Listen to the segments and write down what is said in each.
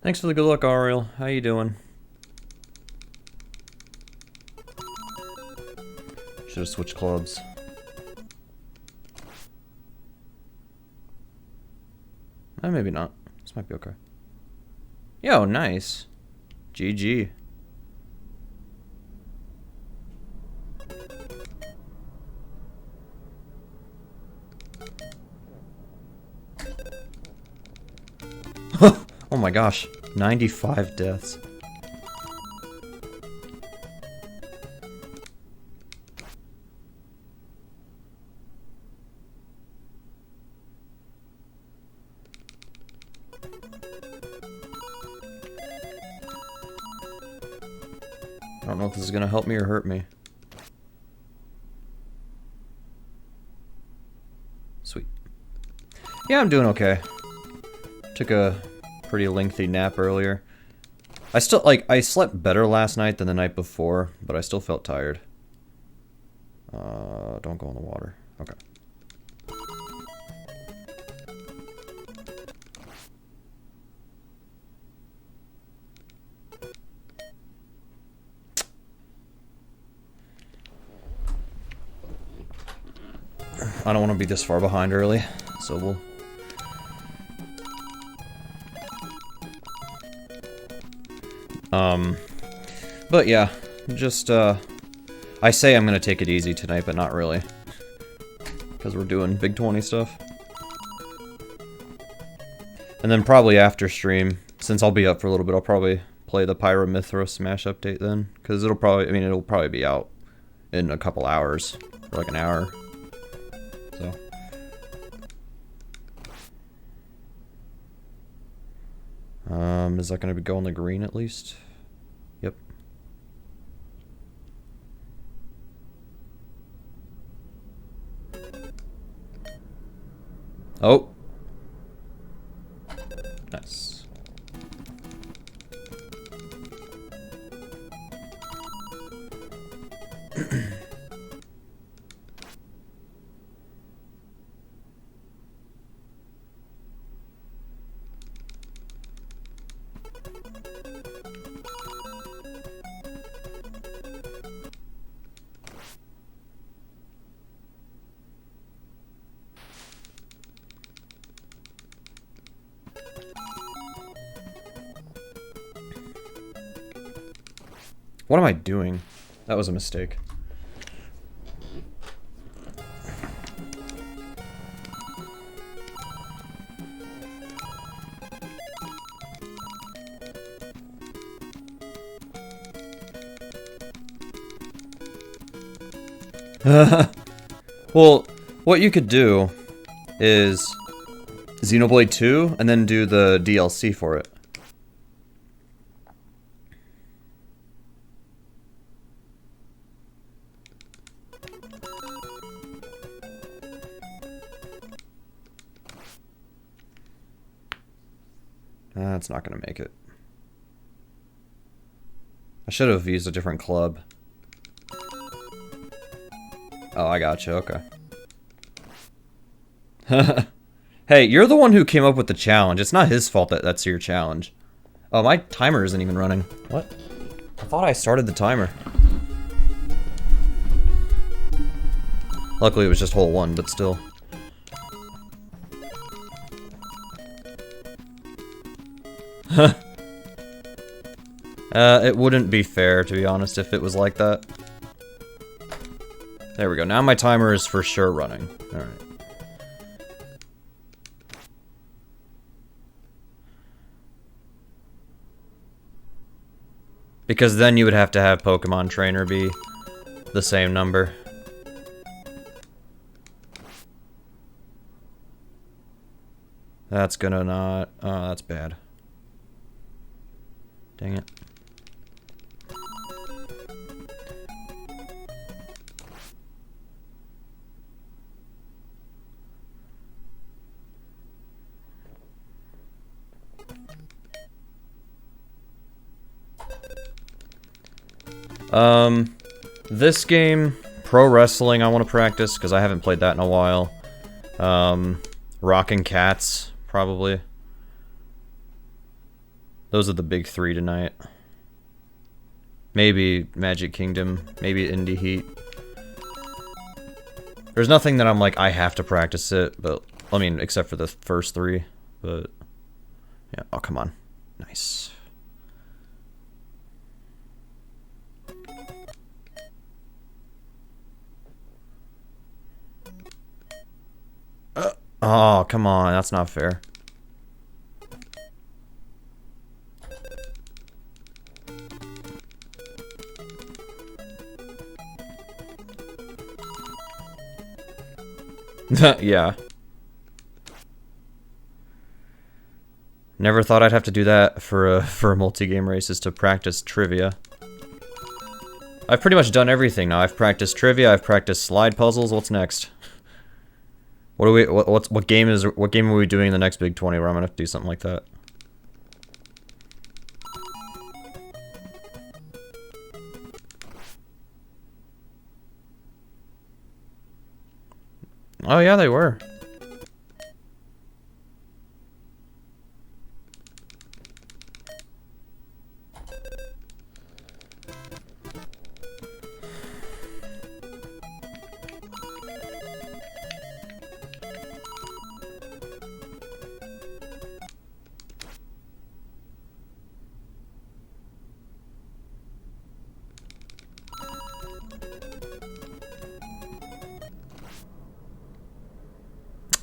Thanks for the good luck, Ariel. How you doing? Should have switched clubs. Maybe not. This might be okay. Yo, nice. GG. Oh my gosh, 95 deaths. I don't know if this is gonna help me or hurt me. Sweet. Yeah, I'm doing okay. Took a pretty lengthy nap earlier. I slept better last night than the night before, but I still felt tired. Don't go in the water. Okay. I don't want to be this far behind early, so we'll... But yeah, just, I say I'm gonna take it easy tonight, but not really. Because we're doing Big 20 stuff. And then probably after stream, since I'll be up for a little bit, I'll probably play the Pyro Mythros Smash update then. Because it'll probably be out in a couple hours, or like an hour. So. Is that gonna go on the green at least? Yep. Oh. Nice. What am I doing? That was a mistake. Well, what you could do is Xenoblade 2 and then do the DLC for it. That's not gonna make it. I should have used a different club. Oh, I gotcha, okay. Hey, you're the one who came up with the challenge. It's not his fault that that's your challenge. Oh, my timer isn't even running. What? I thought I started the timer. Luckily, it was just hole 1, but still. It wouldn't be fair, to be honest, if it was like that. There we go. Now my timer is for sure running. Alright. Because then you would have to have Pokemon Trainer be the same number. That's gonna not... Oh, that's bad. Dang it. This game, Pro Wrestling, I want to practice, because I haven't played that in a while. Rockin' Cats, probably. Those are the big 3 tonight. Maybe Magic Kingdom, maybe Indie Heat. There's nothing that I'm like, I have to practice it, but, I mean, except for the first 3, but, yeah, oh, come on. Nice. Oh, come on, that's not fair. Yeah. Never thought I'd have to do that for multi-game races to practice trivia. I've pretty much done everything now. I've practiced trivia, I've practiced slide puzzles. What's next? What are we? What game are we doing in the next Big 20 where I'm gonna have to do something like that? Oh yeah, they were.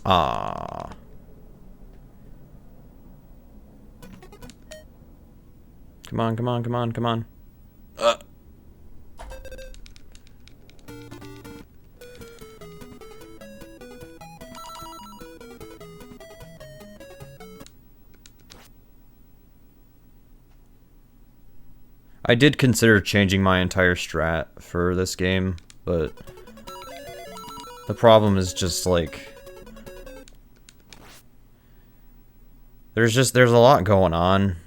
Ah. Come on, come on, come on, come on. I did consider changing my entire strat for this game, but the problem is just like there's a lot going on,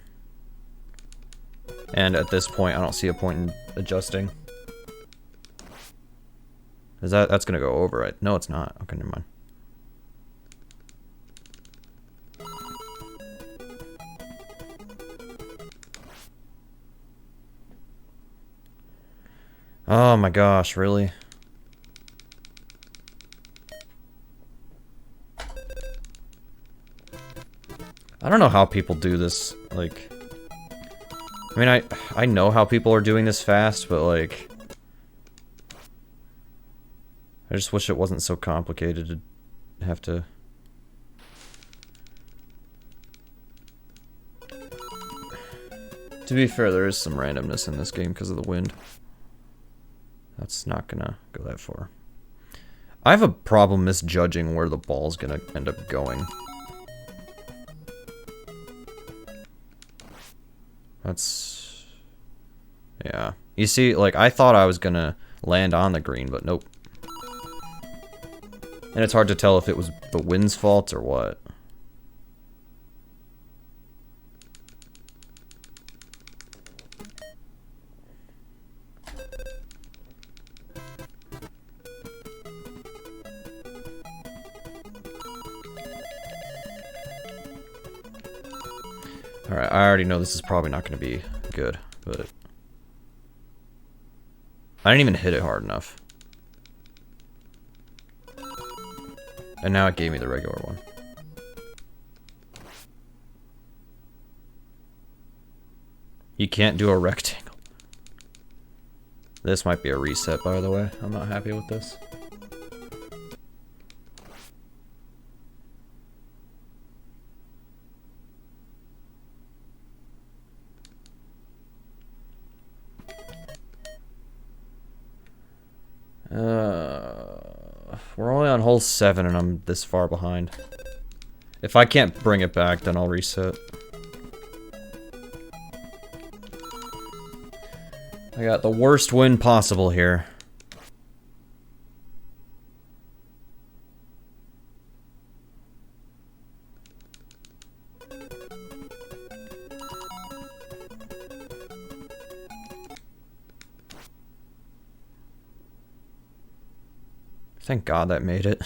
and at this point I don't see a point in adjusting. Is that's gonna go over it? No, it's not. Okay, never mind. Oh my gosh, really? I don't know how people do this, like... I mean, I know how people are doing this fast, but like... I just wish it wasn't so complicated to have to... To be fair, there is some randomness in this game because of the wind. That's not gonna go that far. I have a problem misjudging where the ball's gonna end up going. That's... yeah. You see, like, I thought I was gonna land on the green, but nope. And it's hard to tell if it was the wind's fault or what. Alright, I already know this is probably not going to be good, but... I didn't even hit it hard enough. And now it gave me the regular one. You can't do a rectangle. This might be a reset, by the way. I'm not happy with this. We're only on hole 7 and I'm this far behind. If I can't bring it back, then I'll reset. I got the worst win possible here. Thank God that made it.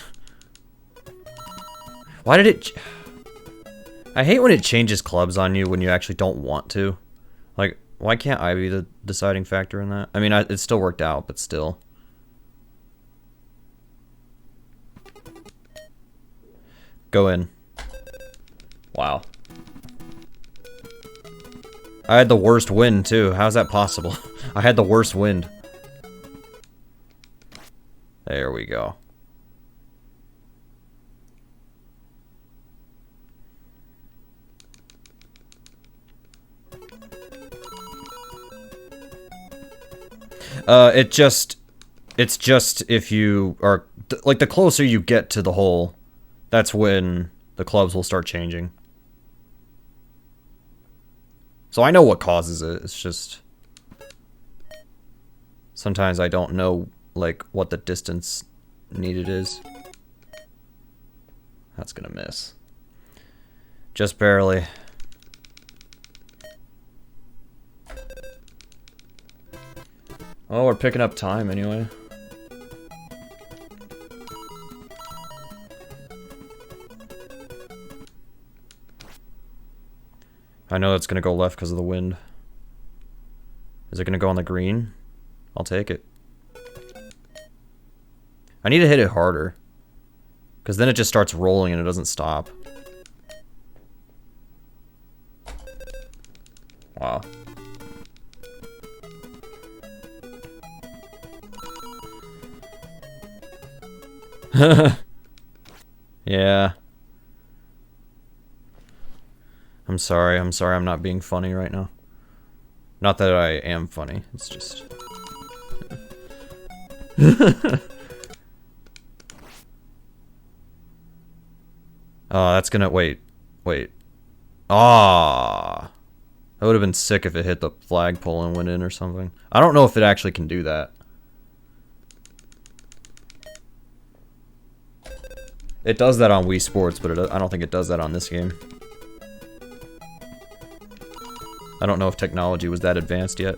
Why did it... I hate when it changes clubs on you when you actually don't want to. Like, why can't I be the deciding factor in that? I mean, it still worked out, but still. Go in. Wow. I had the worst wind, too. How's that possible? I had the worst wind. There we go. It's just if you are, like, the closer you get to the hole, that's when the clubs will start changing. So I know what causes it, it's just, sometimes I don't know, like, what the distance needed is. That's gonna miss. Just barely. Oh, we're picking up time anyway. I know it's gonna go left because of the wind. Is it gonna go on the green? I'll take it. I need to hit it harder. Because then it just starts rolling and it doesn't stop. Wow. Yeah. I'm sorry I'm not being funny right now. Not that I am funny, it's just... Oh, that's gonna... Wait. Ah, that would have been sick if it hit the flagpole and went in or something. I don't know if it actually can do that. It does that on Wii Sports, but I don't think it does that on this game. I don't know if technology was that advanced yet.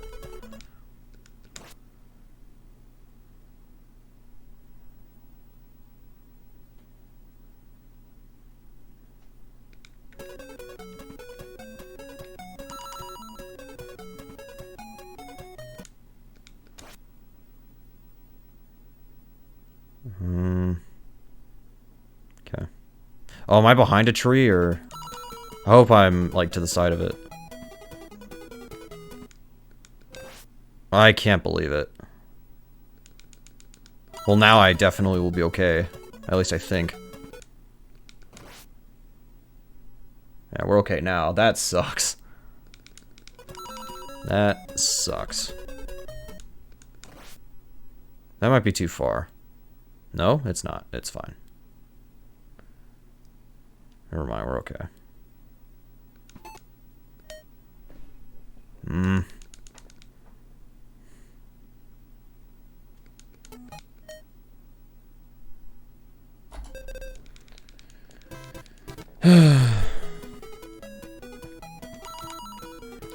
Okay. Oh, am I behind a tree, or... I hope I'm, like, to the side of it. I can't believe it. Well, now I definitely will be okay. At least I think. Yeah, we're okay now. That sucks. That sucks. That might be too far. No, it's not. It's fine. Never mind, we're okay.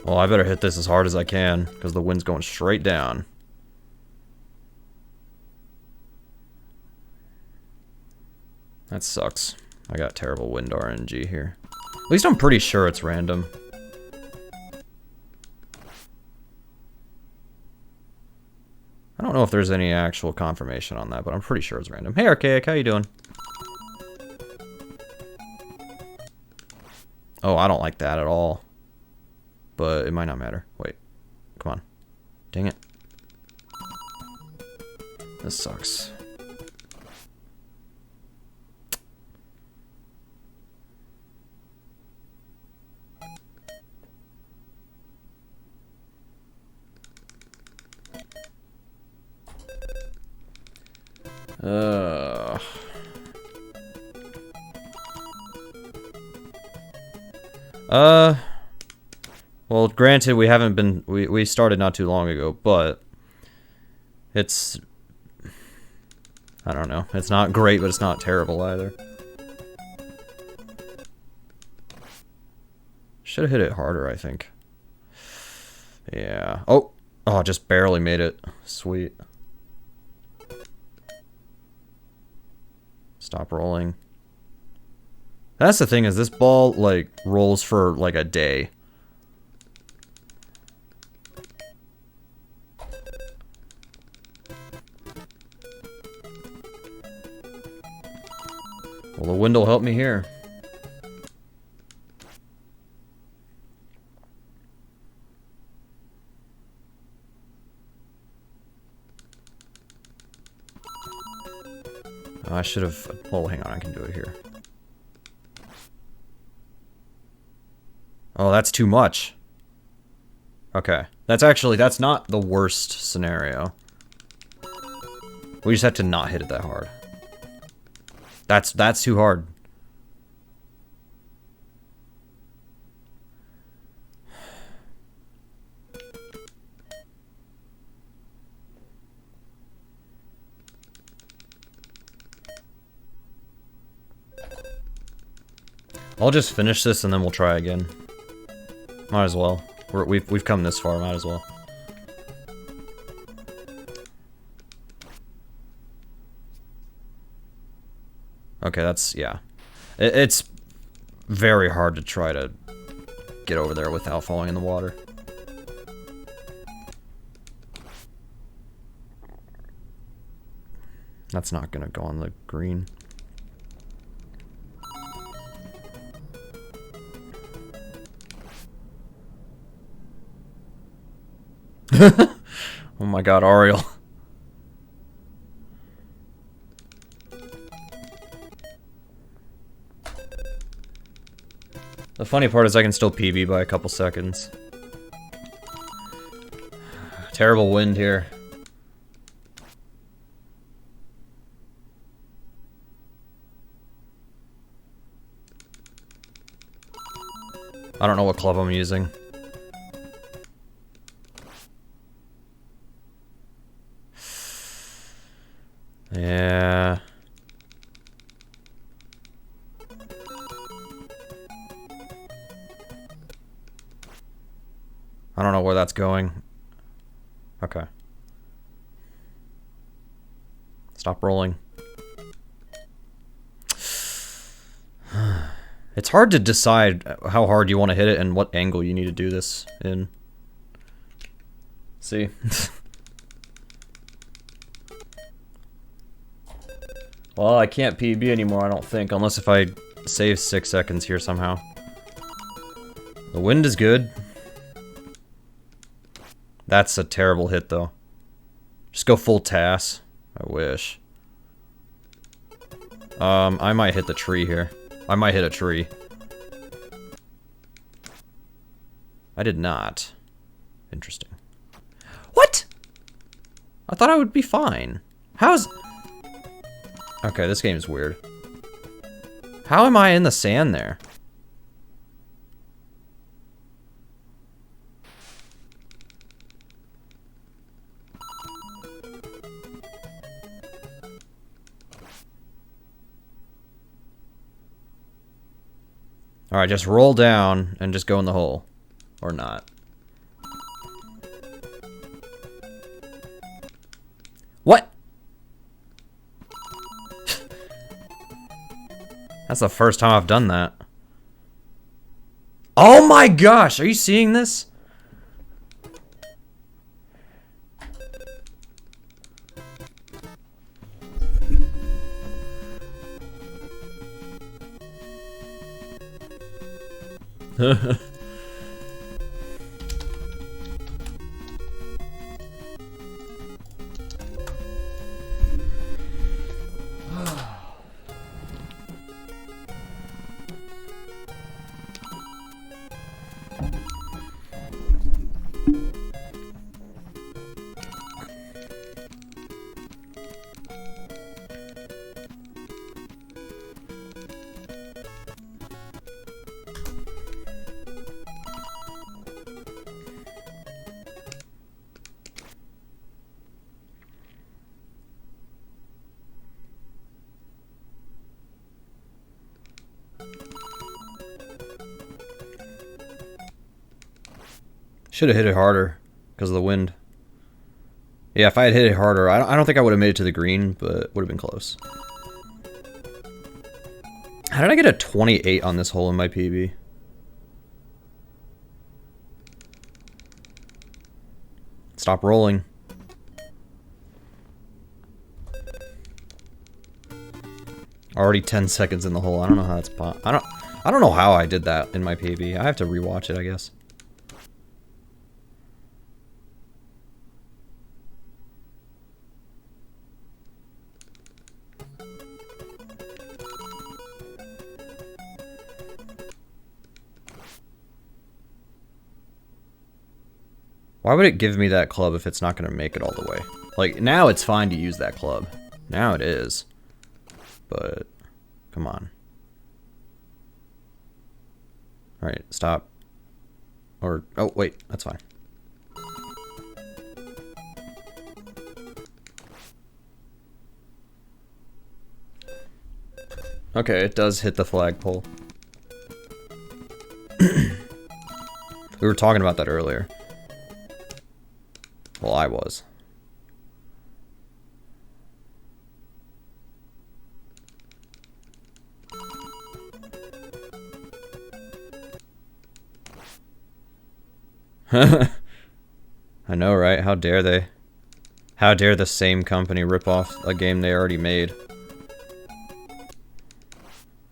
Well, I better hit this as hard as I can, because the wind's going straight down. That sucks. I got terrible wind RNG here. At least I'm pretty sure it's random. I don't know if there's any actual confirmation on that, but I'm pretty sure it's random. Hey, Archaic, how you doing? Oh, I don't like that at all. But it might not matter. Wait. Come on. Dang it. This sucks. Well, granted, we haven't been... We started not too long ago, but... It's... I don't know. It's not great, but it's not terrible either. Should have hit it harder, I think. Yeah. Oh! Oh, just barely made it. Sweet. Stop rolling. That's the thing, is this ball, like, rolls for, like, a day. Well, the wind will help me here. I should have... Oh, hang on, I can do it here. Oh, that's too much. Okay. That's actually... That's not the worst scenario. We just have to not hit it that hard. That's too hard. I'll just finish this and then we'll try again. Might as well. We've come this far. Might as well. Okay, that's, yeah. It's very hard to try to get over there without falling in the water. That's not gonna go on the green. Oh my god, Ariel. The funny part is I can still PB by a couple seconds. Terrible wind here. I don't know what club I'm using. Yeah. I don't know where that's going. Okay. Stop rolling. It's hard to decide how hard you want to hit it and what angle you need to do this in. See? Well, I can't PB anymore, I don't think, unless if I save 6 seconds here somehow. The wind is good. That's a terrible hit, though. Just go full TAS. I wish. I might hit the tree here. I might hit a tree. I did not. Interesting. What? I thought I would be fine. How's... Okay, this game's weird. How am I in the sand there? Alright, just roll down and just go in the hole. Or not. What? That's the first time I've done that. Oh my gosh, are you seeing this? Should have hit it harder because of the wind. Yeah, if I had hit it harder, I don't think I would have made it to the green, but would have been close. How did I get a 28 on this hole in my PB? Stop rolling. Already 10 seconds in the hole. I don't know how that's I don't know how I did that in my PB. I have to rewatch it, I guess. Why would it give me that club if it's not going to make it all the way? Like, now it's fine to use that club. Now it is. But, come on. Alright, stop. Or, oh, wait, that's fine. Okay, it does hit the flagpole. We were talking about that earlier. Well, I was. I know, right? How dare they? How dare the same company rip off a game they already made?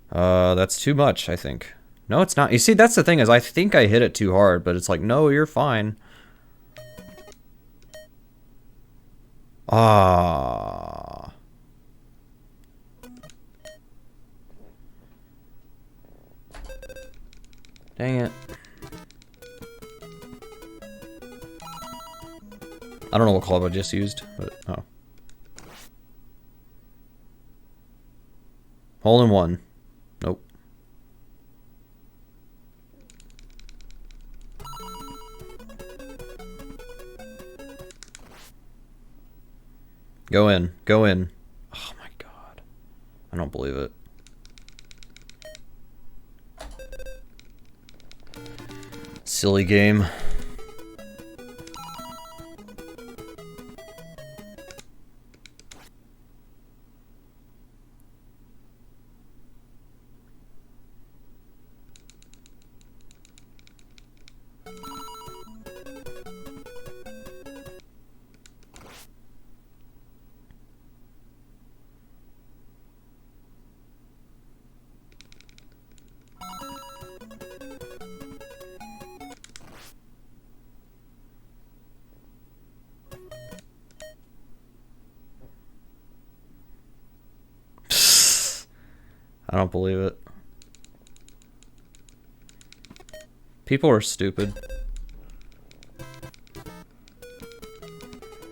That's too much, I think. No, it's not. You see, that's the thing, is I think I hit it too hard, but it's like, no, you're fine. Ah. Dang it. I don't know what club I just used, but oh. Hole in one. Nope. Go in. Go in. Oh my god. I don't believe it. Silly game. I don't believe it. People are stupid.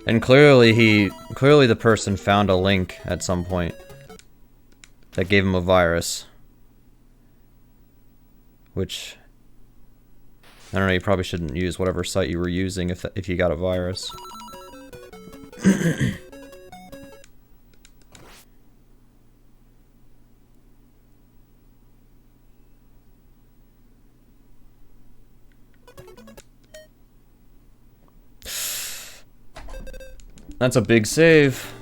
And clearly the person found a link at some point that gave him a virus. Which, I don't know, you probably shouldn't use whatever site you were using if you got a virus. That's a big save.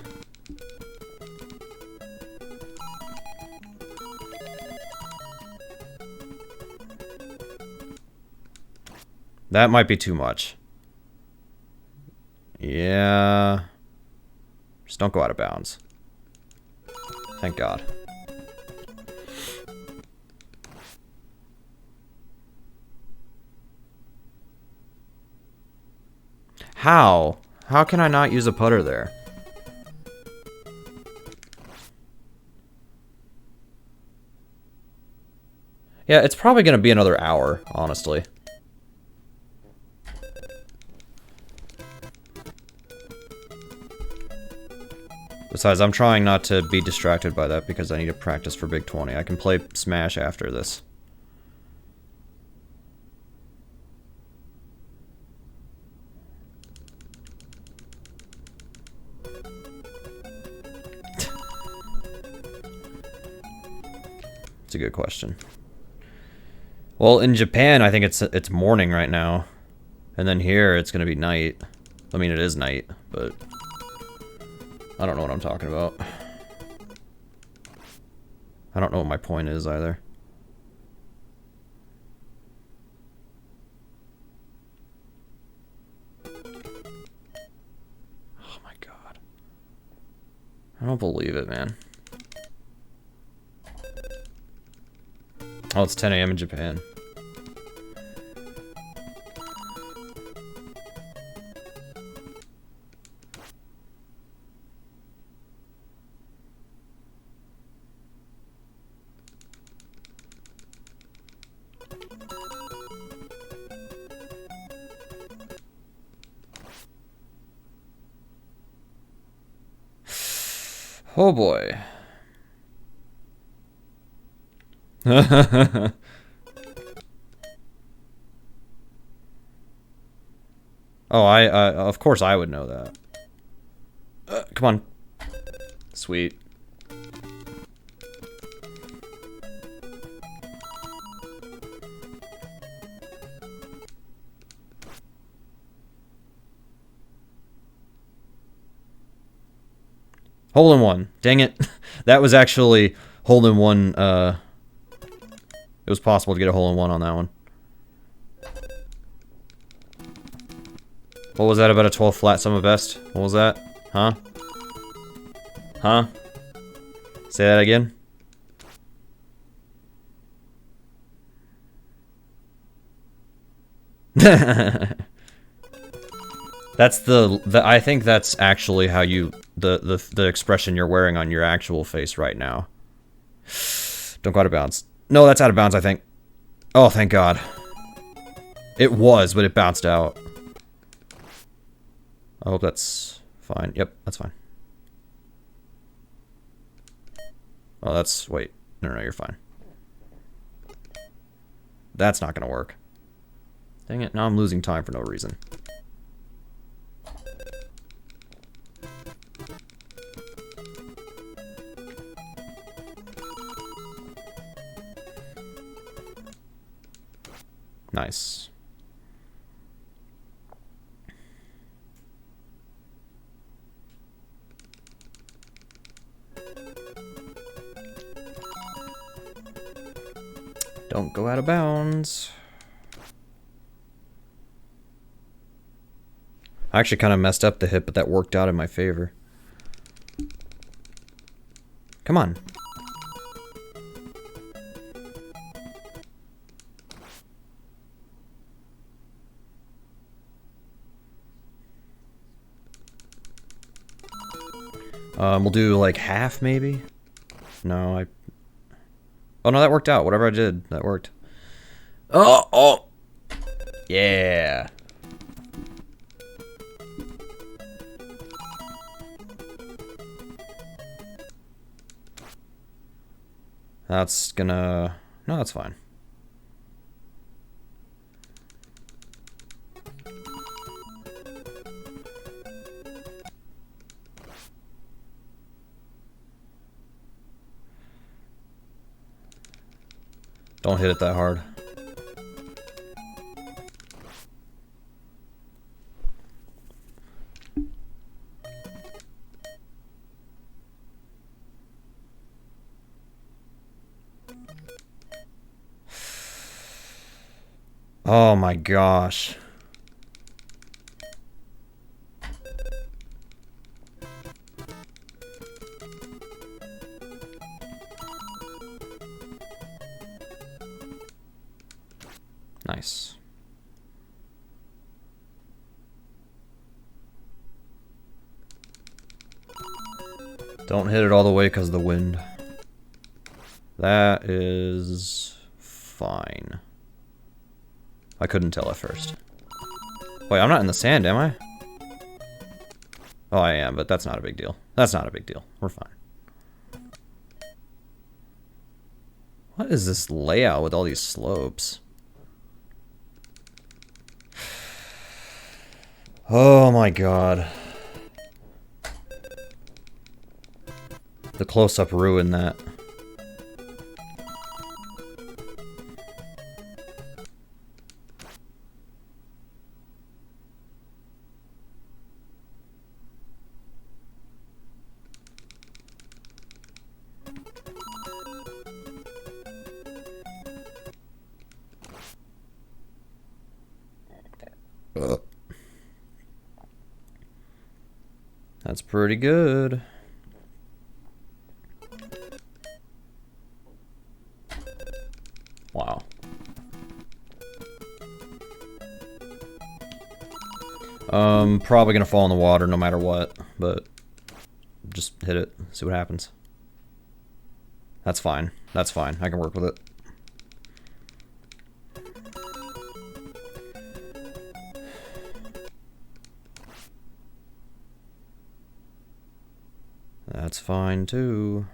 That might be too much. Yeah. Just don't go out of bounds. Thank God. How? How can I not use a putter there? Yeah, it's probably going to be another hour, honestly. Besides, I'm trying not to be distracted by that because I need to practice for Big 20. I can play Smash after this. It's a good question. Well, in Japan, I think it's morning right now. And then here, it's going to be night. I mean, it is night, but I don't know what I'm talking about. I don't know what my point is either. Oh my God. I don't believe it, man. Oh, it's 10 a.m. in Japan. Oh boy. Oh, of course I would know that. Come on. Sweet. Hole in one. Dang it. That was actually hole in one. It was possible to get a hole in one on that one. What was that about a 12 flat sum of best? What was that? Huh? Huh? Say that again? That's I think that's actually how you the expression you're wearing on your actual face right now. Don't go out of bounds. No, that's out of bounds, I think. Oh, thank God. It was, but it bounced out. I hope that's fine. Yep, that's fine. Oh, that's... Wait. No, you're fine. That's not gonna work. Dang it, now I'm losing time for no reason. Nice. Don't go out of bounds. I actually kind of messed up the hit, but that worked out in my favor. Come on. We'll do like half, maybe? No, Oh, no, that worked out. Whatever I did, that worked. Oh! Yeah. That's gonna... No, that's fine. Don't hit it that hard. Oh my gosh. Nice. Don't hit it all the way because of the wind. That is fine. I couldn't tell at first. Wait, I'm not in the sand, am I? Oh, I am, but that's not a big deal. That's not a big deal. We're fine. What is this layout with all these slopes? Oh my god. The close-up ruined that. That's pretty good. Wow. Probably gonna fall in the water no matter what, but just hit it, see what happens. That's fine. That's fine. I can work with it. That's fine too.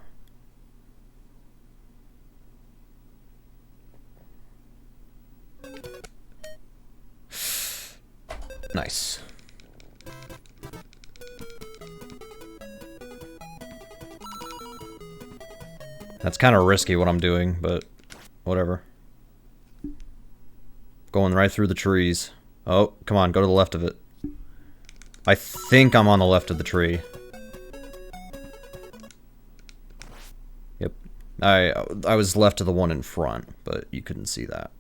Nice. That's kind of risky what I'm doing, but whatever. Going right through the trees. Oh, come on, go to the left of it. I think I'm on the left of the tree. Yep. I was left of the one in front, but you couldn't see that.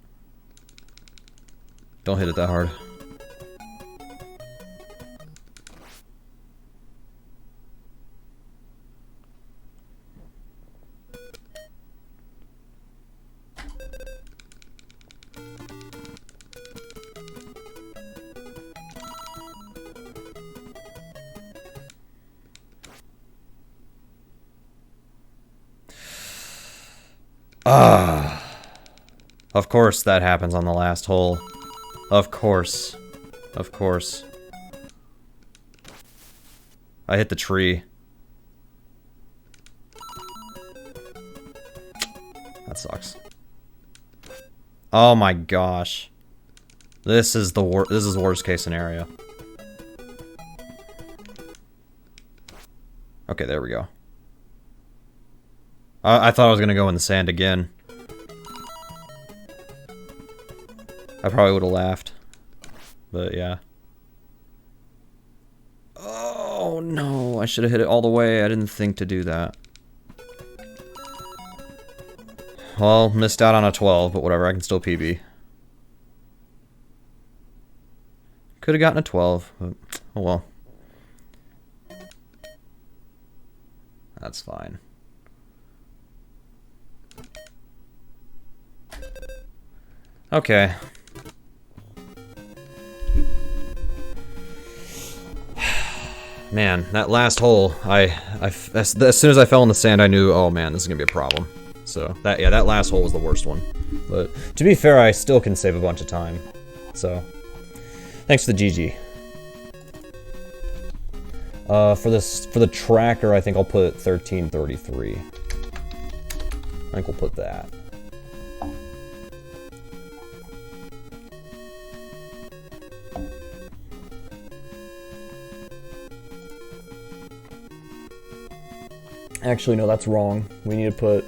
Don't hit it that hard. Of course that happens on the last hole. Of course. Of course. I hit the tree. That sucks. Oh my gosh. This is the worst case scenario. Okay, there we go. I thought I was gonna go in the sand again. I probably would have laughed. But yeah. Oh no, I should have hit it all the way. I didn't think to do that. Well, missed out on a 12, but whatever, I can still PB. Could have gotten a 12, but oh well. That's fine. Okay. Man, that last hole, as soon as I fell in the sand, I knew, oh man, this is gonna be a problem. So, that last hole was the worst one. But, to be fair, I still can save a bunch of time. So, thanks to the GG. For the tracker, I think I'll put 1333. I think we'll put that. Actually, no, that's wrong. We need to put...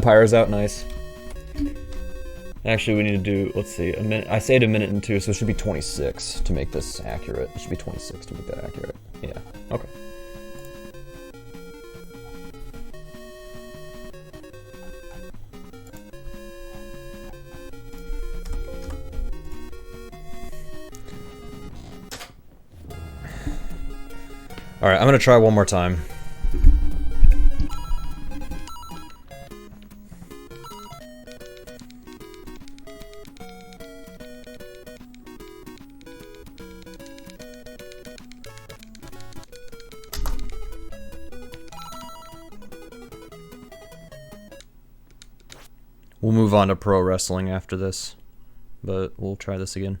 Pyro's out, nice. Actually, we need to do, let's see, a minute. I saved a minute and 2, so it should be 26 to make this accurate. It should be 26 to make that accurate. Yeah, okay. Alright, I'm gonna try one more time. We'll move on to pro wrestling after this, but we'll try this again.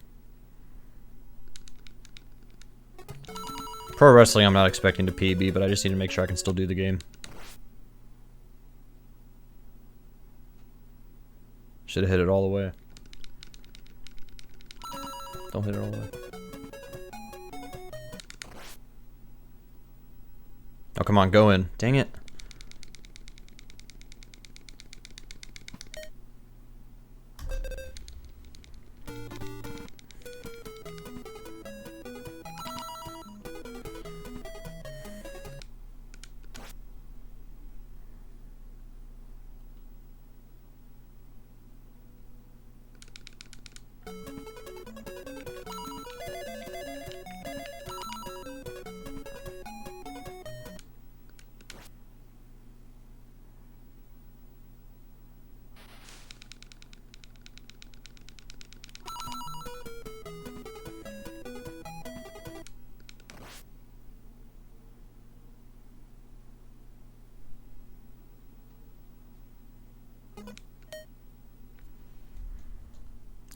Pro wrestling I'm not expecting to PB, but I just need to make sure I can still do the game. Should have hit it all the way. Don't hit it all the way. Oh, come on, go in. Dang it.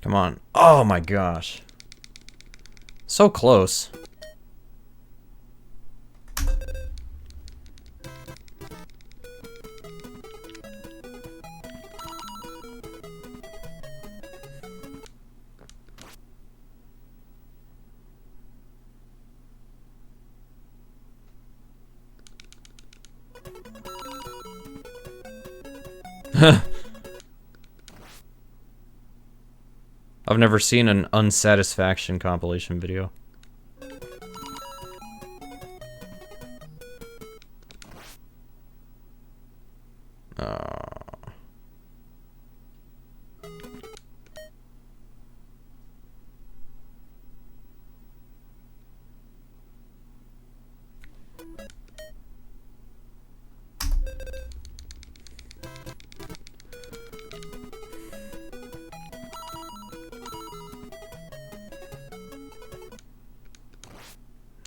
Come on. Oh my gosh. So close. I've never seen an unsatisfaction compilation video.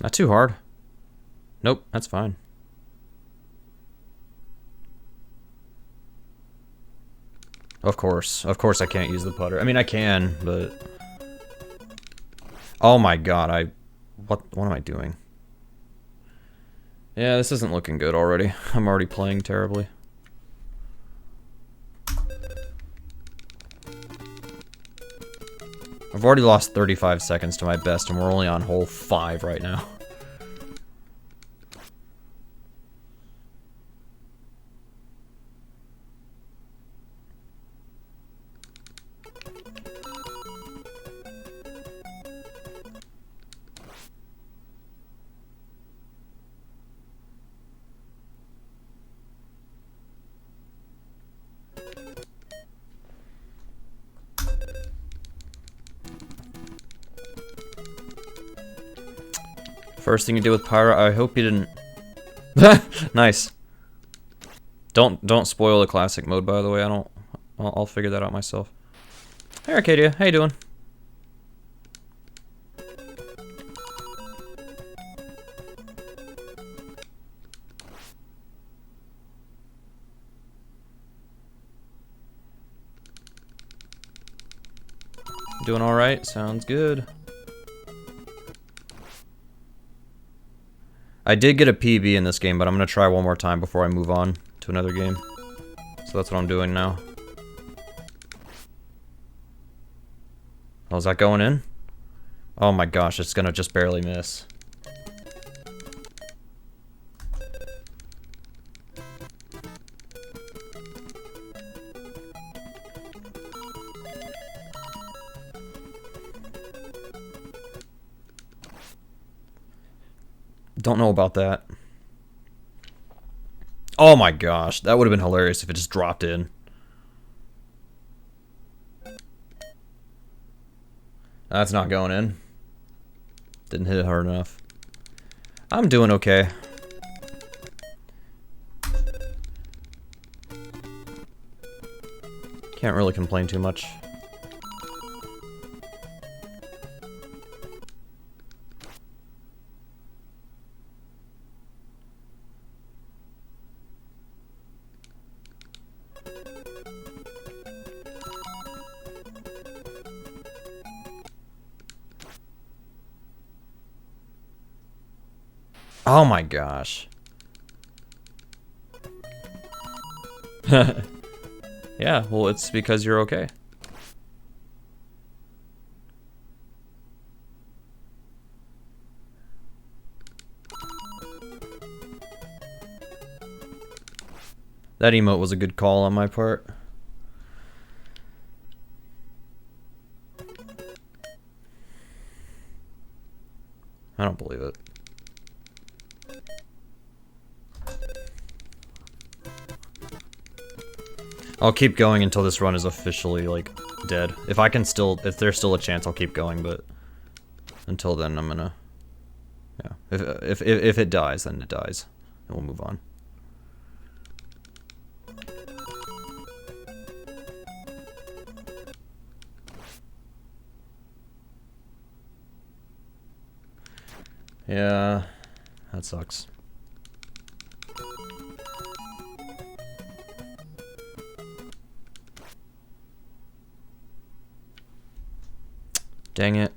Not too hard. Nope, that's fine. Of course I can't use the putter. I mean, I can, but... Oh my god, what am I doing? Yeah, this isn't looking good already. I'm already playing terribly. I've already lost 35 seconds to my best, and we're only on hole 5 right now. First thing you do with Pyro, I hope you didn't... Nice. Don't spoil the classic mode, by the way. I'll figure that out myself. Hey Arcadia, how you doing? Doing alright, sounds good. I did get a PB in this game, but I'm going to try one more time before I move on to to another game. So that's what I'm doing now. Oh, is that going in? Oh my gosh, it's gonna just barely miss. Don't know about that. Oh my gosh, that would have been hilarious if it just dropped in. That's not going in. Didn't hit it hard enough. I'm doing okay. Can't really complain too much. Oh my gosh. Yeah, well, it's because you're okay. That emote was a good call on my part. I don't believe it. I'll keep going until this run is officially, like, dead. If there's still a chance, I'll keep going, but until then, I'm gonna, yeah. If it dies, then it dies, and we'll move on. Yeah, that sucks. Dang it.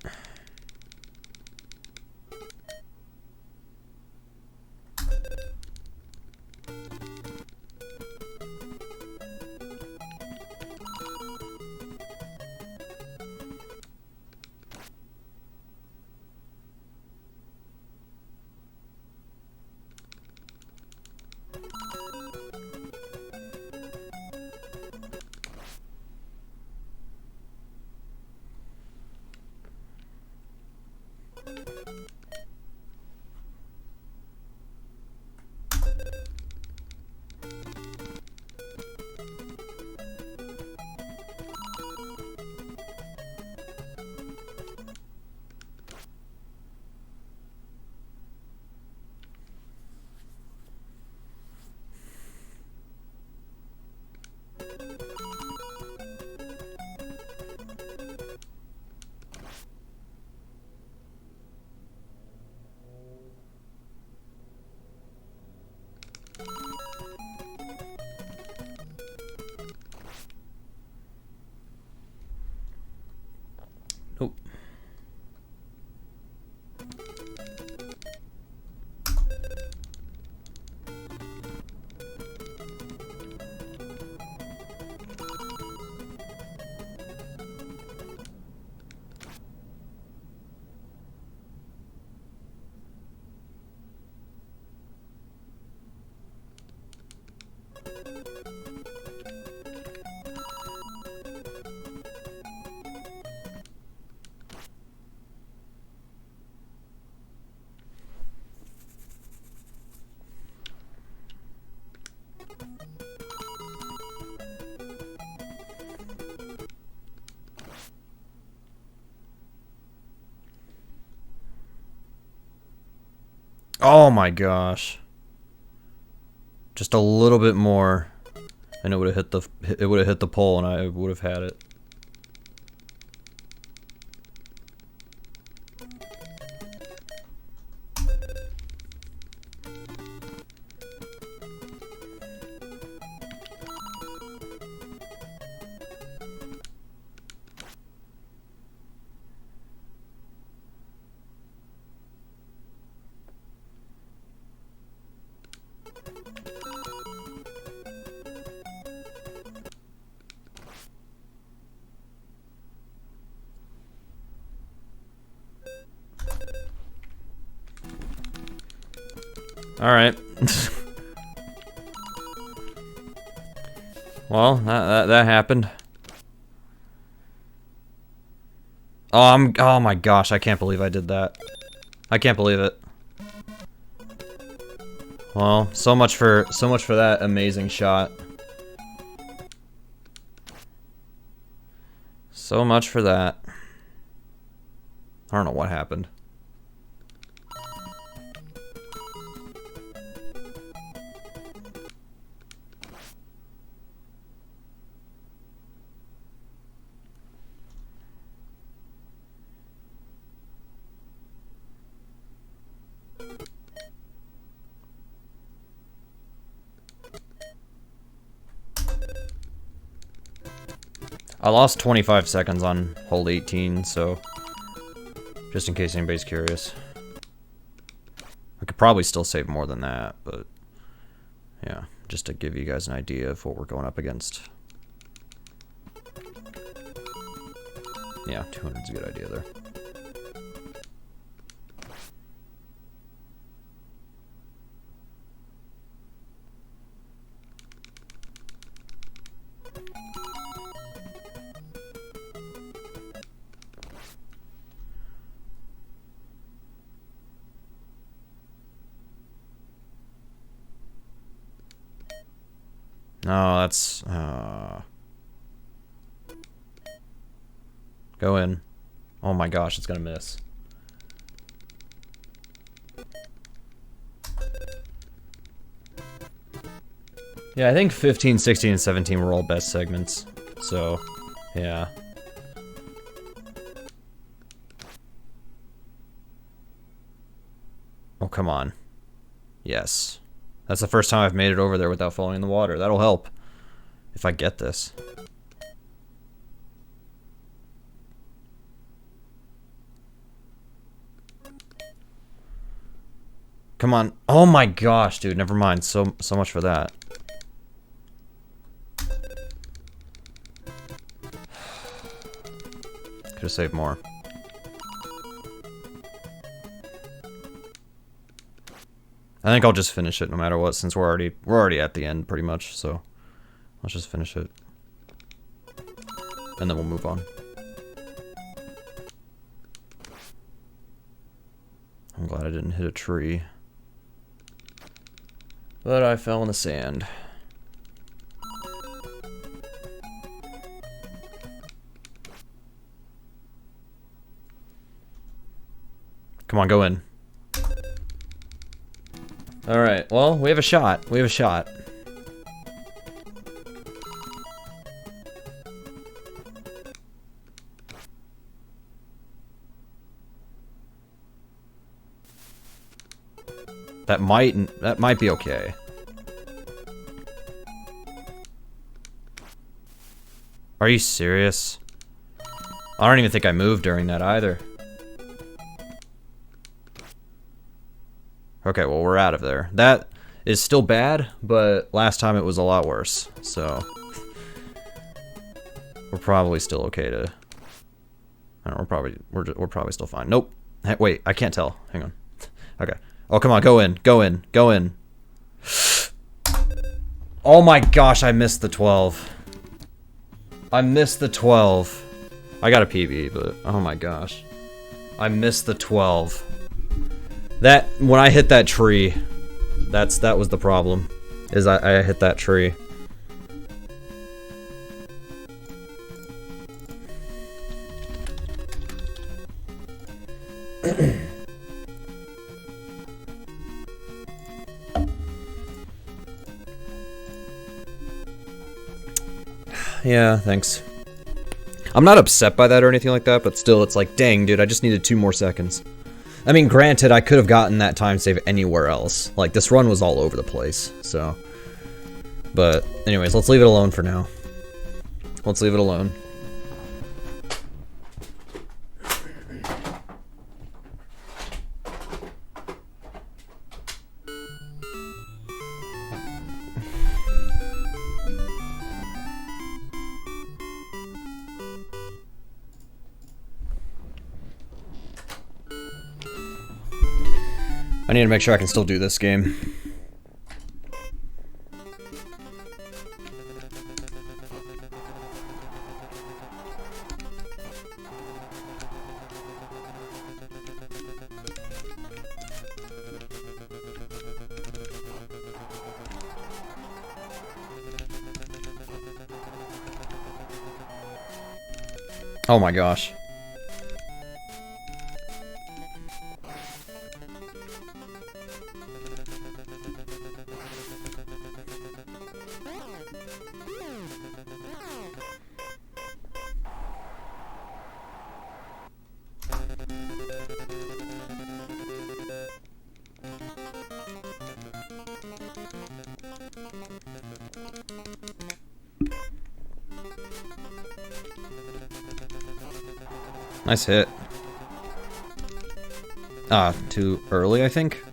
Nope. Oh my gosh. Just a little bit more and it would have hit the pole and I would have had it. Alright. Well, that happened. Oh my gosh, I can't believe I did that. I can't believe it. Well, so much for that amazing shot. So much for that. I don't know what happened. I lost 25 seconds on hole 18, so just in case anybody's curious. I could probably still save more than that, but yeah, just to give you guys an idea of what we're going up against. Yeah, 200's a good idea there. No, that's... Go in. Oh my gosh, it's gonna miss. Yeah, I think 15, 16, and 17 were all best segments. So, yeah. Oh, come on. Yes. That's the first time I've made it over there without falling in the water. That'll help. If I get this. Come on. Oh my gosh, dude. Never mind. So much for that. Could have saved more. I think I'll just finish it no matter what, since we're already at the end pretty much, so let's just finish it. And then we'll move on. I'm glad I didn't hit a tree. But I fell in the sand. Come on, go in. Alright, well, we have a shot. We have a shot. That might be okay. Are you serious? I don't even think I moved during that either. Okay, well, we're out of there. That is still bad, but last time it was a lot worse, so we're probably still okay to. I don't know, we're probably still fine. Nope. Hey, wait, I can't tell. Hang on. Okay. Oh, come on, go in, go in, go in. Oh my gosh, I missed the 12. I missed the 12. I got a PB, but oh my gosh, I missed the 12. That, when I hit that tree, that was the problem, is I hit that tree. Yeah, thanks. I'm not upset by that or anything like that, but still, it's like, dang, dude, I just needed 2 more seconds. I mean, granted, I could have gotten that time save anywhere else. Like, this run was all over the place, so. But, anyways, let's leave it alone for now. Let's leave it alone. I need to make sure I can still do this game. Oh my gosh. Nice hit. Ah, too early, I think.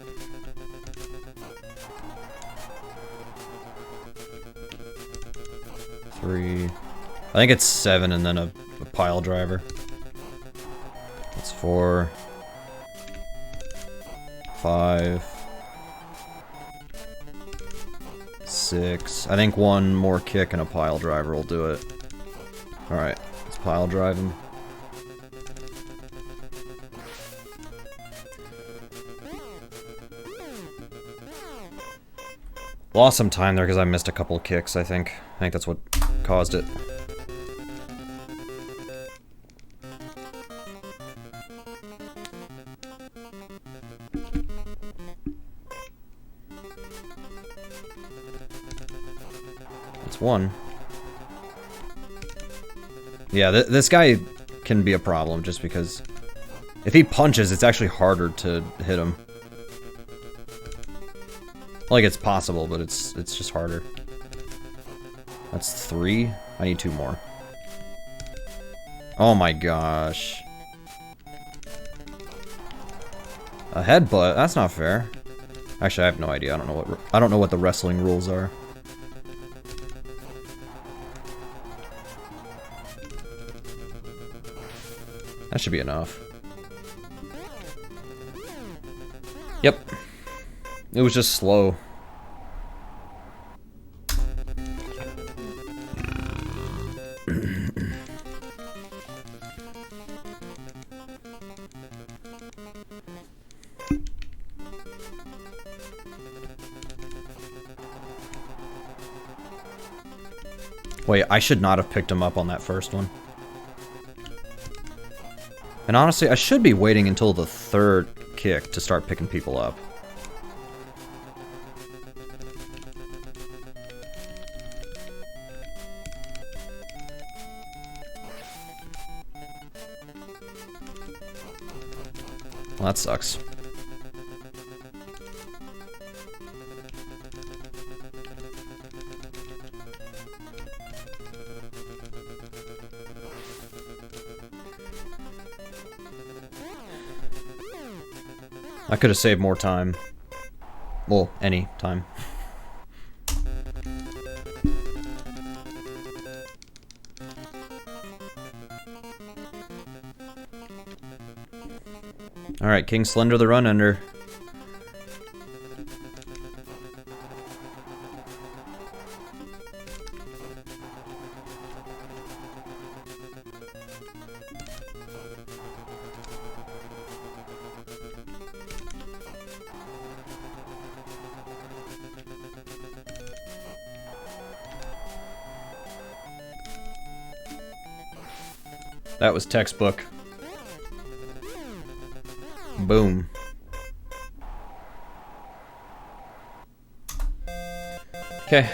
Three. I think it's 7 and then a pile driver. That's 4. 5. 6. I think one more kick and a pile driver will do it. Alright, let's pile drive him. Lost some time there because I missed a couple of kicks, I think. I think that's what caused it. It's 1. Yeah, this guy can be a problem just because if he punches, it's actually harder to hit him. Like, it's possible, but it's just harder. That's 3. I need 2 more. Oh my gosh. A headbutt? That's not fair. Actually, I have no idea. I don't know what the wrestling rules are. That should be enough. Yep. It was just slow. Wait, I should not have picked him up on that first one. And honestly, I should be waiting until the 3rd kick to start picking people up. Well, that sucks. I could have saved more time. Well, any time. Alright, King Slender the Run Ender. That was textbook. Boom. Okay.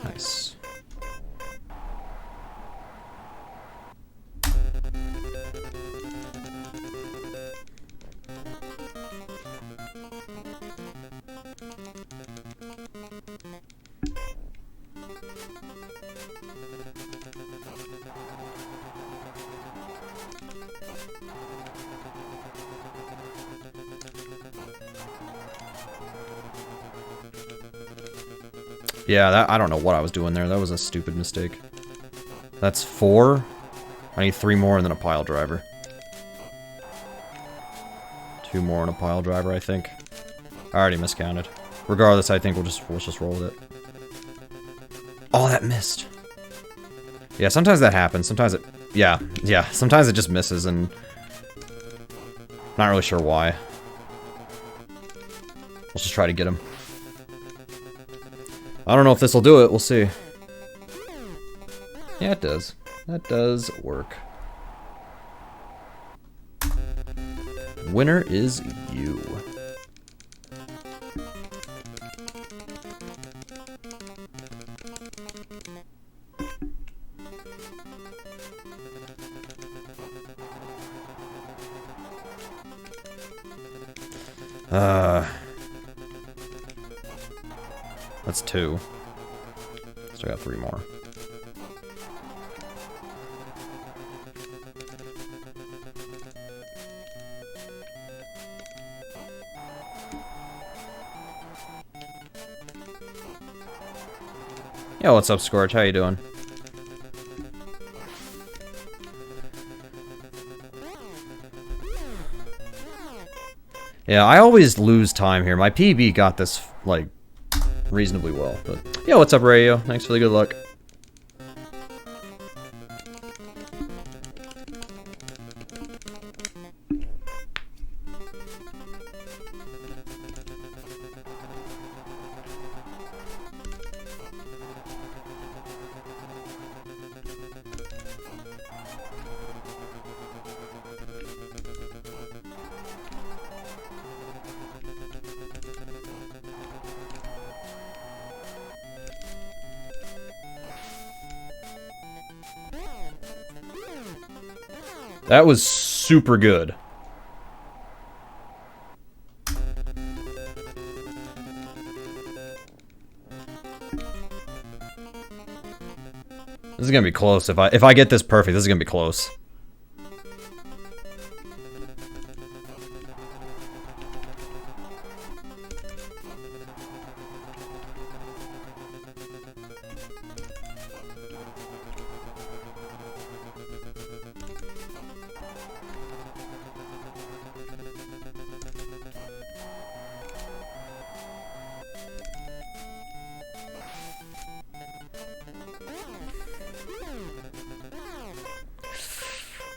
Nice. Yeah, I don't know what I was doing there. That was a stupid mistake. That's 4. I need 3 more and then a pile driver. 2 more and a pile driver, I think. I already miscounted. Regardless, I think we'll just roll with it. Oh, that missed. Yeah, sometimes that happens. Sometimes it... Yeah. Sometimes it just misses and... Not really sure why. Let's just try to get him. I don't know if this will do it. We'll see. Yeah, it does. That does work. Winner is you. That's 2. Still got 3 more. Yo, what's up, Scorch? How you doing? Yeah, I always lose time here. My PB got this, like, reasonably well. But yeah, what's up, Rayo? Thanks for the good luck. That was super good. This is gonna be close. If I get this perfect, this is gonna be close.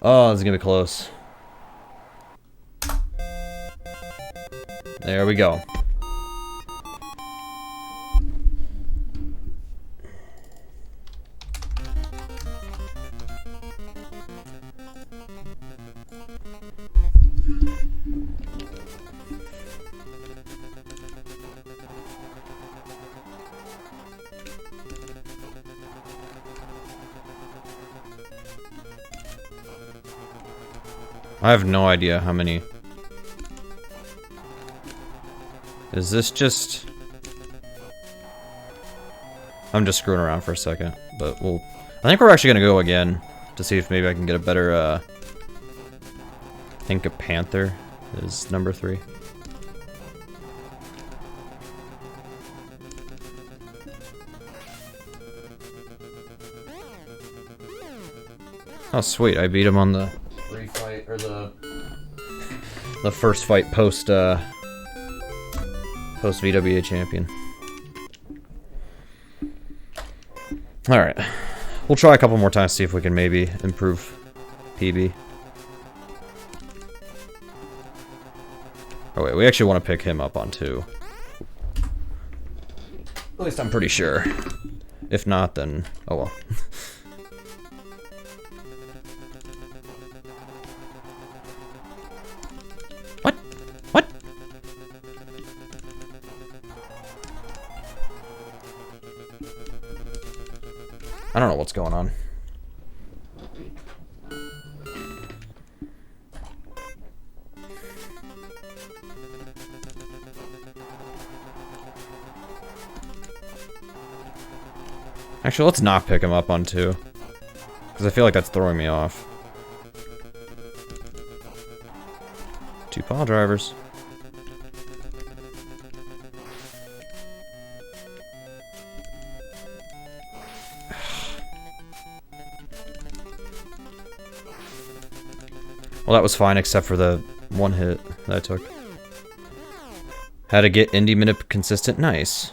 Oh, this is gonna be close. There we go. I have no idea how many. Is this just... I'm just screwing around for a second, but we'll... I think we're actually gonna go again to see if maybe I can get a better, I think a Panther is number 3. Oh sweet, I beat him on the refight, or the first fight post post VWA champion. Alright. We'll try a couple more times, see if we can maybe improve PB. Oh wait, we actually want to pick him up on 2. At least I'm pretty sure. If not, then oh well. I don't know what's going on. Actually, let's not pick him up on 2. Because I feel like that's throwing me off. 2 pile drivers. Well, that was fine, except for the 1 hit that I took. How to get indie minute consistent? Nice.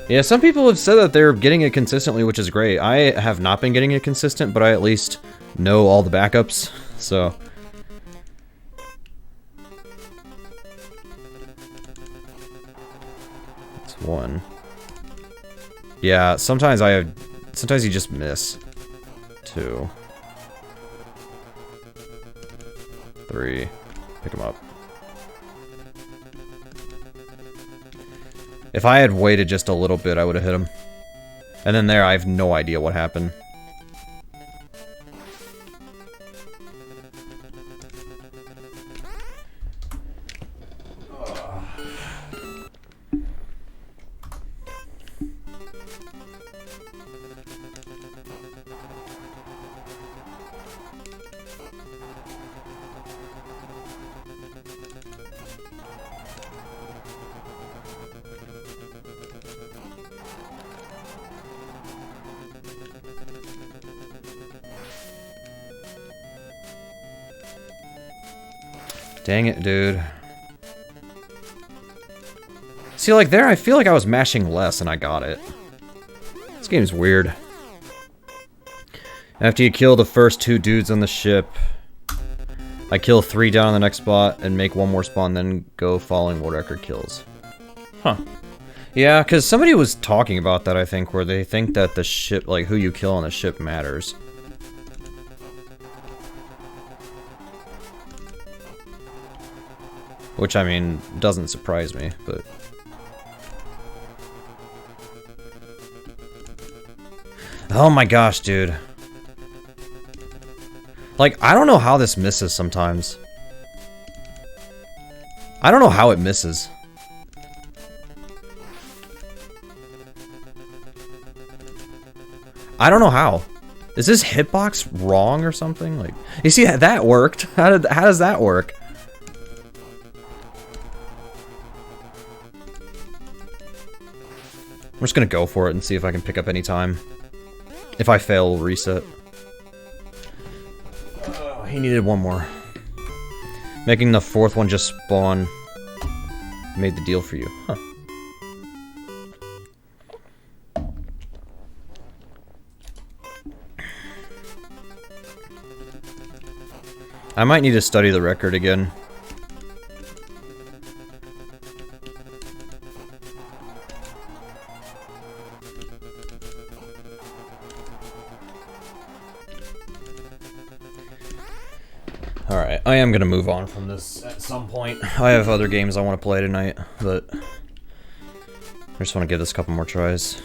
Yeah, some people have said that they're getting it consistently, which is great. I have not been getting it consistent, but I at least know all the backups, so... That's 1. Yeah, sometimes sometimes you just miss. 2. 3. Pick him up. If I had waited just a little bit, I would have hit him. And then there, I have no idea what happened. Dang it, dude. See, like there, I feel like I was mashing less and I got it. This game's weird. After you kill the first 2 dudes on the ship, I kill 3 down on the next spot and make 1 more spawn, then go following world record kills. Huh. Yeah, because somebody was talking about that, I think, where they think that the ship, like who you kill on the ship matters. Which, I mean, doesn't surprise me, but... Oh my gosh, dude. Like, I don't know how this misses sometimes. I don't know how it misses. I don't know how. Is this hitbox wrong or something? Like, you see, that worked. How does that work? I'm just gonna go for it and see if I can pick up any time. If I fail, we'll reset. Oh, he needed 1 more. Making the 4th one just spawn made the deal for you. Huh. I might need to study the record again. Alright, I am gonna move on from this at some point. I have other games I want to play tonight, but I just want to give this a couple more tries.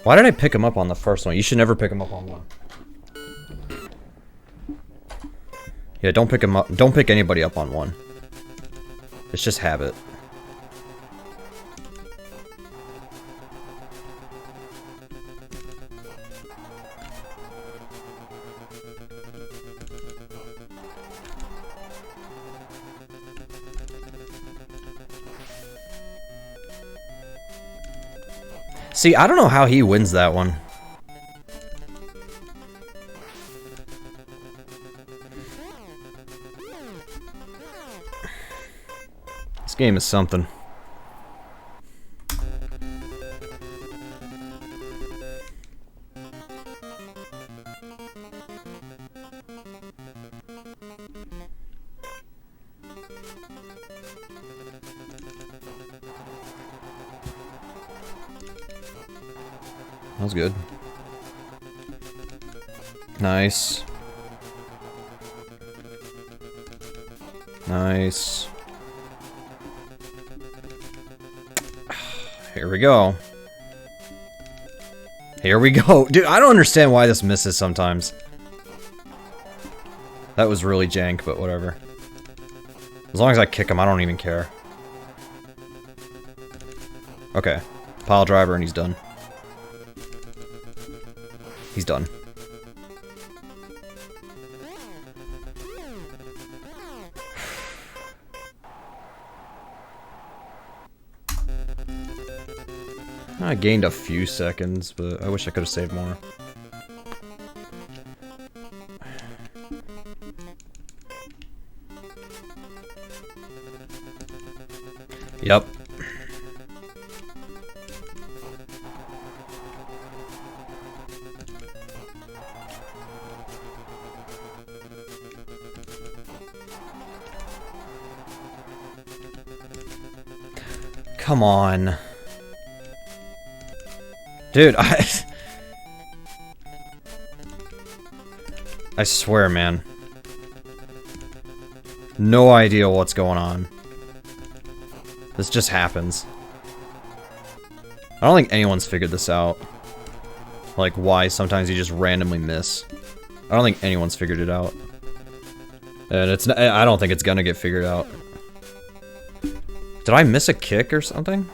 Why did I pick him up on the first one? You should never pick him up on 1. Yeah, don't pick him up. Don't pick anybody up on 1. It's just habit. See, I don't know how he wins that one. This game is something. That was good. Nice. Nice. Here we go. Here we go. Dude, I don't understand why this misses sometimes. That was really jank, but whatever. As long as I kick him, I don't even care. Okay. Pile driver and he's done. He's done. I gained a few seconds, but I wish I could have saved more. Yep. Come on. Dude, I swear, man. No idea what's going on. This just happens. I don't think anyone's figured this out. Like, why sometimes you just randomly miss. I don't think anyone's figured it out. And it's not, I don't think it's gonna get figured out. Did I miss a kick or something?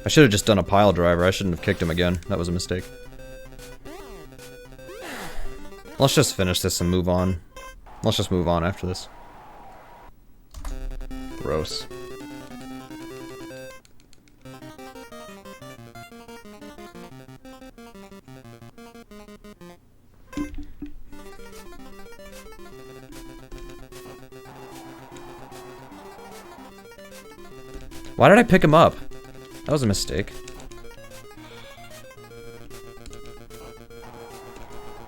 I should have just done a pile driver. I shouldn't have kicked him again. That was a mistake. Let's just finish this and move on. Let's just move on after this. Gross. Why did I pick him up? That was a mistake.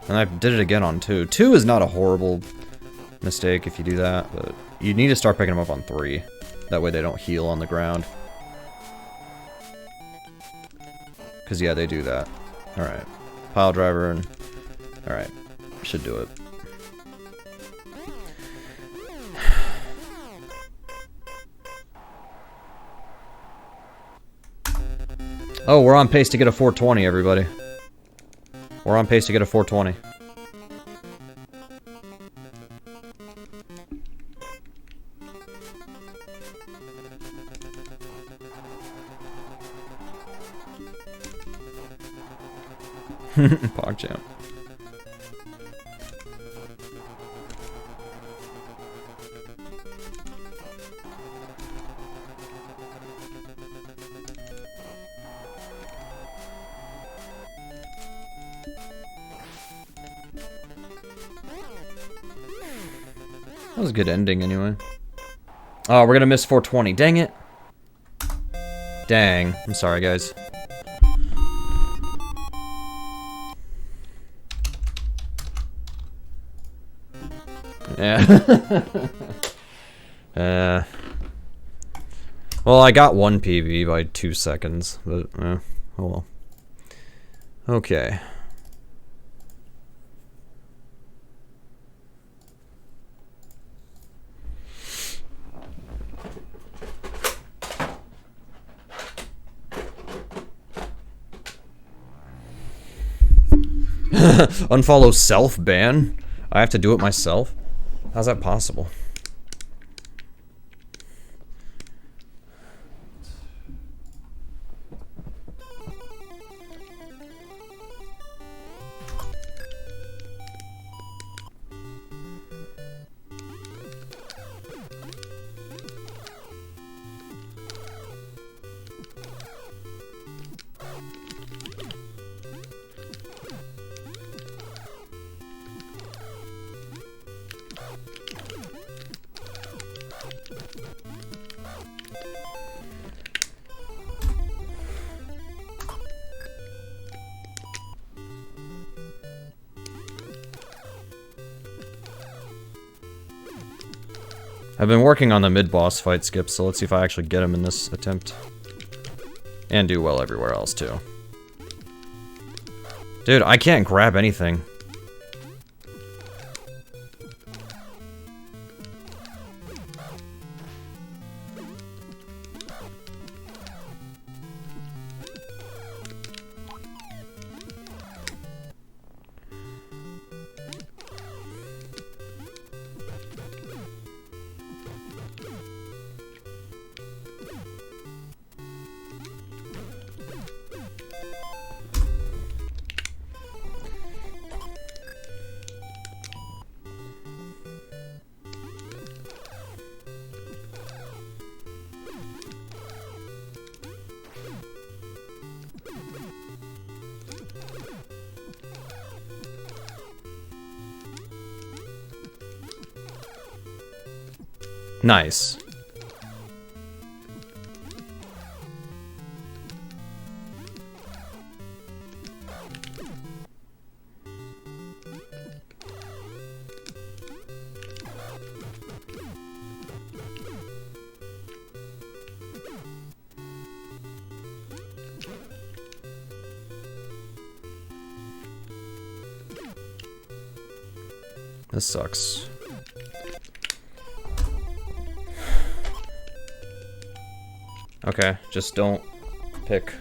And I did it again on 2. 2 is not a horrible mistake if you do that, but you need to start picking them up on 3. That way they don't heal on the ground. Because, yeah, they do that. Alright. Pile driver and... Alright. Should do it. Oh, we're on pace to get a 420, everybody. We're on pace to get a 420. PogChamp. That was a good ending anyway. Oh, we're gonna miss 420. Dang it. Dang. I'm sorry, guys. Yeah. Well, I got 1 PB by 2 seconds, but oh well. Okay. Unfollow self-ban? I have to do it myself? How's that possible? I've been working on the mid-boss fight skip, so let's see if I actually get him in this attempt. And do well everywhere else, too. Dude, I can't grab anything. Nice. This sucks. Okay, just don't pick.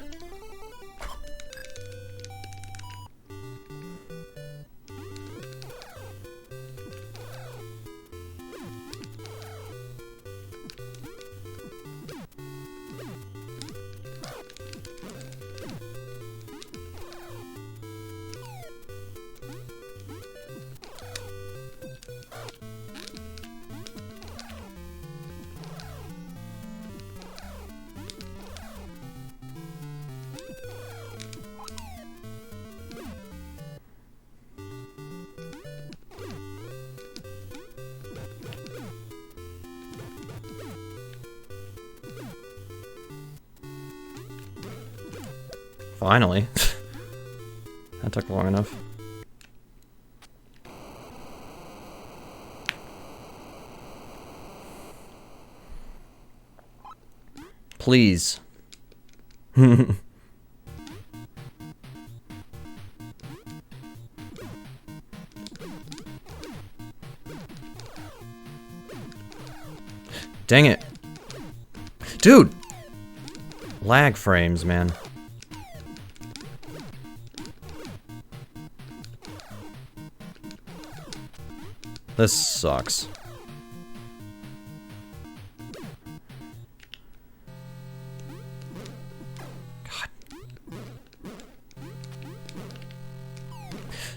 Finally. That took long enough. Please. Dang it. Dude! Lag frames, man. This sucks. God.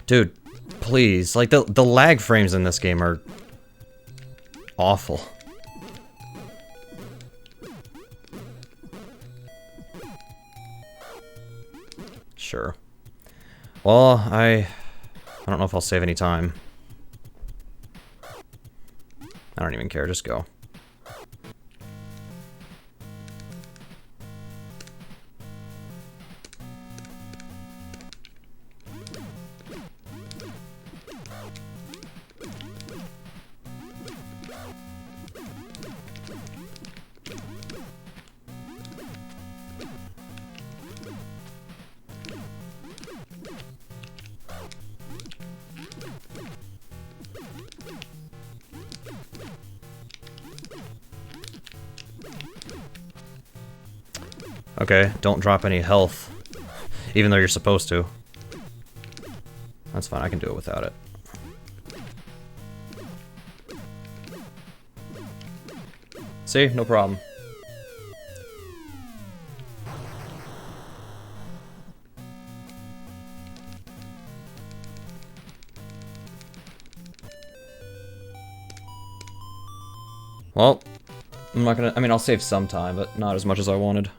Dude, please. Like, the lag frames in this game are awful. Sure. Well, I don't know if I'll save any time. I don't even care, just go. Okay, don't drop any health, even though you're supposed to. That's fine, I can do it without it. See? No problem. Well, I'm not gonna, I mean, I'll save some time, but not as much as I wanted.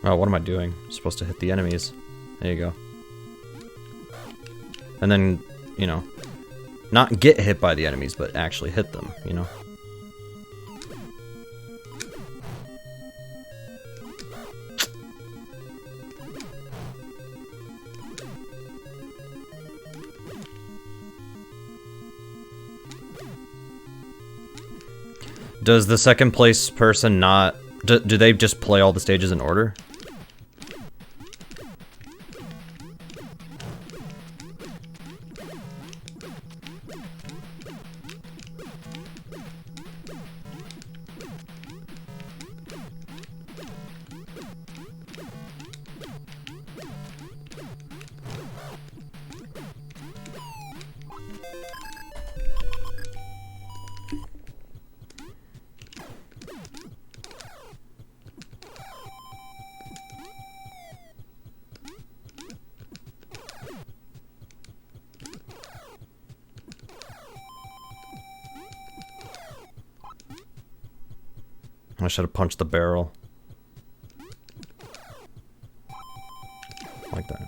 Oh, what am I doing? I'm supposed to hit the enemies. There you go. And then, you know, not get hit by the enemies, but actually hit them, you know? Does the second place person not... Do they just play all the stages in order? I should have punched the barrel. Like that.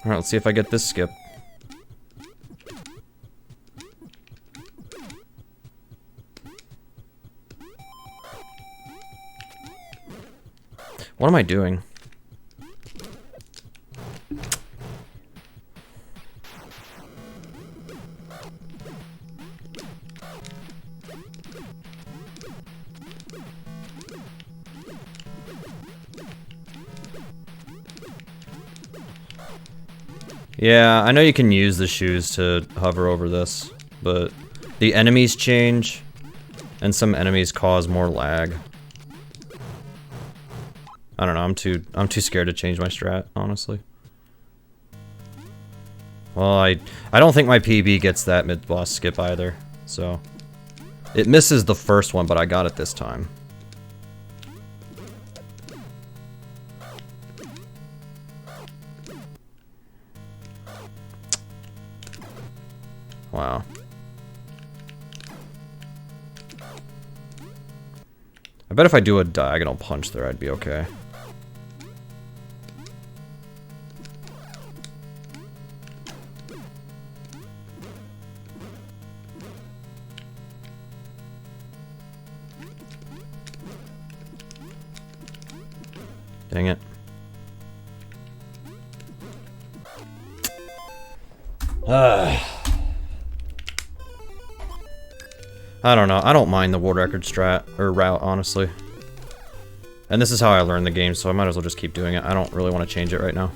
Alright, let's see if I get this skip. What am I doing? Yeah, I know you can use the shoes to hover over this, but the enemies change, and some enemies cause more lag. I don't know, I'm too scared to change my strat, honestly. Well, I don't think my PB gets that mid-boss skip either, so... It misses the first one, but I got it this time. Wow. I bet if I do a diagonal punch there, I'd be okay. Dang it. I don't know. I don't mind the world record strat or route, honestly. And this is how I learned the game, so I might as well just keep doing it. I don't really want to change it right now.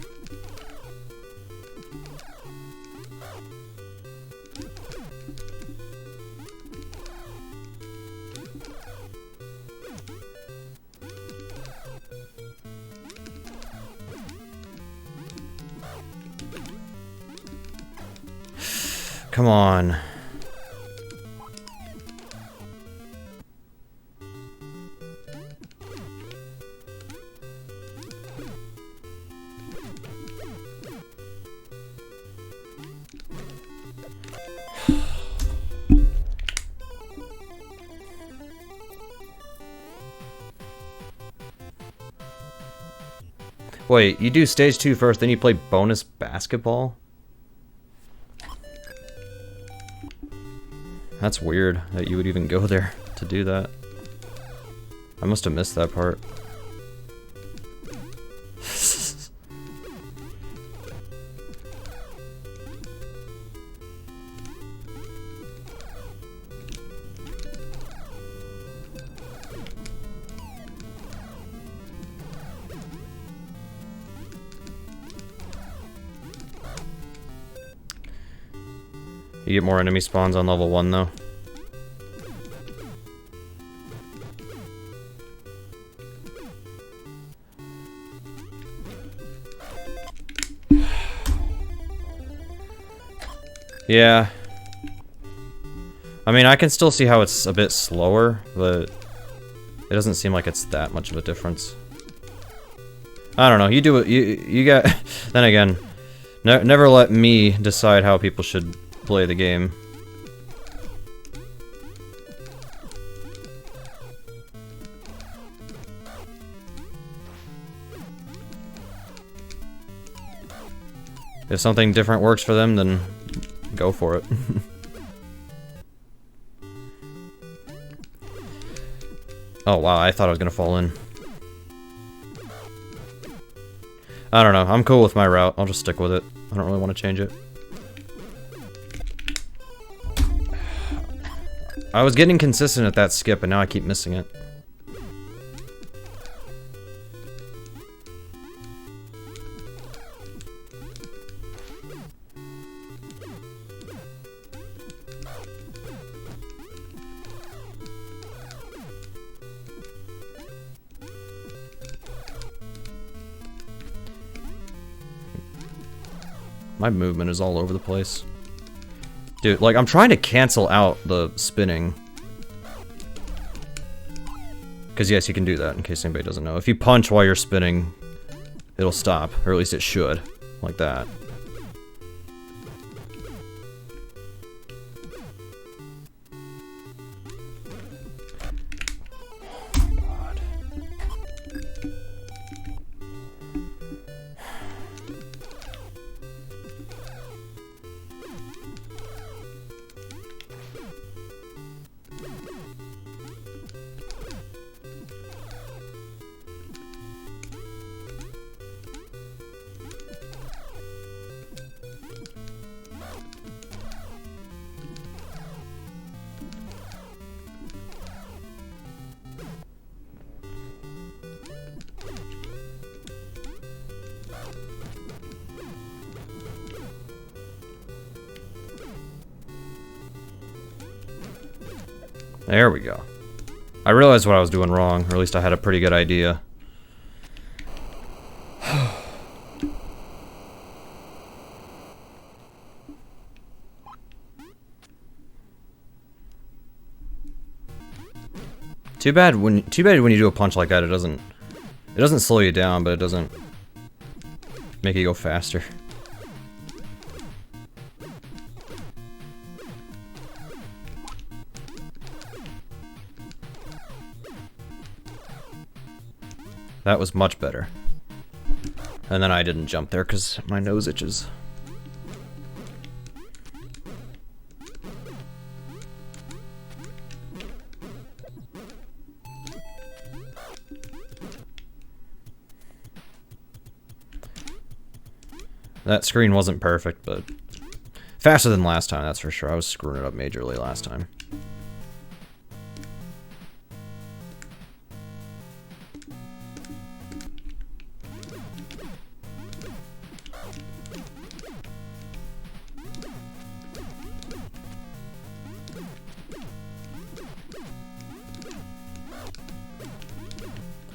Come on. Wait, you do stage 2 first, then you play bonus basketball? That's weird that you would even go there to do that. I must have missed that part. You get more enemy spawns on level 1 though. Yeah. I mean, I can still see how it's a bit slower, but it doesn't seem like it's that much of a difference. I don't know, you do it, you got... Then again, never let me decide how people should play the game. If something different works for them, then go for it. Oh wow, I thought I was gonna fall in. I don't know, I'm cool with my route. I'll just stick with it. I don't really want to change it. I was getting consistent at that skip, and now I keep missing it. My movement is all over the place. Dude, like, I'm trying to cancel out the spinning. Because, yes, you can do that, in case anybody doesn't know. If you punch while you're spinning, it'll stop. Or at least it should. Like that. There we go. I realized what I was doing wrong, or at least I had a pretty good idea. Too bad when you do a punch like that, it doesn't slow you down, but it doesn't make you go faster. That was much better. And then I didn't jump there because my nose itches. That screen wasn't perfect, but faster than last time, that's for sure. I was screwing it up majorly last time.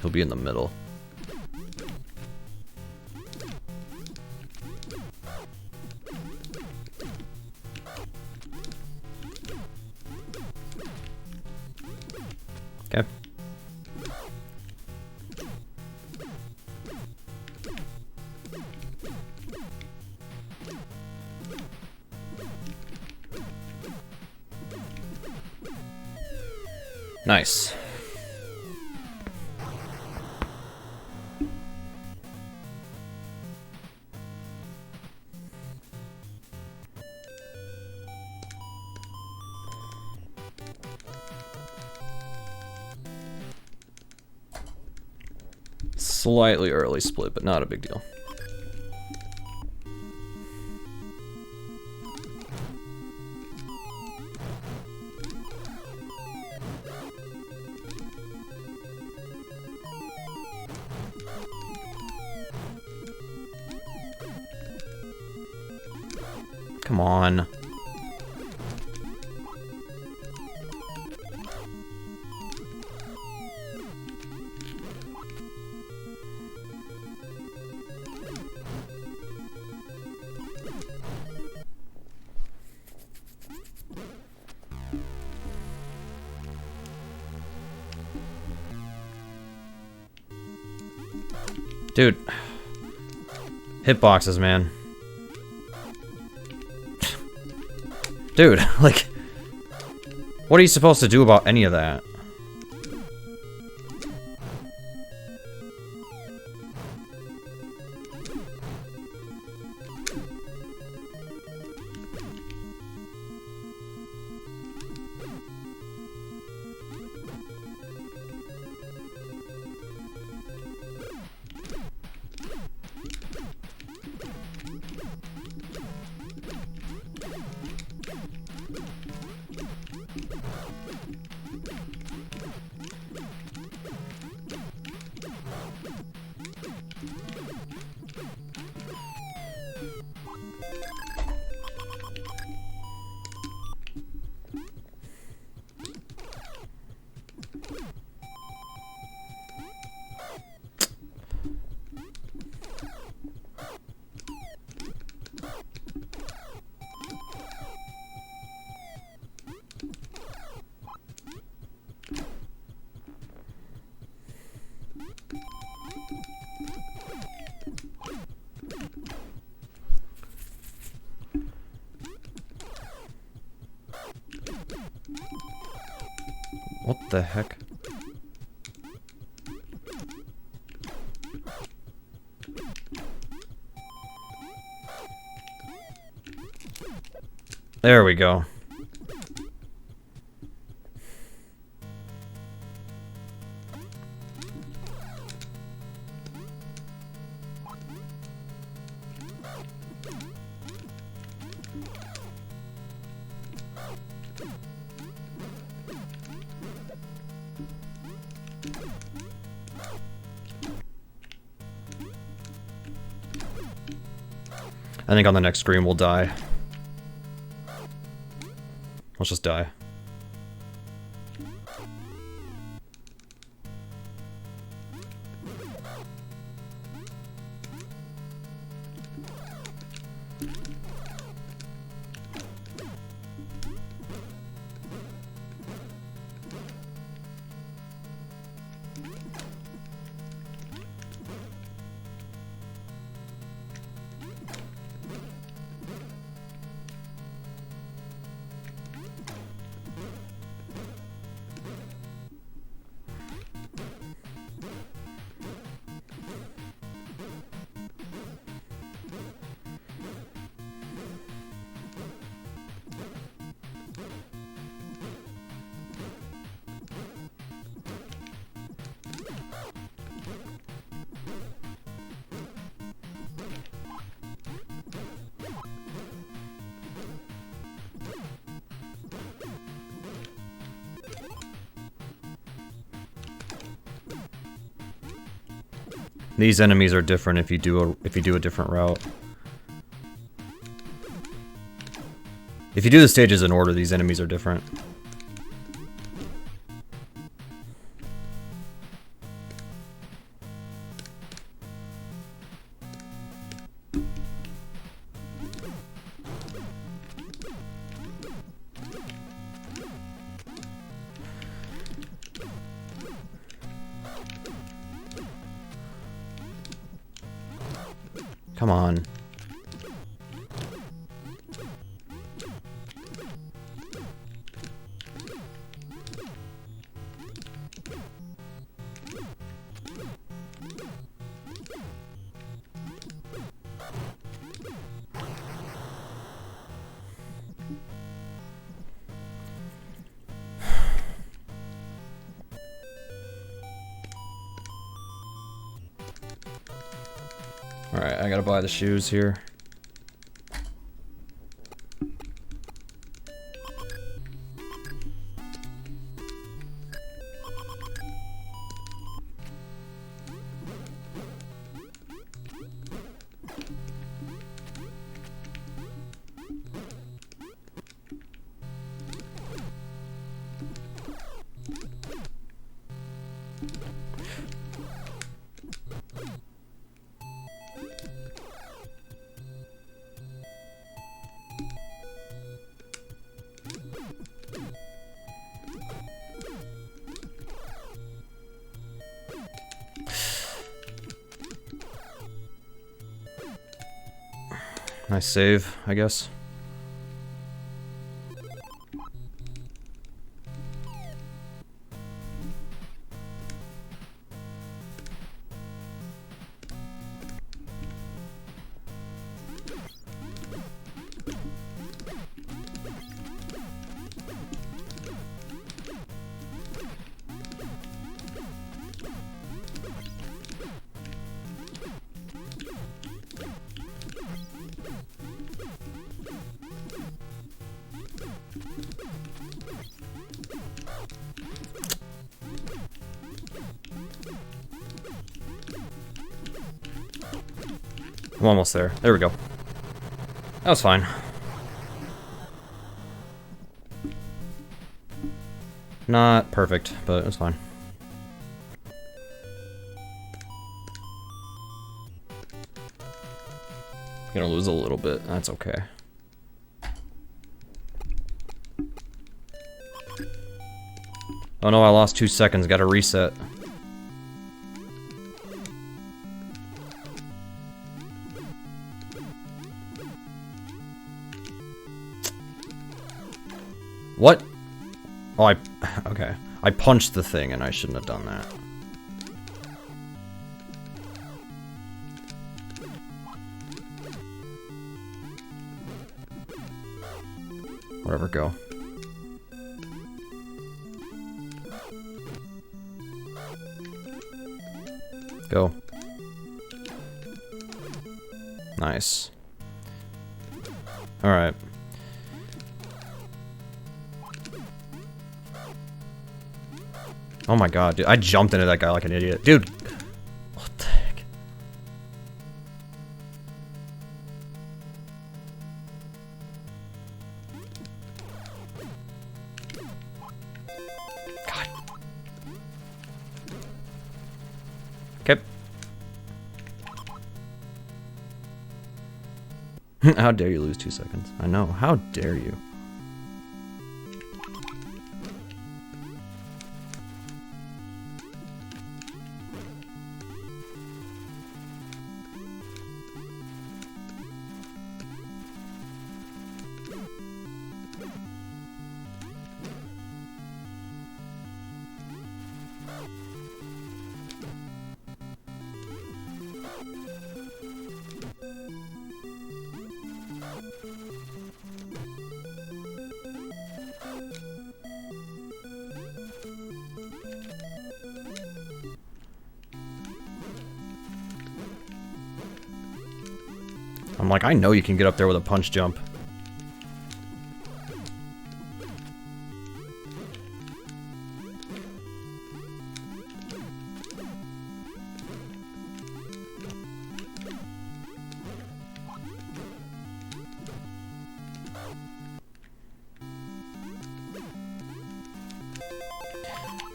He'll be in the middle. Okay. Nice. Slightly early split, but not a big deal. Come on. Dude. Hitboxes, man. Dude, like, what are you supposed to do about any of that? What the heck? There we go. I think on the next screen we'll die. Let's just die. These enemies are different if you do a different route. If you do the stages in order, these enemies are different. Come on. Alright, I gotta buy the shoes here. Nice save, I guess. I'm almost there. There we go. That was fine. Not perfect, but it was fine. Gonna lose a little bit. That's okay. Oh no, I lost 2 seconds. Gotta reset. What? Oh, okay. I punched the thing and I shouldn't have done that. Whatever, go. Go. Nice. Alright. Oh my god, dude. I jumped into that guy like an idiot. Dude! What the heck? God. Okay. How dare you lose 2 seconds? I know. How dare you? I'm like, I know you can get up there with a punch jump.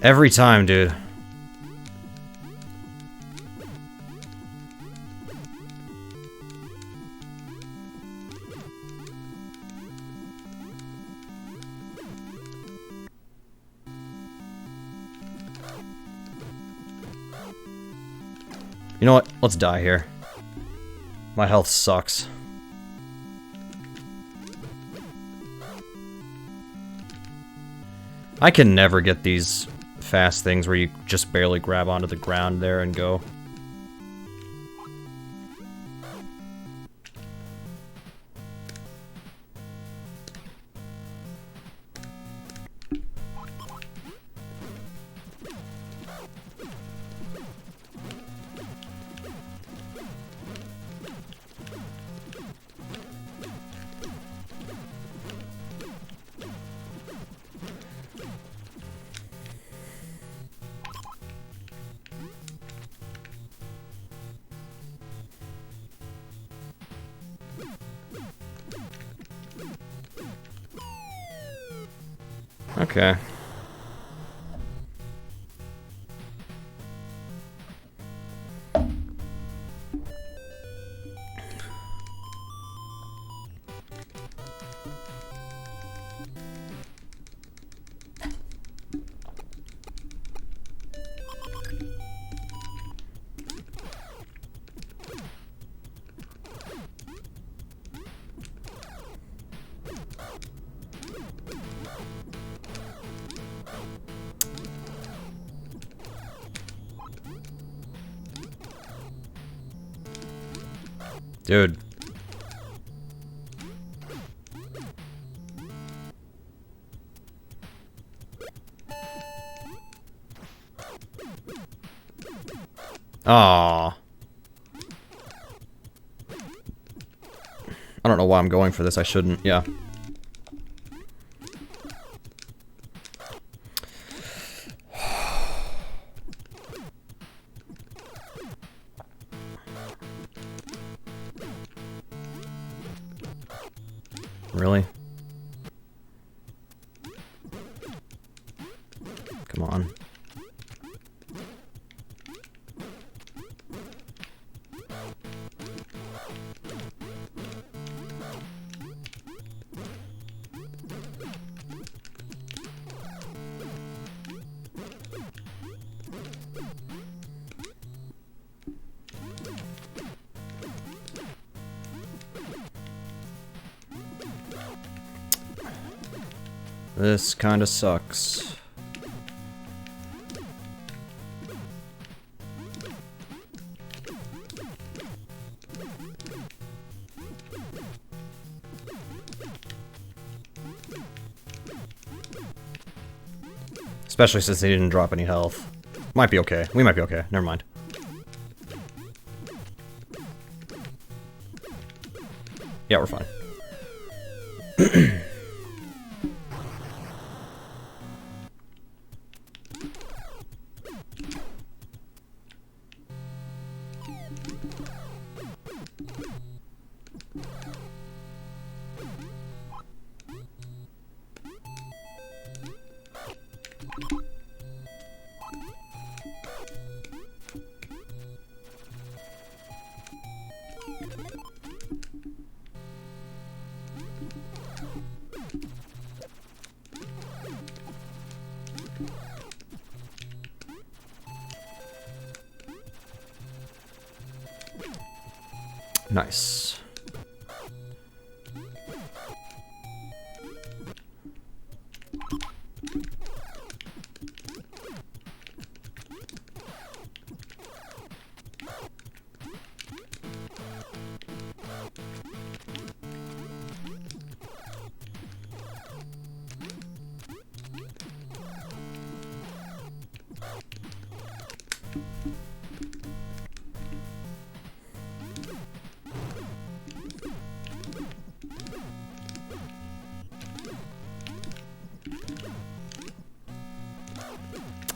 Every time, dude. You know what? Let's die here. My health sucks. I can never get these fast things where you just barely grab onto the ground there and go. Okay. Dude. Aww. I don't know why I'm going for this. I shouldn't. Yeah. Really? Come on. This kinda sucks. Especially since they didn't drop any health. Might be okay. We might be okay. Never mind. Yeah, we're fine. Nice.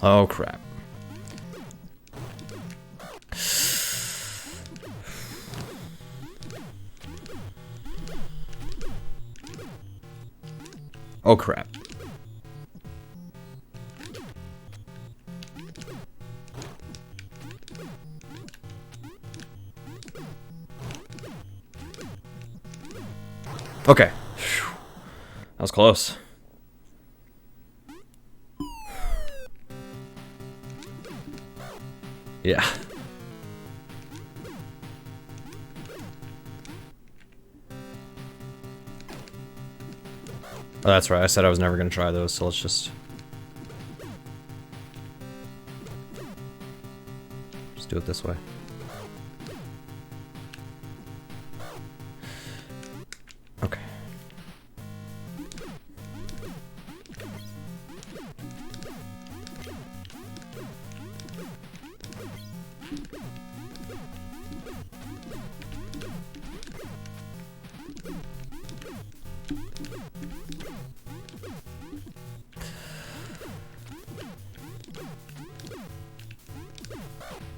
Oh, crap. Oh, crap. Okay. Whew. That was close. Yeah. Oh, that's right. I said I was never going to try those, so let's just do it this way. Okay.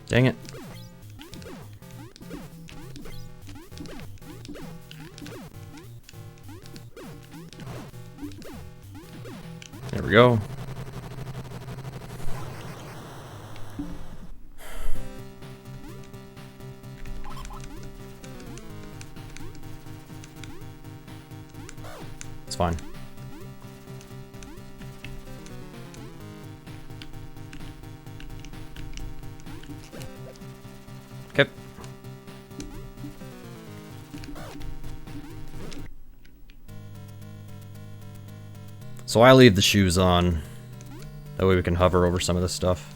Dang it. There we go. It's fine. Okay. So I leave the shoes on. That way we can hover over some of this stuff.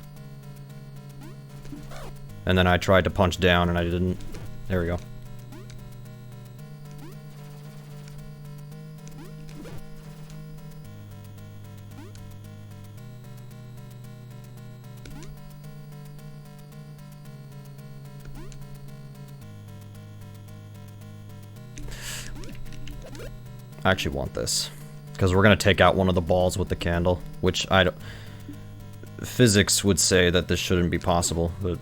And then I tried to punch down and I didn't. There we go. I actually want this. Because we're going to take out one of the balls with the candle. Which I don't... Physics would say that this shouldn't be possible, but...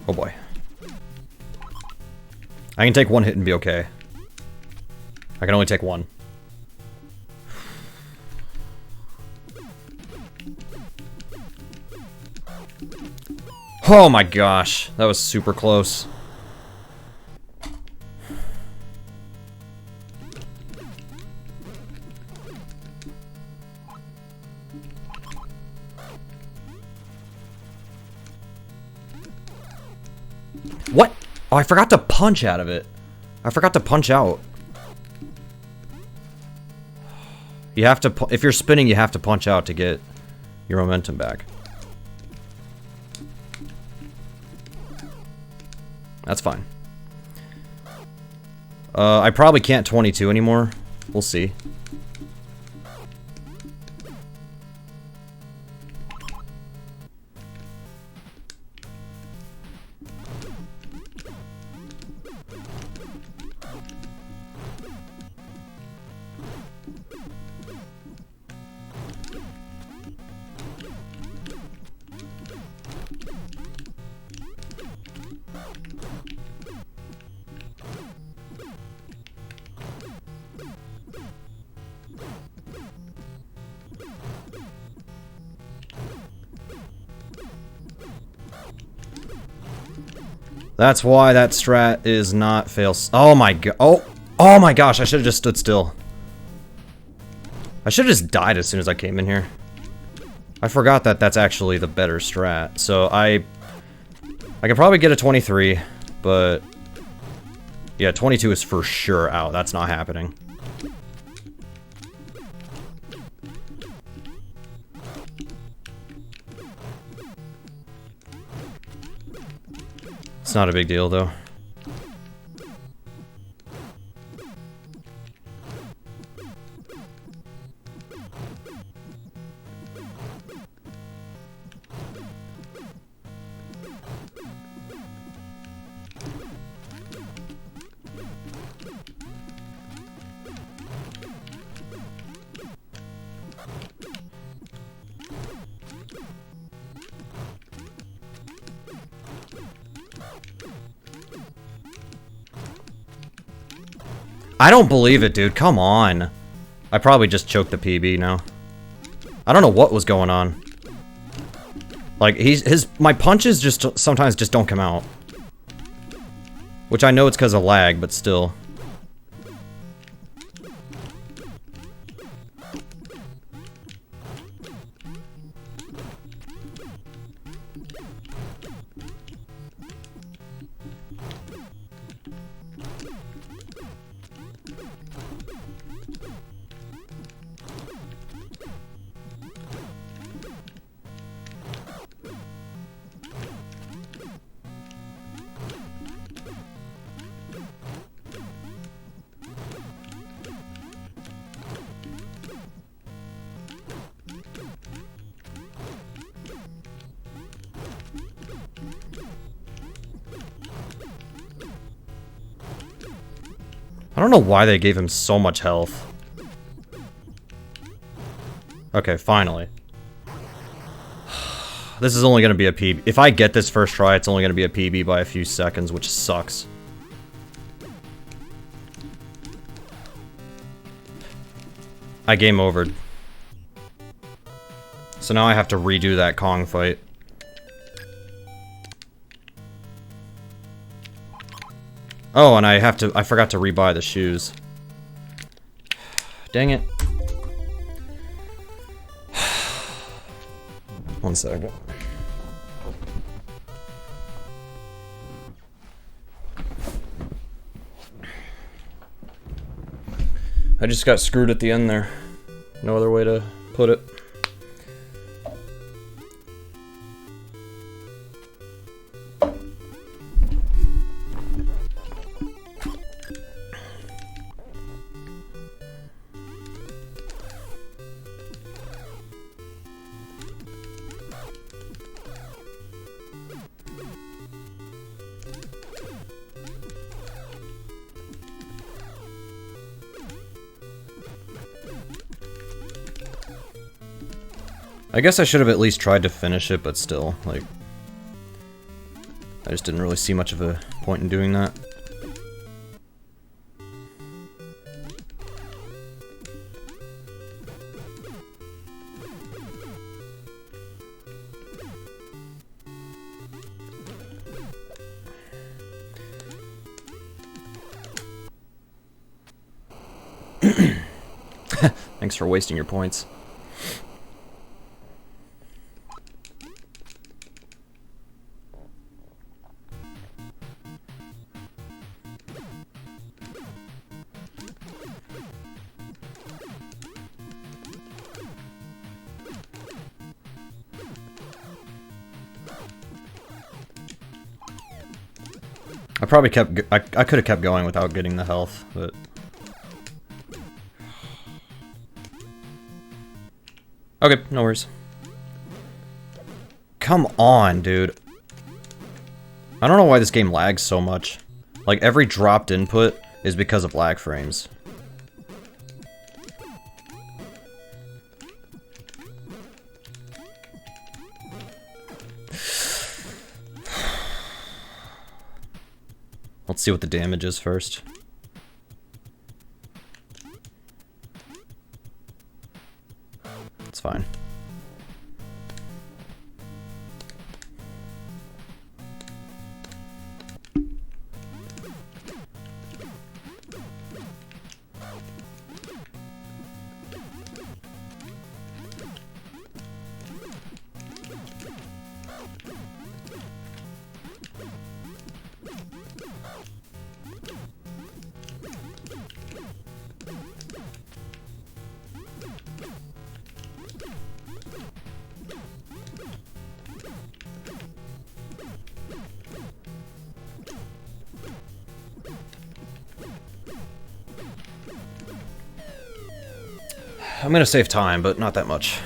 Oh boy. I can take one hit and be okay. I can only take one. Oh my gosh, that was super close. What? Oh, I forgot to punch out of it. I forgot to punch out. You have to, if you're spinning, you have to punch out to get your momentum back. That's fine. I probably can't 22 anymore. We'll see. That's why that strat is not fail. Oh my god. Oh my gosh, I should have just stood still. I should have just died as soon as I came in here. I forgot that that's actually the better strat. So I can probably get a 23, but yeah, 22 is for sure out. That's not happening. It's not a big deal, though. I don't believe it, dude. Come on. I probably just choked the PB now. I don't know what was going on. Like, my punches just sometimes just don't come out. Which I know it's because of lag, but still. I don't know why they gave him so much health. Okay, finally. This is only going to be a PB. If I get this first try, it's only going to be a PB by a few seconds, which sucks. I game overed. So now I have to redo that Kong fight. Oh, and I forgot to rebuy the shoes. Dang it. One second. I just got screwed at the end there. No other way to put it. I guess I should have at least tried to finish it, but still, like, I just didn't really see much of a point in doing that. Thanks for wasting your points. I probably I could have kept going without getting the health, but... Okay, no worries. Come on, dude. I don't know why this game lags so much. Like, every dropped input is because of lag frames. Let's see what the damage is first. It's fine. I'm gonna save time, but not that much.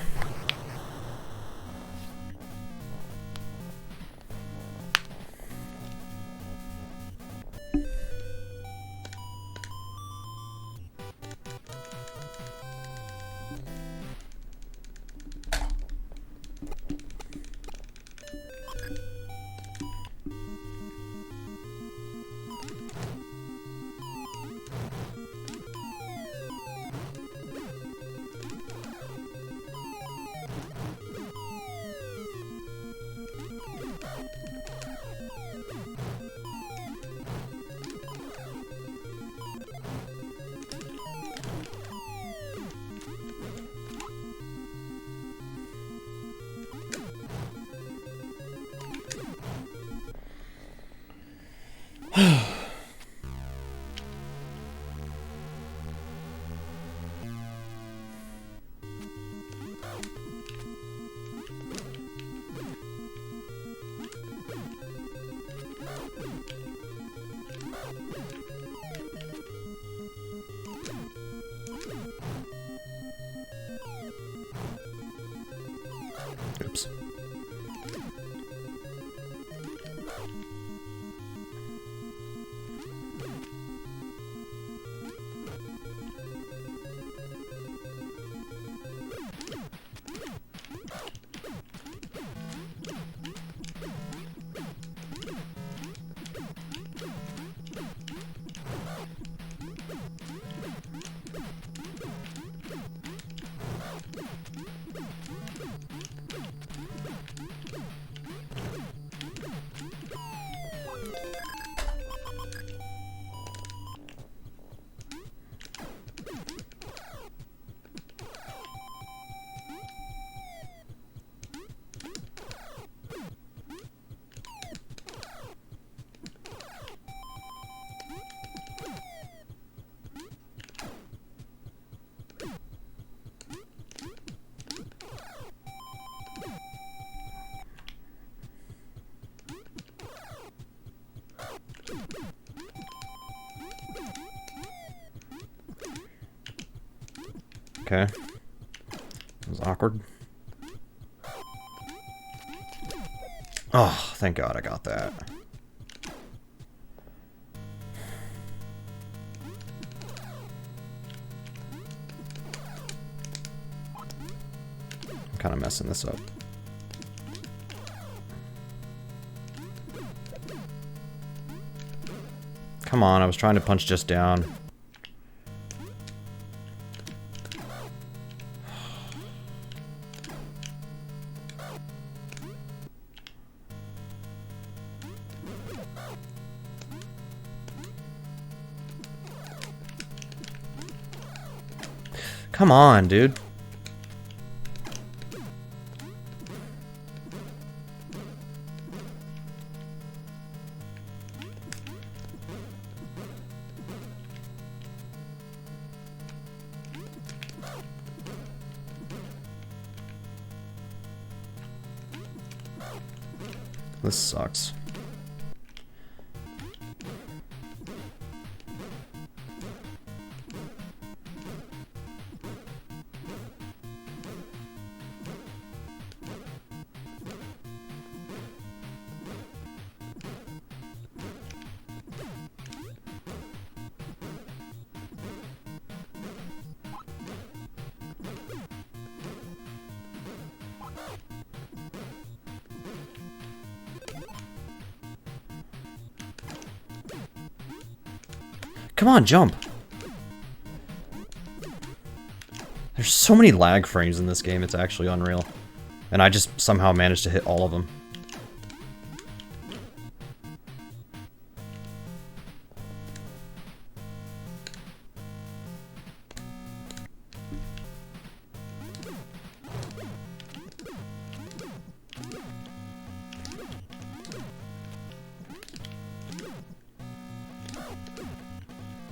Okay. It was awkward. Oh, thank God I got that. I'm kind of messing this up. Come on, I was trying to punch just down. Come on, dude. This sucks. Come on, jump! There's so many lag frames in this game, it's actually unreal. And I just somehow managed to hit all of them.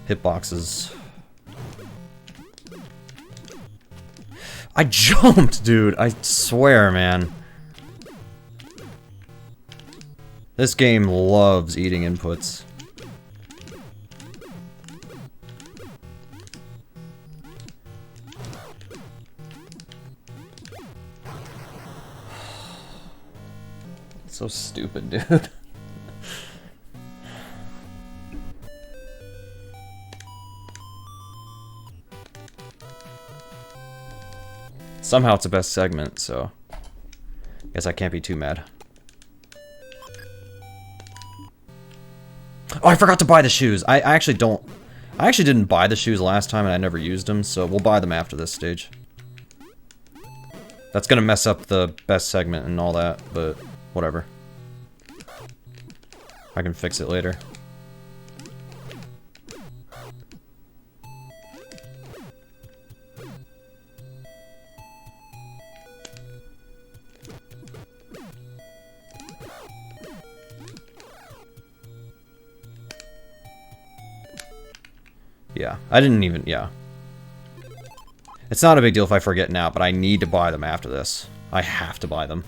Hitboxes. I jumped, dude. I swear, man. This game loves eating inputs. So stupid, dude. Somehow it's the best segment, so guess I can't be too mad. Oh, I forgot to buy the shoes. I actually didn't buy the shoes last time and I never used them, so we'll buy them after this stage. That's gonna mess up the best segment and all that, but whatever. I can fix it later. Yeah, I didn't even, yeah. It's not a big deal if I forget now, but I need to buy them after this. I have to buy them.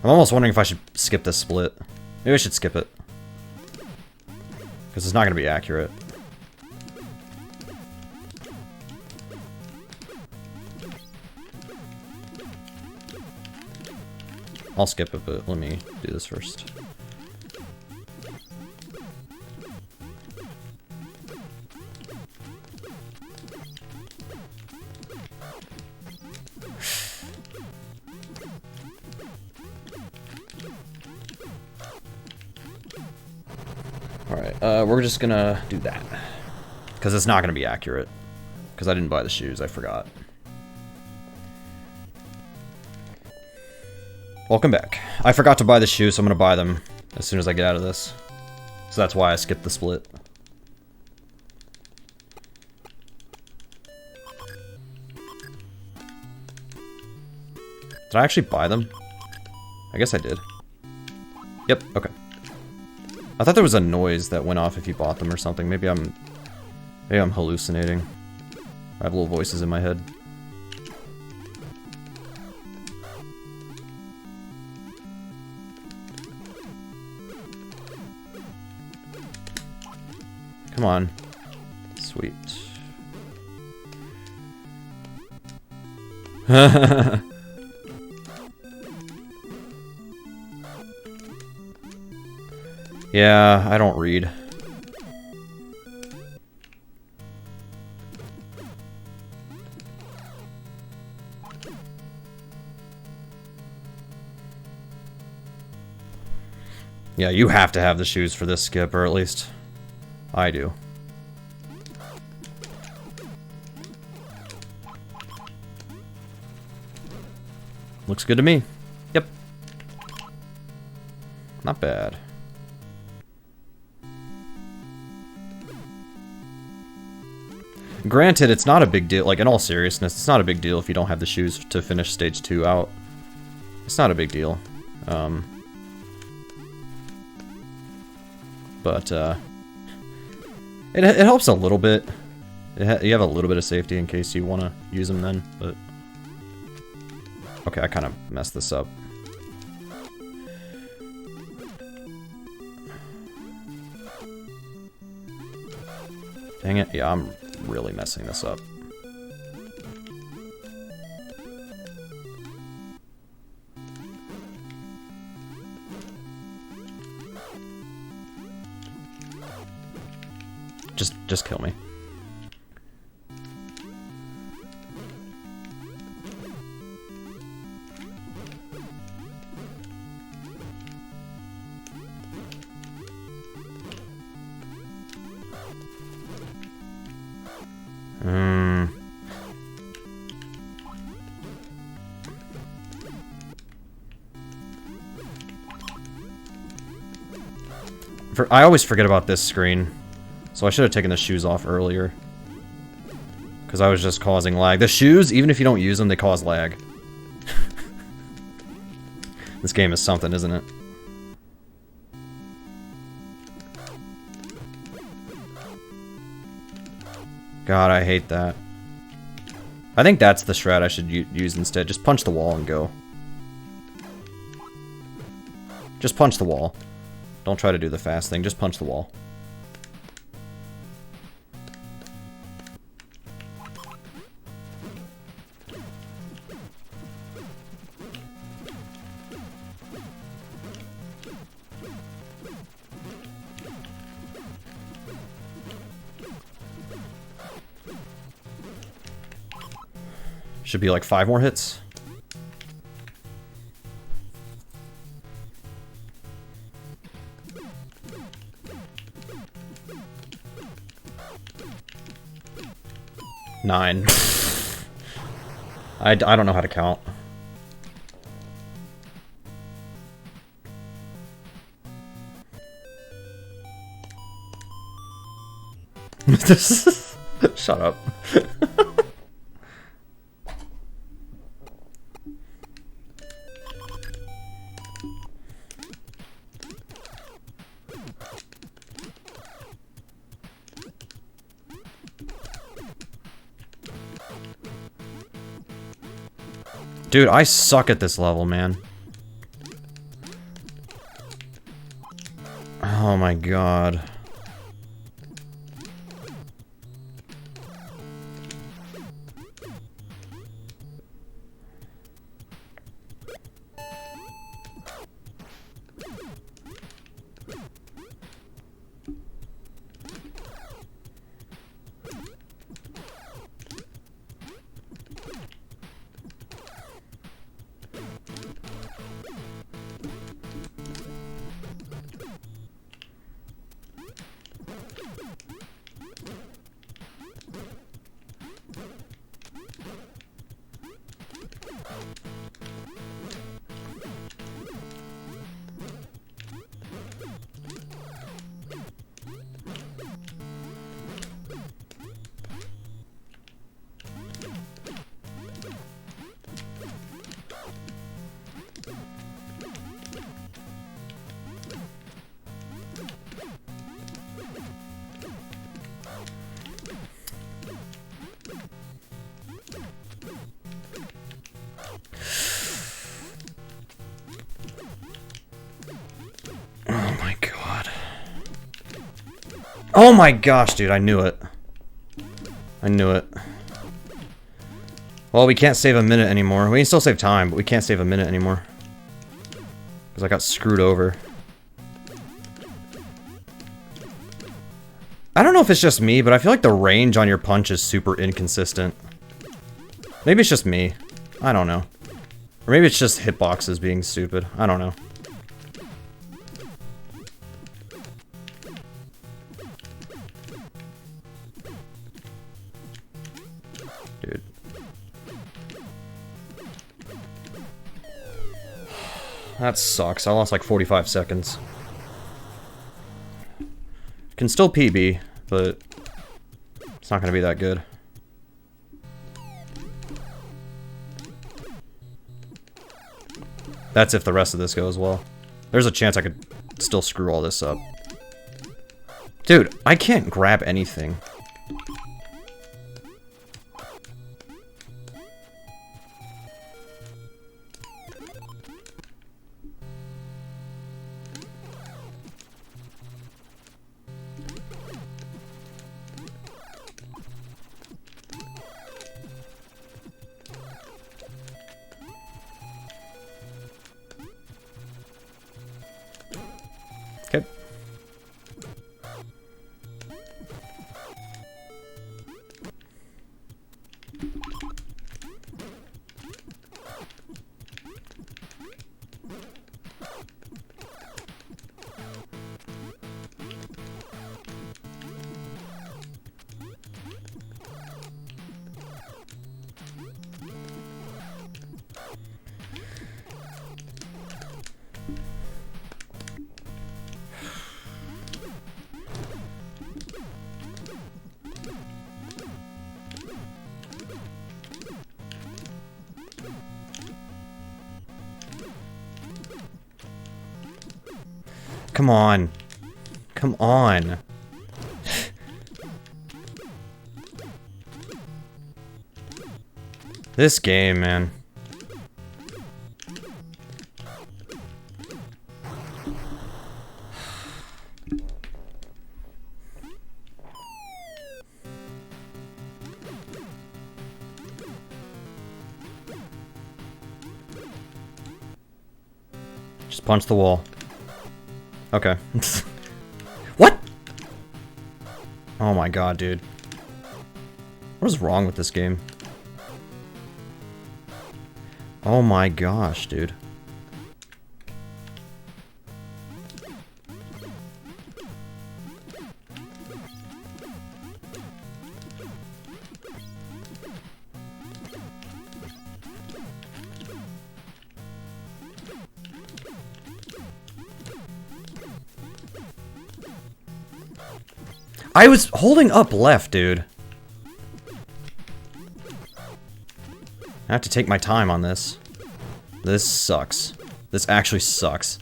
I'm almost wondering if I should skip this split. Maybe I should skip it. Because it's not going to be accurate. I'll skip it, but let me do this first. Alright, we're just gonna do that. Because it's not gonna be accurate. Because I didn't buy the shoes, I forgot. Welcome back. I forgot to buy the shoes, so I'm gonna buy them as soon as I get out of this. So that's why I skipped the split. Did I actually buy them? I guess I did. Yep, okay. I thought there was a noise that went off if you bought them or something. Maybe I'm hallucinating. I have little voices in my head. Come on. Sweet. Yeah, I don't read. Yeah, you have to have the shoes for this skip, or at least I do. Looks good to me. Yep. Not bad. Granted, it's not a big deal. Like, in all seriousness, it's not a big deal if you don't have the shoes to finish stage 2 out. It's not a big deal. But it helps a little bit. You have a little bit of safety in case you want to use them then, but... Okay, I kind of messed this up. Dang it, yeah, I'm really messing this up. Just kill me. I always forget about this screen, so I should have taken the shoes off earlier. Because I was just causing lag. The shoes, even if you don't use them, they cause lag. This game is something, isn't it? God, I hate that. I think that's the strat I should use instead. Just punch the wall and go. Just punch the wall. Don't try to do the fast thing, just punch the wall. Should be like 5 more hits. Nine. I don't know how to count. Shut up. Dude, I suck at this level, man. Oh my god. Oh my gosh, dude, I knew it. I knew it. Well, we can't save a minute anymore. We can still save time, but we can't save a minute anymore. Because I got screwed over. I don't know if it's just me, but I feel like the range on your punch is super inconsistent. Maybe it's just me. I don't know. Or maybe it's just hitboxes being stupid. I don't know. Dude. That sucks. I lost like 45 seconds. Can still PB, but it's not gonna be that good. That's if the rest of this goes well. There's a chance I could still screw all this up. Dude, I can't grab anything. Okay. Come on. Come on. This game, man. Just punch the wall. Okay. What? Oh my god, dude. What is wrong with this game? Oh my gosh, dude. I was holding up left, dude. I have to take my time on this. This sucks. This actually sucks.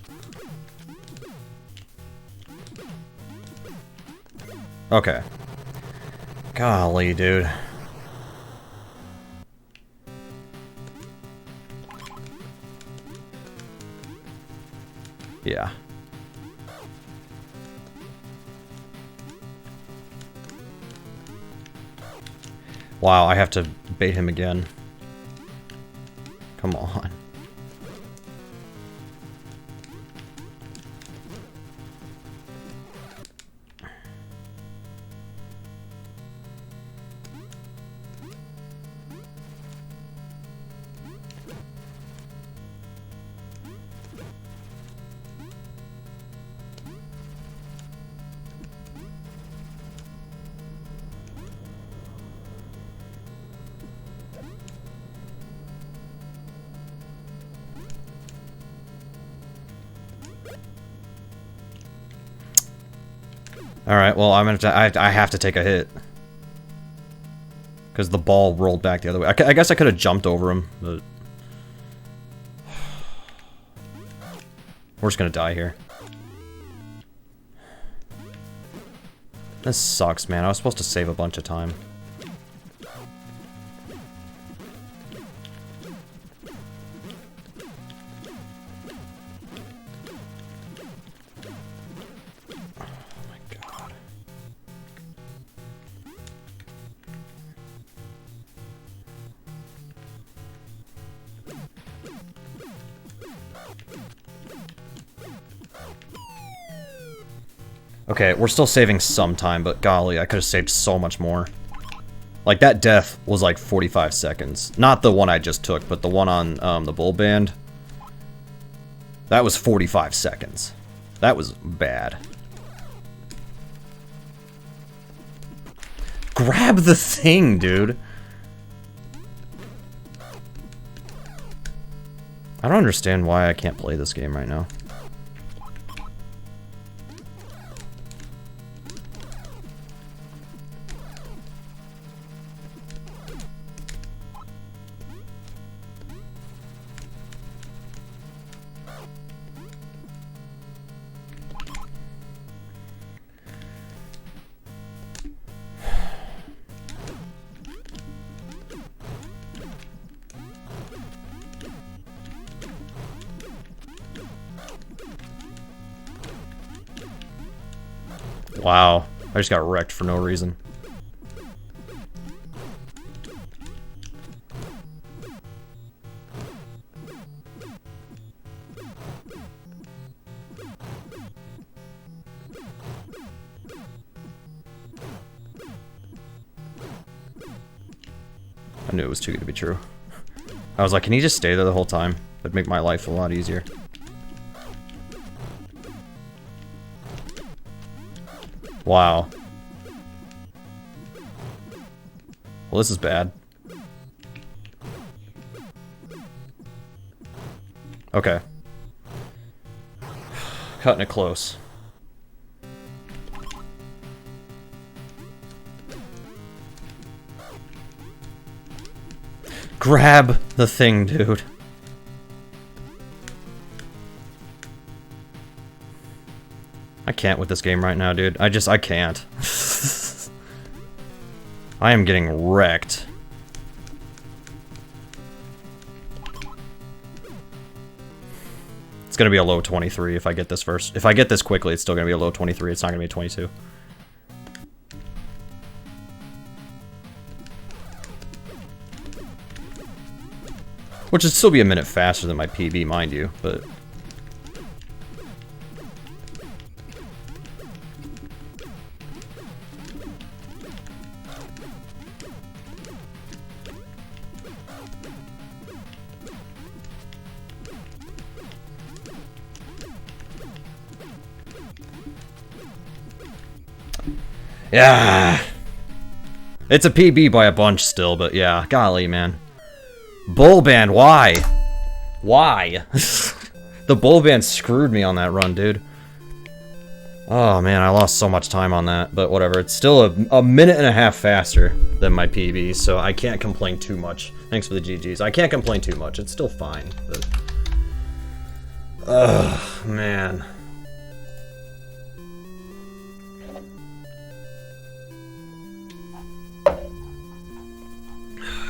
Okay. Golly, dude. Yeah. Wow, I have to bait him again. Come on. Alright, well, I'm gonna have to, I have to take a hit. Because the ball rolled back the other way. I guess I could have jumped over him, but... We're just gonna die here. This sucks, man. I was supposed to save a bunch of time. Okay, we're still saving some time, but golly, I could have saved so much more. Like, that death was like 45 seconds. Not the one I just took, but the one on the bull band. That was 45 seconds. That was bad. Grab the thing, dude. I don't understand why I can't play this game right now. Wow, I just got wrecked for no reason. I knew it was too good to be true. I was like, can he just stay there the whole time? That'd make my life a lot easier. Wow. Well, this is bad. Okay. Cutting it close. Grab the thing, dude. I can't with this game right now, dude. I can't. I am getting wrecked. It's gonna be a low 23 if I get this first. If I get this quickly, it's still gonna be a low 23. It's not gonna be a 22. Which would still be a minute faster than my PB, mind you, but... Yeah, it's a PB by a bunch still, but yeah, golly, man. Bull band, why? Why? The bull band screwed me on that run, dude. Oh man, I lost so much time on that, but whatever. It's still a minute and a half faster than my PB, so I can't complain too much. Thanks for the GGs. I can't complain too much. It's still fine, but... Ugh, man.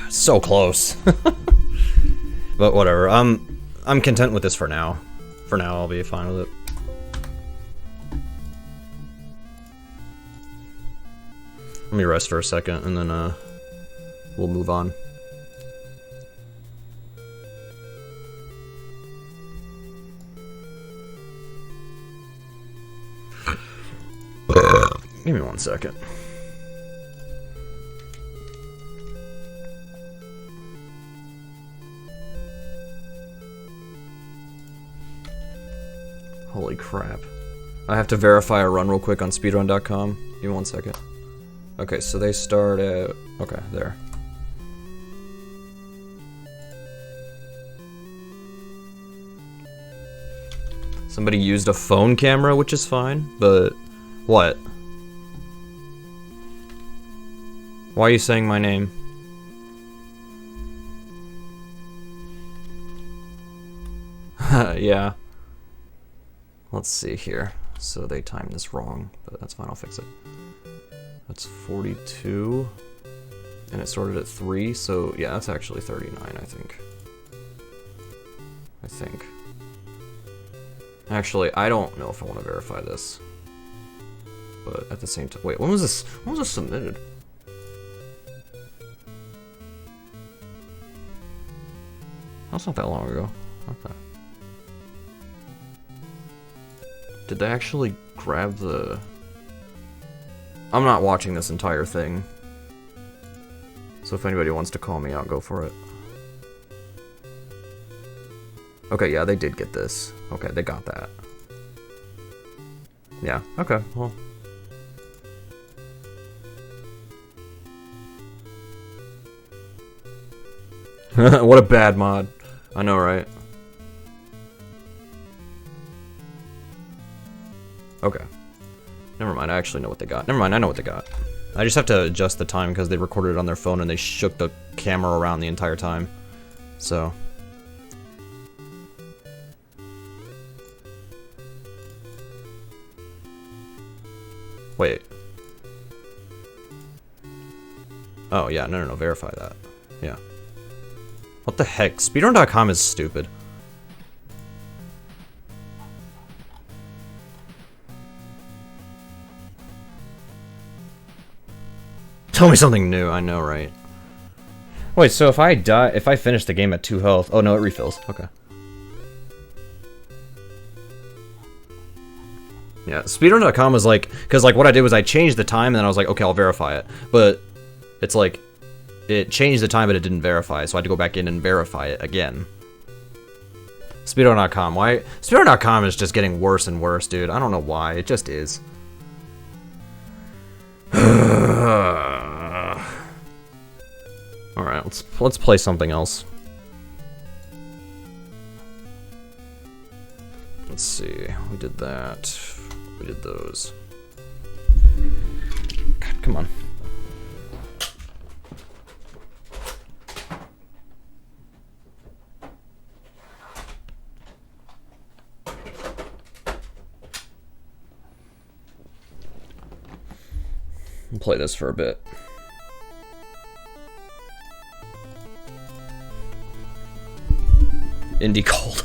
So close. But whatever. I'm content with this for now. For now, I'll be fine with it. Let me rest for a second, and then we'll move on. Give me 1 second. Holy crap. I have to verify a run real quick on speedrun.com. Give me 1 second. Okay, so they start at... Okay, there. Somebody used a phone camera, which is fine, but... What? Why are you saying my name? Yeah. Let's see here. So they timed this wrong, but that's fine, I'll fix it. That's 42, and it started at 3, so yeah, that's actually 39, I think. Actually, I don't know if I want to verify this. But at the same time, wait, when was this submitted? That's not that long ago. Okay. Did they actually grab the... I'm not watching this entire thing. So if anybody wants to call me out, go for it. Okay, yeah, they did get this. Okay, they got that. Yeah, okay, well. What a bad mod. I know, right? Okay. Never mind, I actually know what they got. Never mind, I know what they got. I just have to adjust the time because they recorded it on their phone and they shook the camera around the entire time. So. Wait. Oh, yeah, no, verify that. Yeah. What the heck? Speedrun.com is stupid. Tell me something new, I know, right? Wait, so if I die, if I finish the game at 2 health... Oh, no, it refills. Okay. Yeah, speedrun.com was like... Because, like, what I did was I changed the time, and then I was like, okay, I'll verify it. But it's like... It changed the time, but it didn't verify, so I had to go back in and verify it again. Speedrun.com, why? Speedrun.com is just getting worse and worse, dude. I don't know why. It just is. Alright, let's play something else. Let's see. We did that. We did those. God, come on. We'll play this for a bit. Indie cold.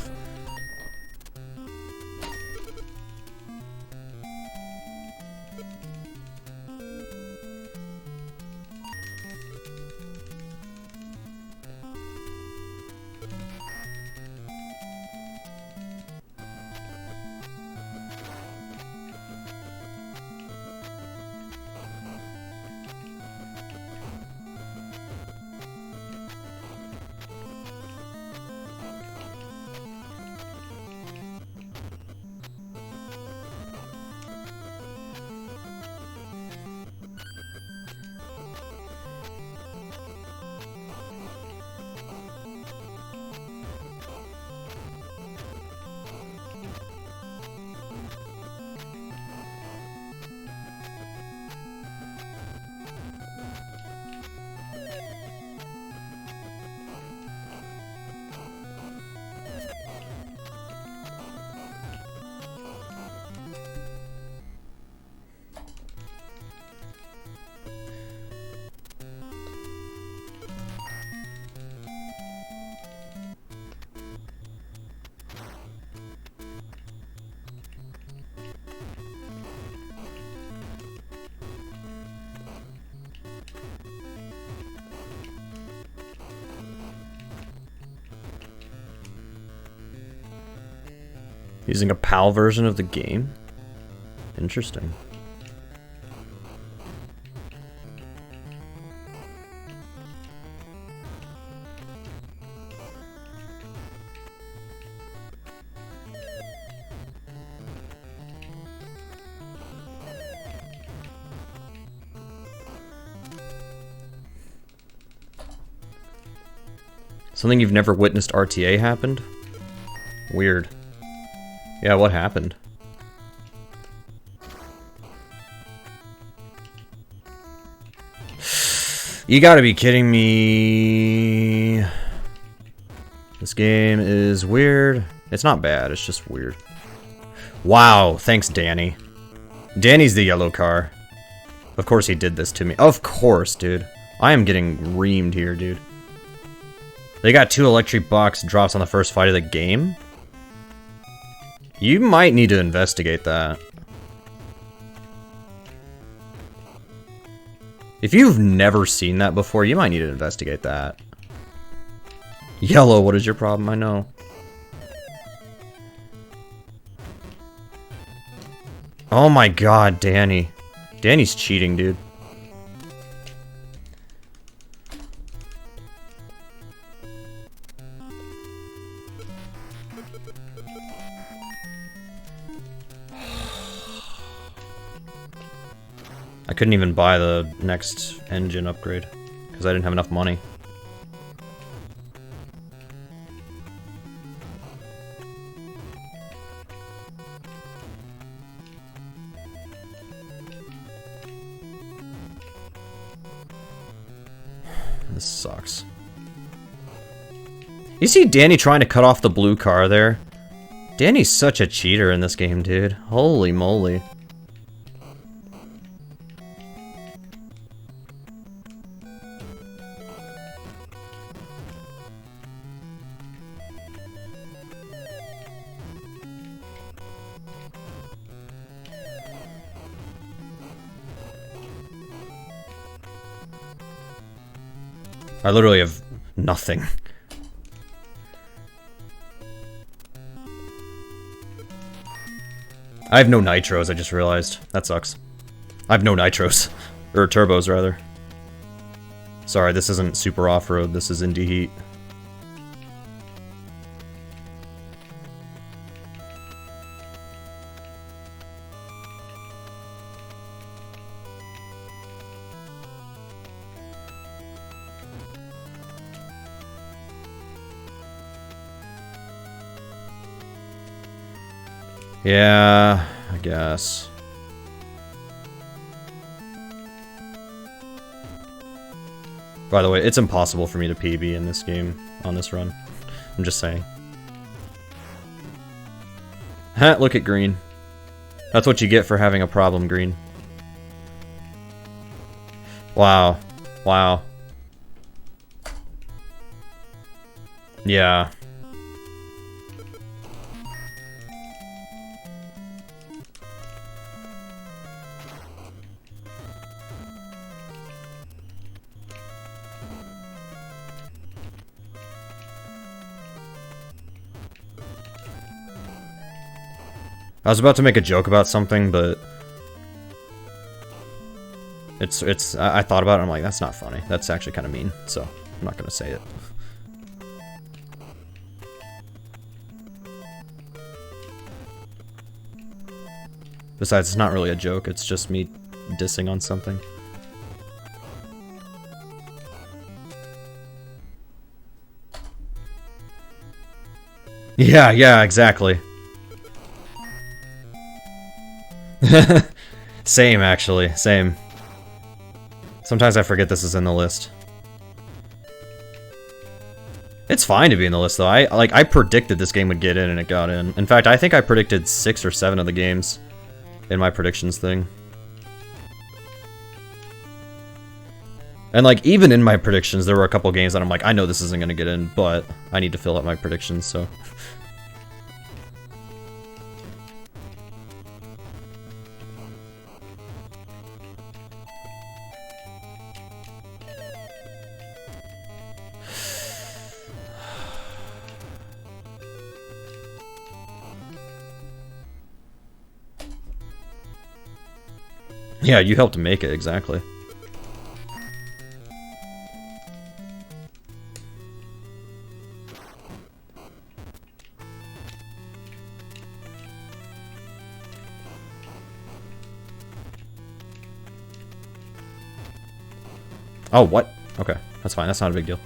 Using a PAL version of the game? Interesting. Something you've never witnessed RTA happened? Weird. Yeah, what happened? You gotta be kidding me. This game is weird. It's not bad, it's just weird. Wow, thanks, Danny. Danny's the yellow car. Of course he did this to me. Of course, dude. I am getting reamed here, dude. They got 2 electric box drops on the first fight of the game? You might need to investigate that. If you've never seen that before, you might need to investigate that. Yellow, what is your problem? I know. Oh my god, Danny. Danny's cheating, dude. I couldn't even buy the next engine upgrade because I didn't have enough money. This sucks. You see Danny trying to cut off the blue car there? Danny's such a cheater in this game, dude. Holy moly. I literally have nothing. I have no nitros, I just realized. That sucks. I have no nitros. Or turbos, rather. Sorry, this isn't super off-road, this is indie heat. Yeah, I guess. By the way, it's impossible for me to PB in this game, on this run. I'm just saying. Ha, look at green. That's what you get for having a problem, green. Wow. Wow. Yeah. I was about to make a joke about something, but I thought about it, I'm like, that's not funny. That's actually kind of mean, so I'm not gonna say it. Besides, it's not really a joke, it's just me dissing on something. Yeah, exactly. Same, actually. Same. Sometimes I forget this is in the list. It's fine to be in the list, though. I predicted this game would get in, and it got in. In fact, I think I predicted 6 or 7 of the games in my predictions thing. And, like, even in my predictions, there were a couple games that I'm like, I know this isn't gonna get in, but I need to fill out my predictions, so... Yeah, you helped make it, exactly. Oh, what? Okay, that's fine. That's not a big deal.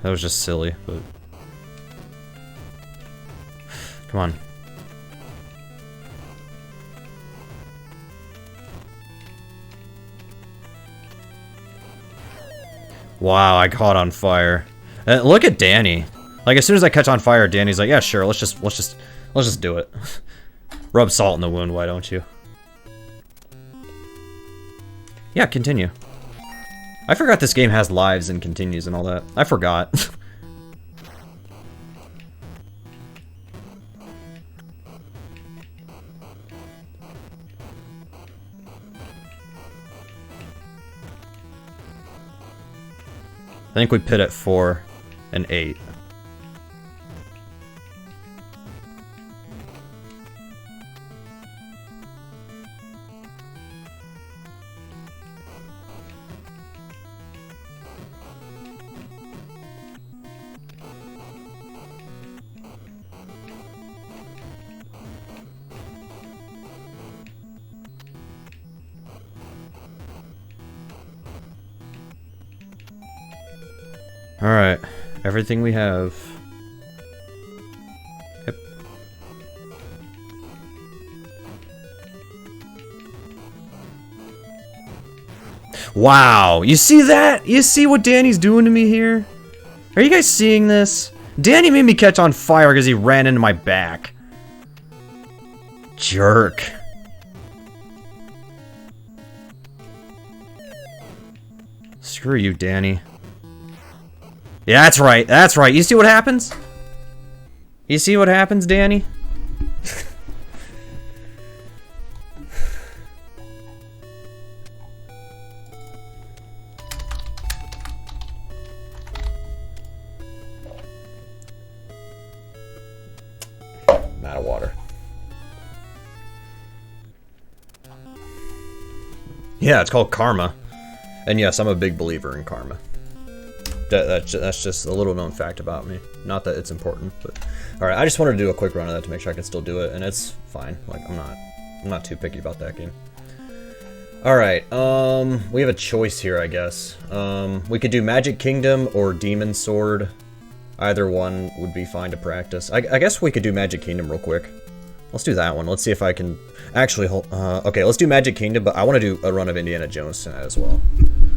That was just silly, but... Come on. Wow, I caught on fire. And look at Danny. Like, as soon as I catch on fire, Danny's like, yeah, sure, let's just do it. Rub salt in the wound, why don't you? Yeah, continue. I forgot this game has lives and continues and all that. I forgot. I think we pit at 4 and 8. Alright. Everything we have. Yep. Wow! You see that? You see what Danny's doing to me here? Are you guys seeing this? Danny made me catch on fire because he ran into my back. Jerk. Screw you, Danny. Yeah, that's right. That's right. You see what happens? You see what happens, Danny? I'm out of water. Yeah, it's called karma. And yes, I'm a big believer in karma. That's just a little known fact about me. Not that it's important, but alright, I just wanted to do a quick run of that to make sure I can still do it, and it's fine. Like, I'm not too picky about that game. Alright, we have a choice here, I guess. We could do Magic Kingdom or Demon Sword. Either one would be fine to practice. I guess we could do Magic Kingdom real quick. Let's do that one. Let's see if I can actually hold. Okay, let's do Magic Kingdom, but I want to do a run of Indiana Jones tonight as well.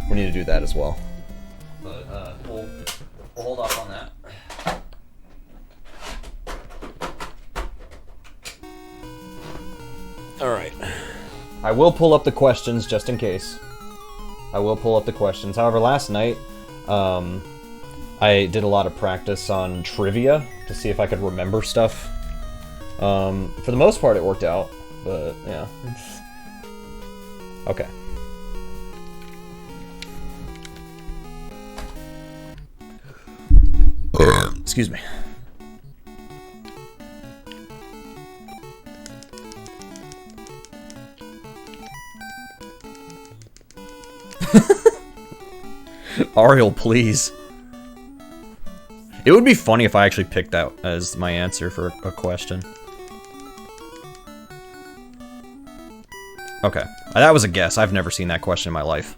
We need to do that as well. But we'll hold off on that. All right. I will pull up the questions just in case. I will pull up the questions. However, last night, I did a lot of practice on trivia to see if I could remember stuff. For the most part, it worked out, but yeah. Okay. Excuse me. Ariel, please. It would be funny if I actually picked that as my answer for a question. Okay. That was a guess. I've never seen that question in my life.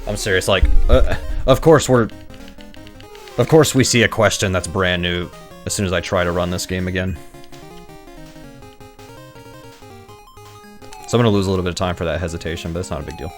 I'm serious, like, of course we see a question that's brand new as soon as I try to run this game again. So I'm gonna lose a little bit of time for that hesitation, but it's not a big deal.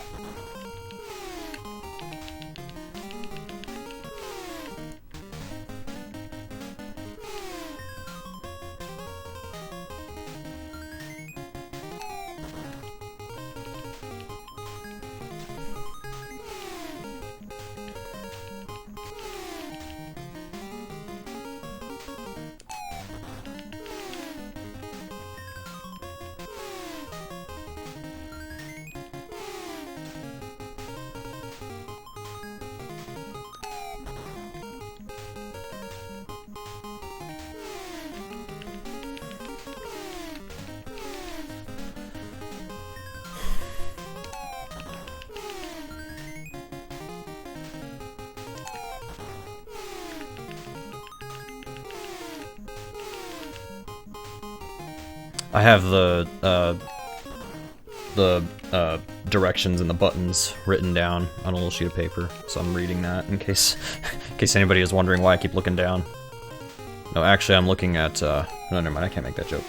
I have the directions and the buttons written down on a little sheet of paper, so I'm reading that in case anybody is wondering why I keep looking down. No, actually, I'm looking at, no, never mind, I can't make that joke.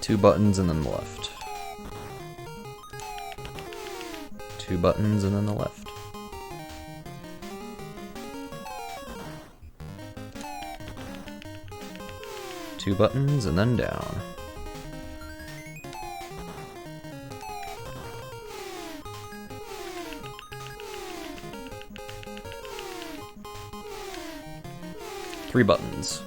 Two buttons and then the left. Two buttons and then the left. Two buttons and then down. Three buttons.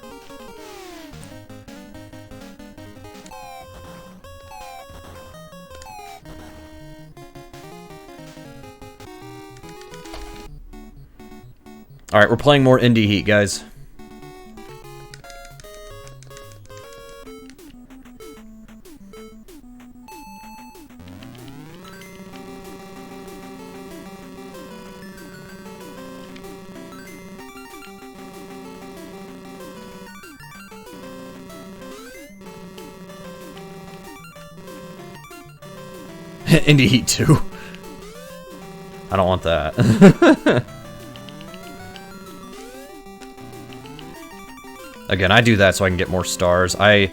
Alright, we're playing more Indie Heat, guys. Indie Heat 2. I don't want that. Again, I do that so I can get more stars. I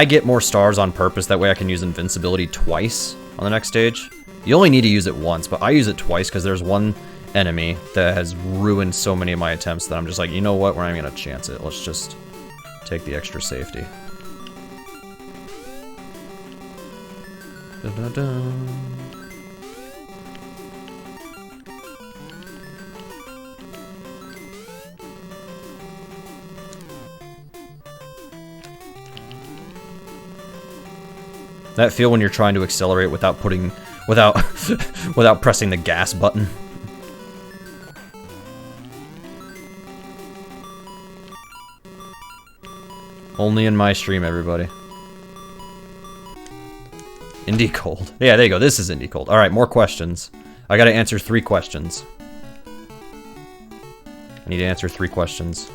get more stars on purpose, that way I can use invincibility twice on the next stage. You only need to use it once, but I use it twice because there's one enemy that has ruined so many of my attempts that I'm just like, you know what, we're not even gonna chance it. Let's just take the extra safety. Dun, dun, dun. That feel when you're trying to accelerate without without pressing the gas button. Only in my stream, everybody. Indie Cold. Yeah, there you go. This is Indie Cold. Alright, more questions. I gotta answer 3 questions. I need to answer 3 questions.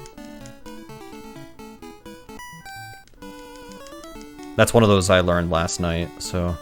That's one of those I learned last night, so...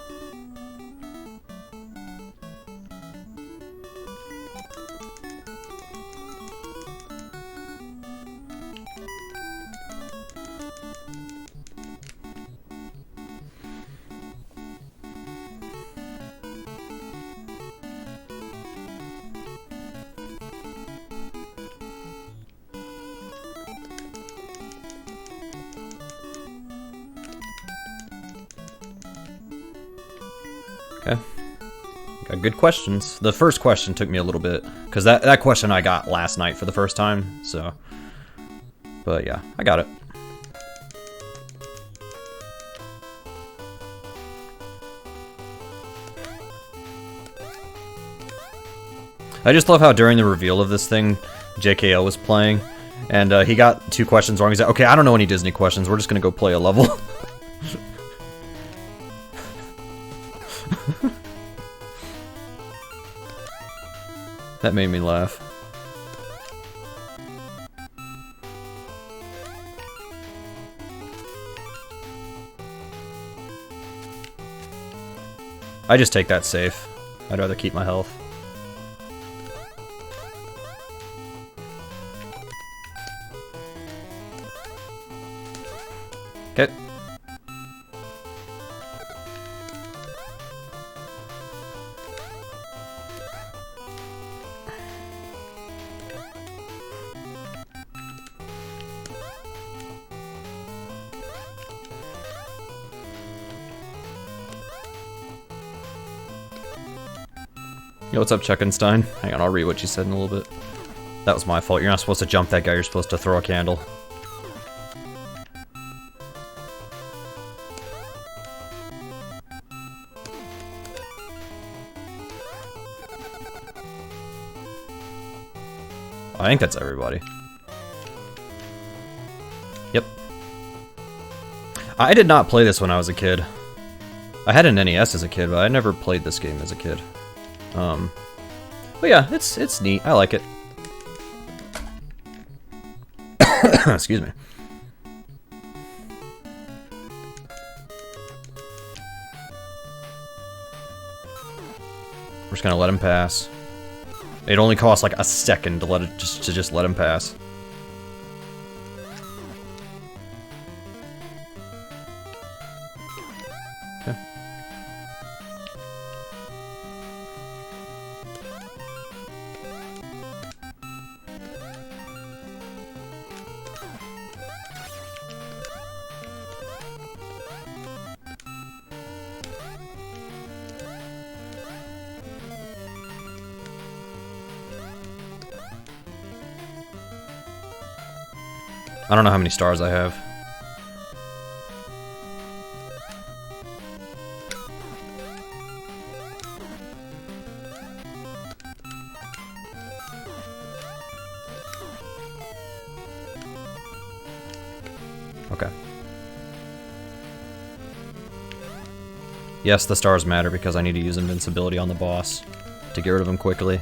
Okay. Got good questions. The first question took me a little bit, because that question I got last night for the first time, so... But yeah, I got it. I just love how during the reveal of this thing, JKL was playing, and he got 2 questions wrong. He's like, okay, I don't know any Disney questions, we're just gonna go play a level. That made me laugh. I just take that safe. I'd rather keep my health. Okay. Yo, what's up, Chuckenstein? Hang on, I'll read what you said in a little bit. That was my fault. You're not supposed to jump that guy, you're supposed to throw a candle. I think that's everybody. Yep. I did not play this when I was a kid. I had an NES as a kid, but I never played this game as a kid. But yeah, it's neat. I like it. Excuse me. We're just gonna let him pass. It only costs like a second to just let him pass. Okay. I don't know how many stars I have. Okay. Yes, the stars matter because I need to use invincibility on the boss to get rid of him quickly.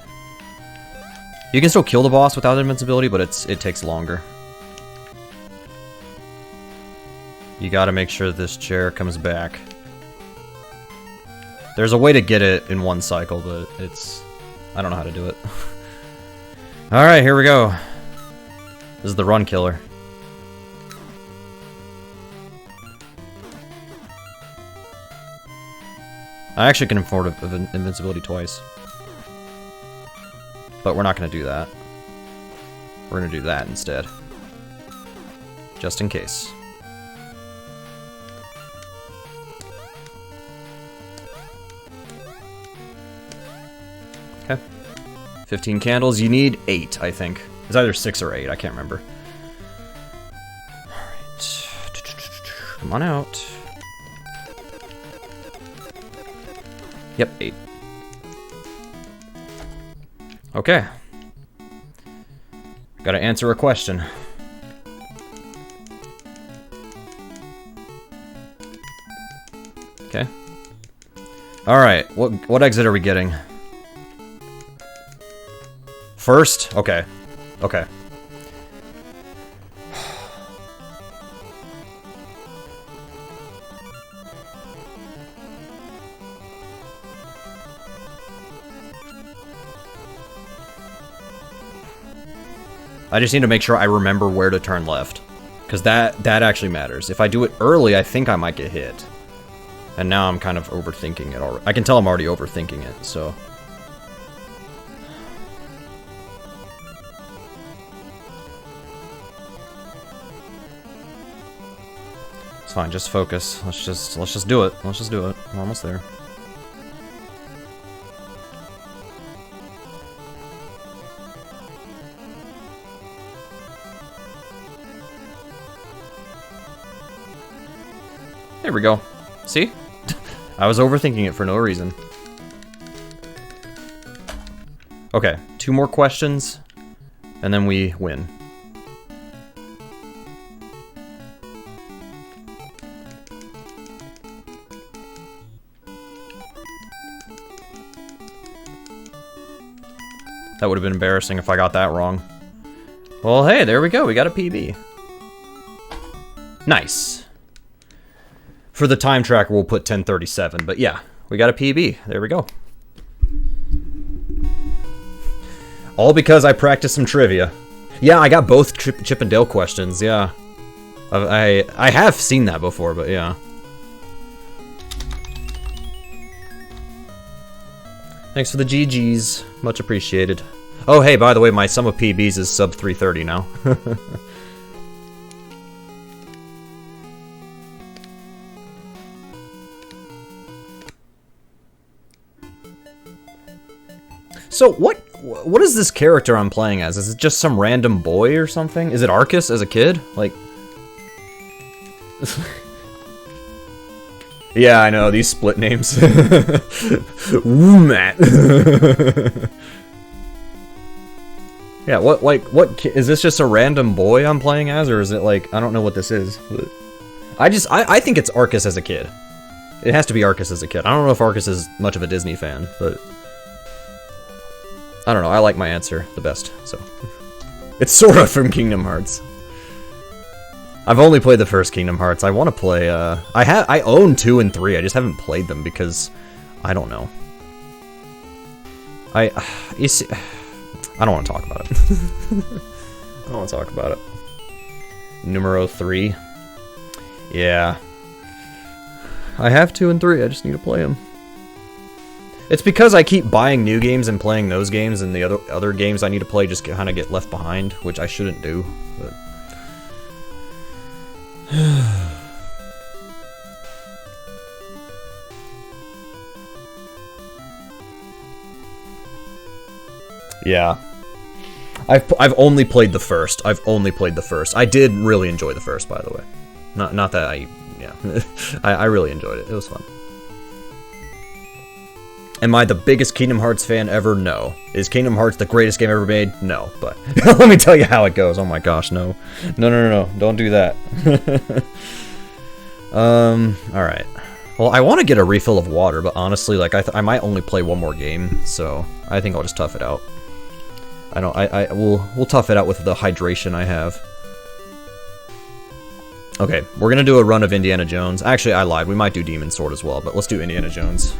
You can still kill the boss without invincibility, but it takes longer. You gotta make sure this chair comes back. There's a way to get it in one cycle, but it's... I don't know how to do it. Alright, here we go. This is the run killer. I actually can afford invincibility twice. But we're not going to do that. We're going to do that instead. Just in case. Okay. 15 candles. You need 8, I think. It's either 6 or 8. I can't remember. Alright. Come on out. Yep, 8. Okay. Gotta answer a question. Okay. Alright, what exit are we getting? First? Okay. Okay. I just need to make sure I remember where to turn left. Because that actually matters. If I do it early, I think I might get hit. And now I'm kind of overthinking it already. I can tell I'm already overthinking it, so... It's fine, just focus. Let's just do it. Let's just do it. We're almost there. There we go. See? I was overthinking it for no reason. Okay, 2 more questions, and then we win. That would have been embarrassing if I got that wrong. Well, hey, there we go. We got a PB. Nice. For the time tracker, we'll put 1037, but yeah, we got a PB. There we go. All because I practiced some trivia. Yeah, I got both Chip and Dale questions, yeah. I have seen that before, but yeah. Thanks for the GGs. Much appreciated. Oh, hey, by the way, my sum of PBs is sub 330 now. So, what is this character I'm playing as? Is it just some random boy or something? Is it Arcus as a kid? Like... Yeah, I know, these split names. Ooh, Matt. Yeah, what, is this just a random boy I'm playing as, or is it like, I don't know what this is. But I think it's Arcus as a kid. It has to be Arcus as a kid. I don't know if Arcus is much of a Disney fan, but... I don't know, I like my answer the best, so... It's Sora from Kingdom Hearts. I've only played the first Kingdom Hearts. I want to play, I own 2 and 3, I just haven't played them because... I don't know. You see... I don't want to talk about it. I don't want to talk about it. Numero 3. Yeah. I have 2 and 3, I just need to play them. It's because I keep buying new games and playing those games, and the other games I need to play just kind of get left behind, which I shouldn't do, but... Yeah. I've only played the first. I've only played the first. I did really enjoy the first, by the way. Not that I... Yeah. I really enjoyed it. It was fun. Am I the biggest Kingdom Hearts fan ever? No. Is Kingdom Hearts the greatest game ever made? No. But let me tell you how it goes. Oh my gosh, no. No. Don't do that. Alright. Well, I want to get a refill of water, but honestly, like, I might only play one more game, so I think I'll just tough it out. We'll tough it out with the hydration I have. Okay, we're gonna do a run of Indiana Jones. Actually, I lied. We might do Demon Sword as well, but let's do Indiana Jones.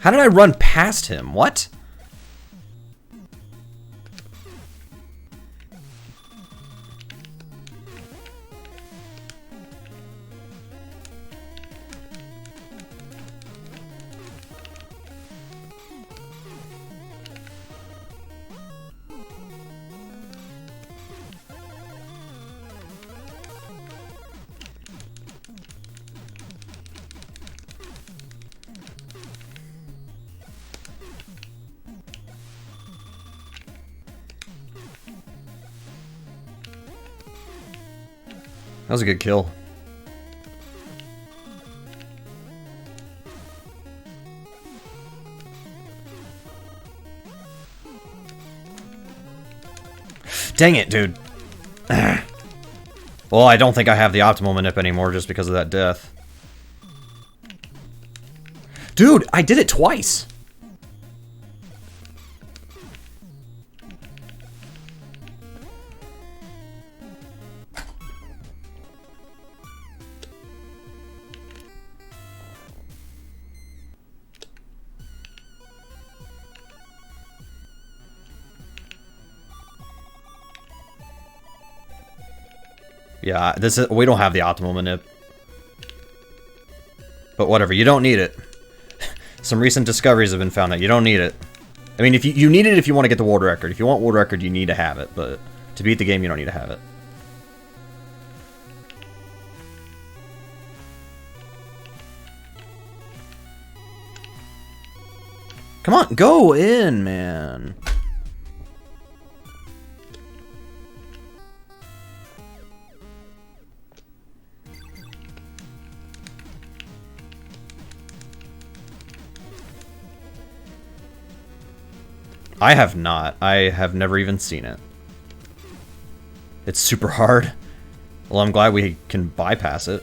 How did I run past him? What? That was a good kill. Dang it, dude. Well, I don't think I have the optimal manip anymore just because of that death. Dude, I did it twice. Yeah, we don't have the optimal manip. But whatever, you don't need it. Some recent discoveries have been found that you don't need it. I mean, if you need it if you want to get the world record. If you want world record, you need to have it, but to beat the game, you don't need to have it. Come on, go in, man. I have not. I have never even seen it. It's super hard. Well, I'm glad we can bypass it.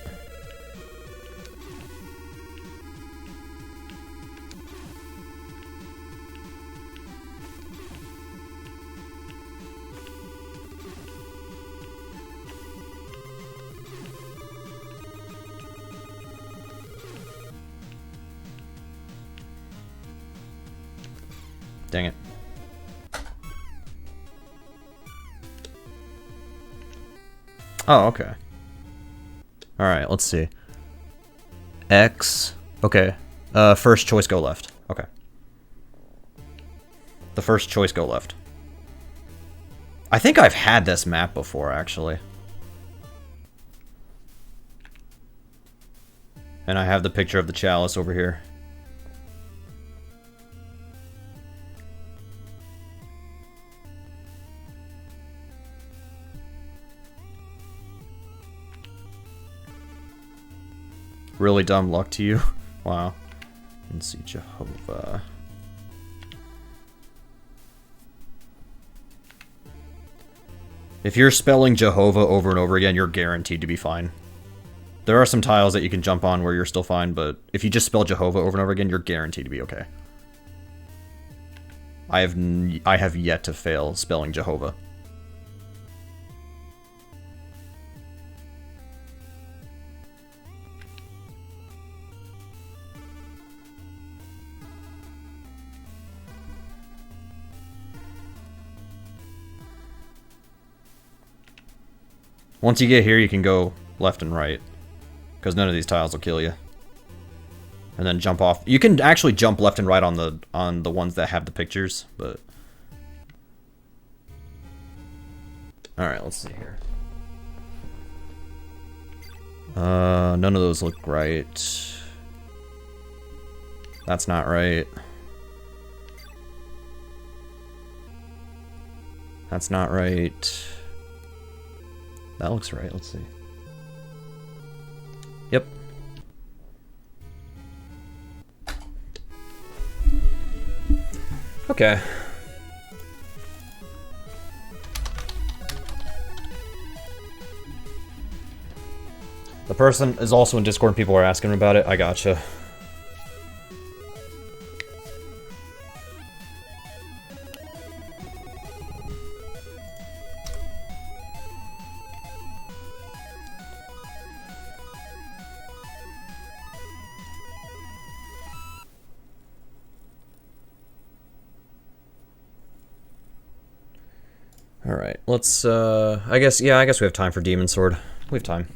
Dang it. Oh, okay. Alright, let's see. X. Okay. First choice, go left. Okay. The first choice, go left. I think I've had this map before, actually. And I have the picture of the chalice over here. Really dumb luck to you. Wow. Let's see, Jehovah. If you're spelling Jehovah over and over again, you're guaranteed to be fine. There are some tiles that you can jump on where you're still fine, but if you just spell Jehovah over and over again, you're guaranteed to be okay. I have yet to fail spelling Jehovah. Once you get here, you can go left and right, because none of these tiles will kill you. And then jump off. You can actually jump left and right on the ones that have the pictures, but... Alright, let's see here. None of those look right. That's not right. That's not right. That looks right, let's see. Yep. Okay. The person is also in Discord and people are asking about it. I gotcha. Alright, let's, I guess we have time for Demon Sword. We have time.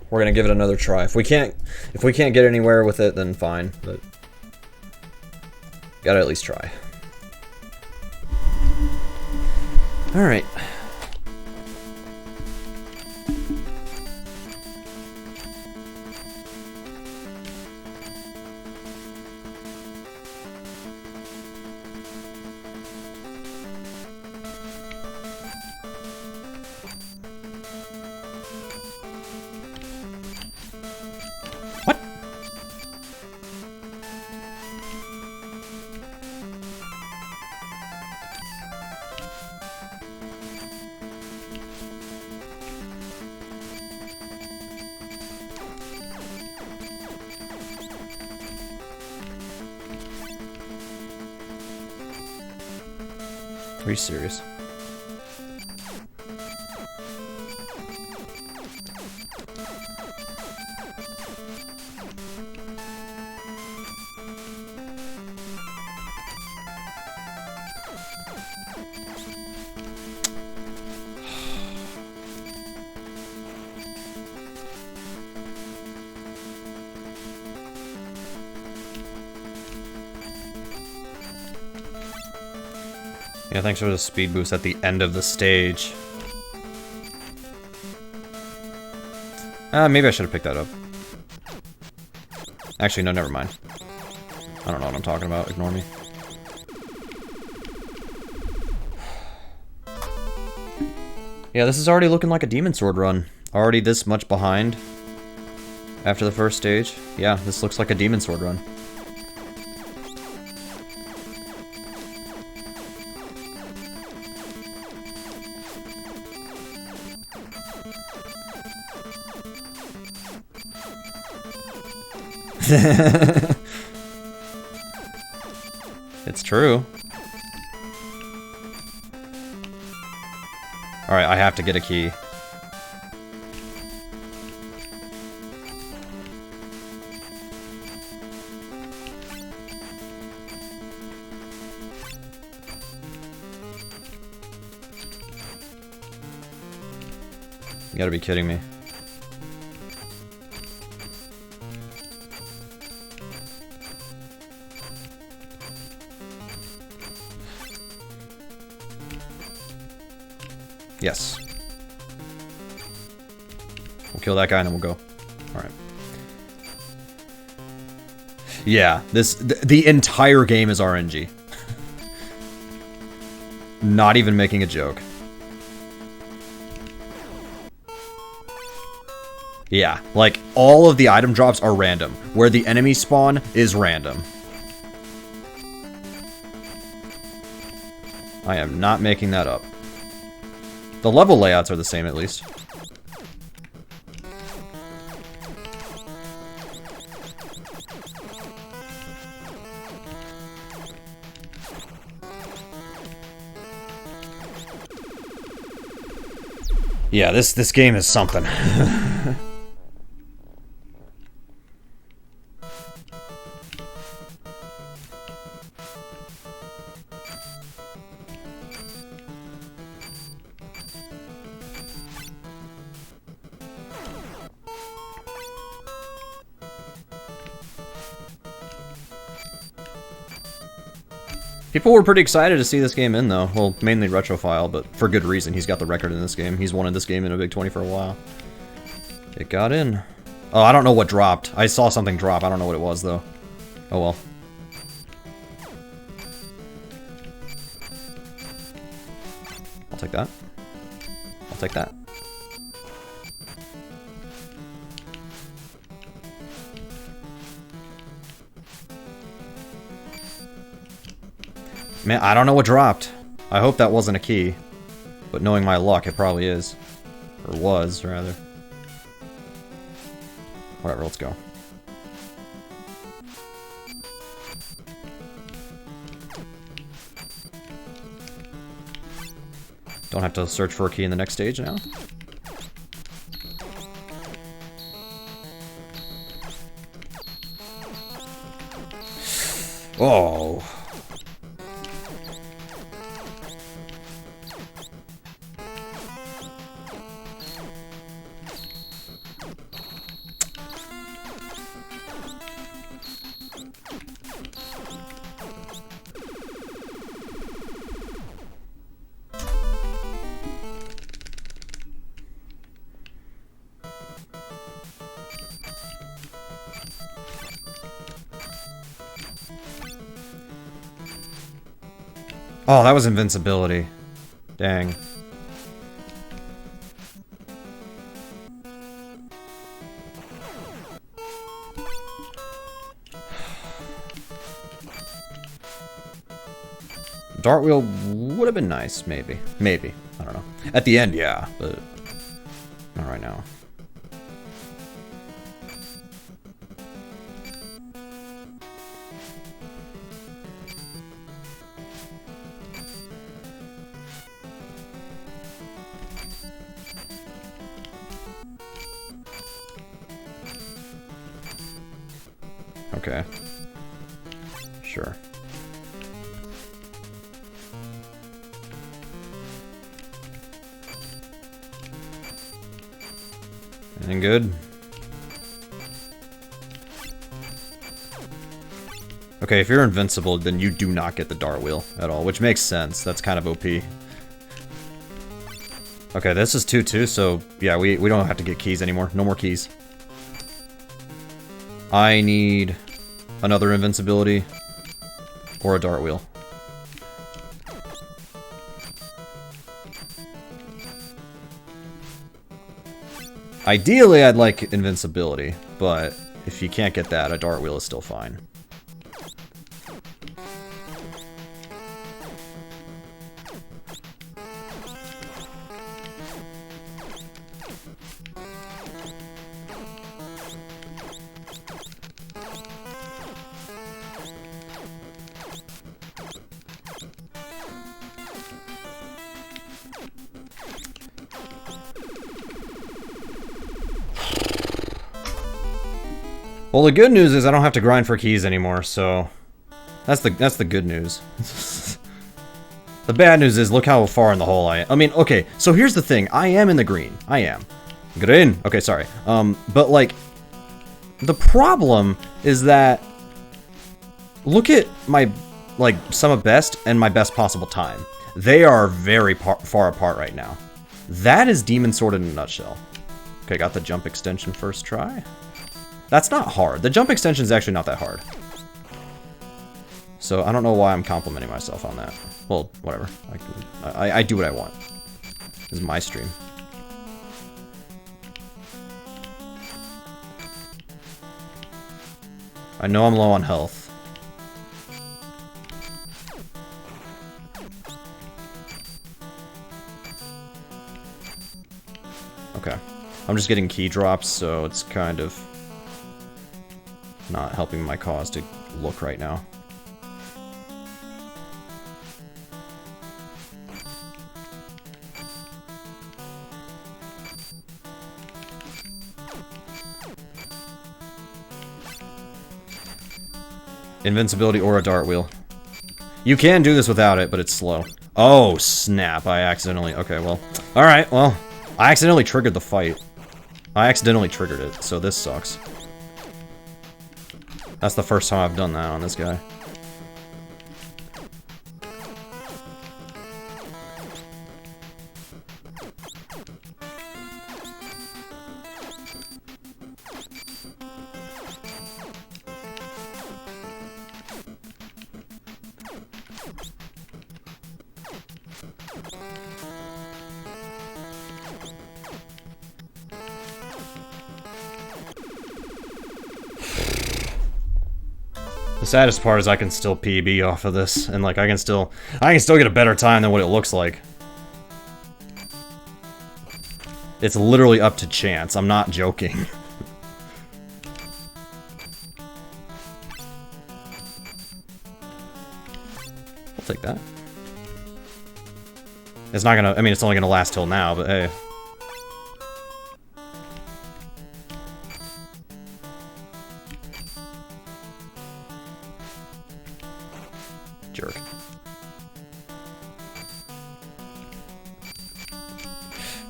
We're gonna give it another try. If we can't get anywhere with it, then fine, but gotta at least try. Alright. What? Are you serious? Yeah, thanks for the speed boost at the end of the stage. Maybe I should have picked that up. Actually, no, never mind. I don't know what I'm talking about. Ignore me. Yeah, this is already looking like a Demon Sword run. Already this much behind after the first stage. Yeah, this looks like a Demon Sword run. It's true. Alright, I have to get a key. You gotta be kidding me. Yes. We'll kill that guy and then we'll go. Alright. Yeah, the entire game is RNG. Not even making a joke. Yeah, like, all of the item drops are random. Where the enemy spawn is random. I am not making that up. The level layouts are the same, at least. Yeah, this game is something. People were pretty excited to see this game in, though. Well, mainly Retrophile, but for good reason. He's got the record in this game. He's wanted this game in a Big 20 for a while. It got in. Oh, I don't know what dropped. I saw something drop. I don't know what it was, though. Oh, well. I'll take that. I'll take that. Man, I don't know what dropped. I hope that wasn't a key. But knowing my luck, it probably is. Or was, rather. Whatever, let's go. Don't have to search for a key in the next stage now. Oh. Oh, that was invincibility. Dang. Dart wheel would have been nice, maybe. Maybe. I don't know. At the end, yeah, but not right now. Okay. Sure. Anything good? Okay, if you're invincible, then you do not get the dart wheel at all, which makes sense. That's kind of OP. Okay, this is 2-2, so yeah, we don't have to get keys anymore. No more keys. I need another invincibility or a dart wheel. Ideally, I'd like invincibility, but if you can't get that, a dart wheel is still fine. Well, the good news is I don't have to grind for keys anymore, so that's the good news. The bad news is look how far in the hole I am. I mean, okay, so here's the thing. I am in the green. I am. Green. Okay, sorry. But like the problem is that look at my like sum of best and my best possible time. They are very far apart right now. That is Demon Sword in a nutshell. Okay, got the jump extension first try. That's not hard. The jump extension is actually not that hard. So I don't know why I'm complimenting myself on that. Well, whatever. I do what I want. This is my stream. I know I'm low on health. Okay. I'm just getting key drops, so it's kind of not helping my cause to look right now. Invincibility or a dart wheel. You can do this without it, but it's slow. Oh, snap. I accidentally... Okay, well. Alright, well. I accidentally triggered the fight. I accidentally triggered it, so this sucks. That's the first time I've done that on this guy. The saddest part is I can still PB off of this, and like I can still get a better time than what it looks like. It's literally up to chance. I'm not joking. I'll take that. It's not gonna, I mean, it's only gonna last till now, but hey.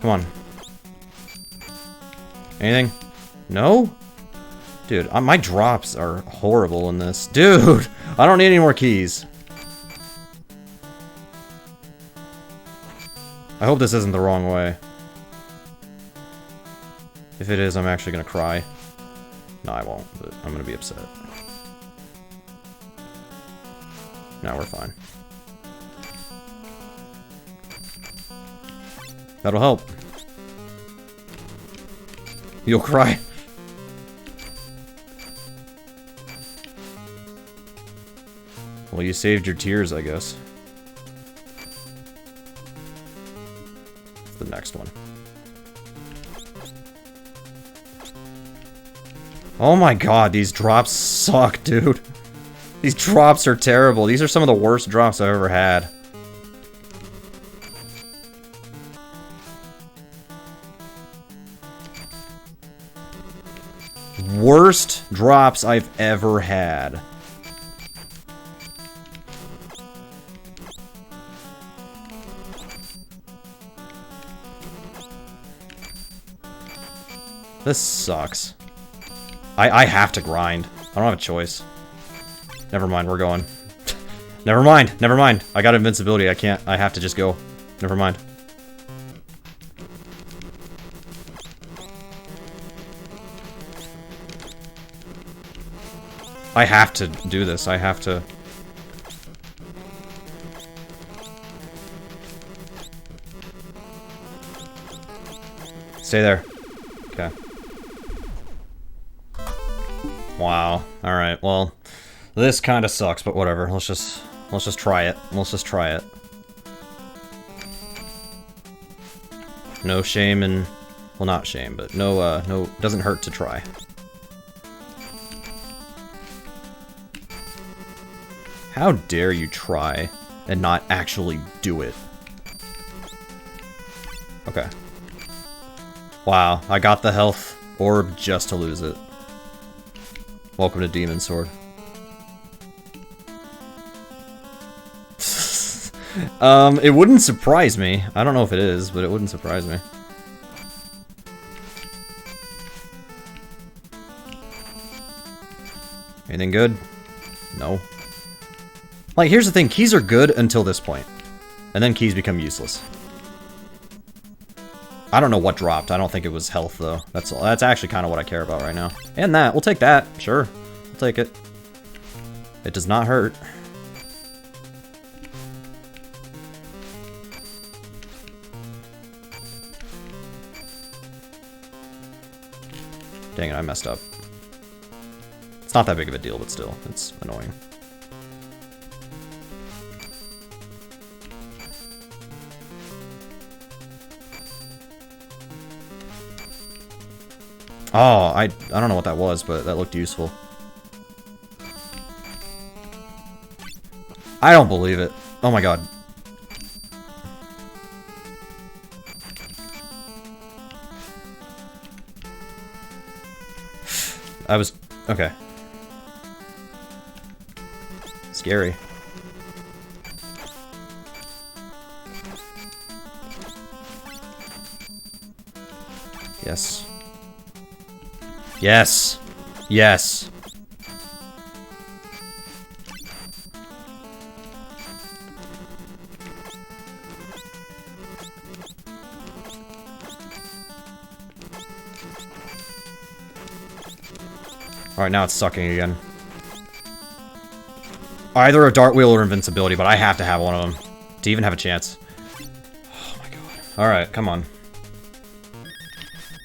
Come on. Anything? No? Dude, my drops are horrible in this. Dude! I don't need any more keys. I hope this isn't the wrong way. If it is, I'm actually gonna cry. No, I won't, but I'm gonna be upset. Now we're fine. That'll help. You'll cry. Well, you saved your tears, I guess. The next one. Oh my god, these drops suck, dude. These drops are terrible. These are some of the worst drops I've ever had. Worst drops I've ever had. This sucks. I have to grind. I don't have a choice. Never mind, we're going. Never mind, never mind. I got invincibility, I can't. I have to just go. Never mind. I have to do this, I have to. Stay there. Okay. Wow. Alright, well, this kind of sucks, but whatever. Let's just try it. Let's just try it. No shame in... Well, not shame, but no, doesn't hurt to try. How dare you try and not actually do it? Okay. Wow, I got the health orb just to lose it. Welcome to Demon Sword. It wouldn't surprise me. I don't know if it is, but it wouldn't surprise me. Anything good? No. Like, here's the thing, keys are good until this point. And then keys become useless. I don't know what dropped. I don't think it was health, though. That's actually kind of what I care about right now. And that. We'll take that. Sure. We'll take it. It does not hurt. Dang it, I messed up. It's not that big of a deal, but still, it's annoying. Oh, I don't know what that was, but that looked useful. I don't believe it. Oh my god. I was... okay. Scary. Yes. Yes. Yes. Alright, now it's sucking again. Either a dart wheel or invincibility, but I have to have one of them to even have a chance. Oh my god. Alright, come on.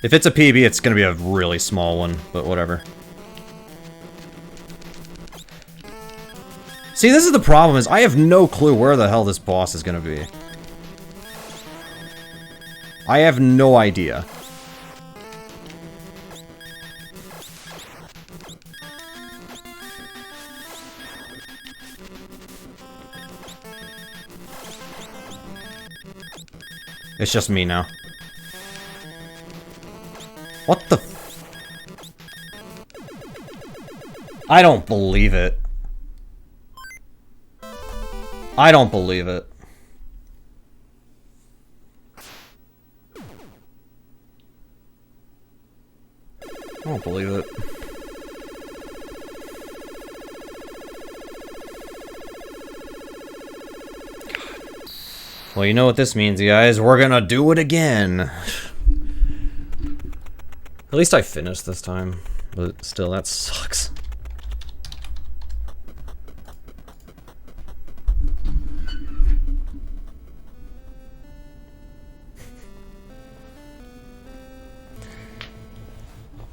If it's a PB, it's gonna be a really small one, but whatever. See, this is the problem, is I have no clue where the hell this boss is gonna be. I have no idea. It's just me now. What the f- I don't believe it. I don't believe it. I don't believe it. Well, you know what this means, guys. We're gonna do it again. At least I finished this time. But still, that sucks.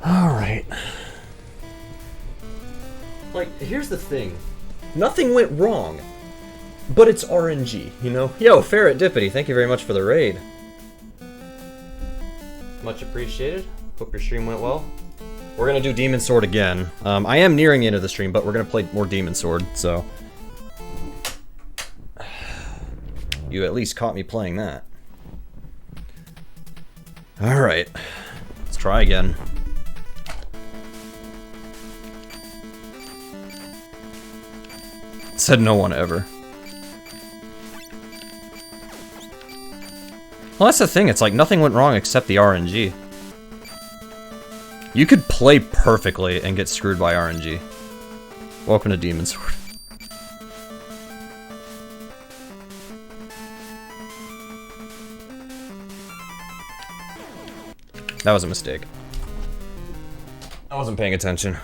Alright. Like, here's the thing. Nothing went wrong. But it's RNG, you know? Yo, Ferret Dippity, thank you very much for the raid. Much appreciated. Hope your stream went well. We're gonna do Demon Sword again. I am nearing the end of the stream, but we're gonna play more Demon Sword, so... You at least caught me playing that. Alright. Let's try again. Said no one ever. Well, that's the thing, it's like nothing went wrong except the RNG. You could play perfectly and get screwed by RNG. Welcome to Demon Sword. That was a mistake. I wasn't paying attention.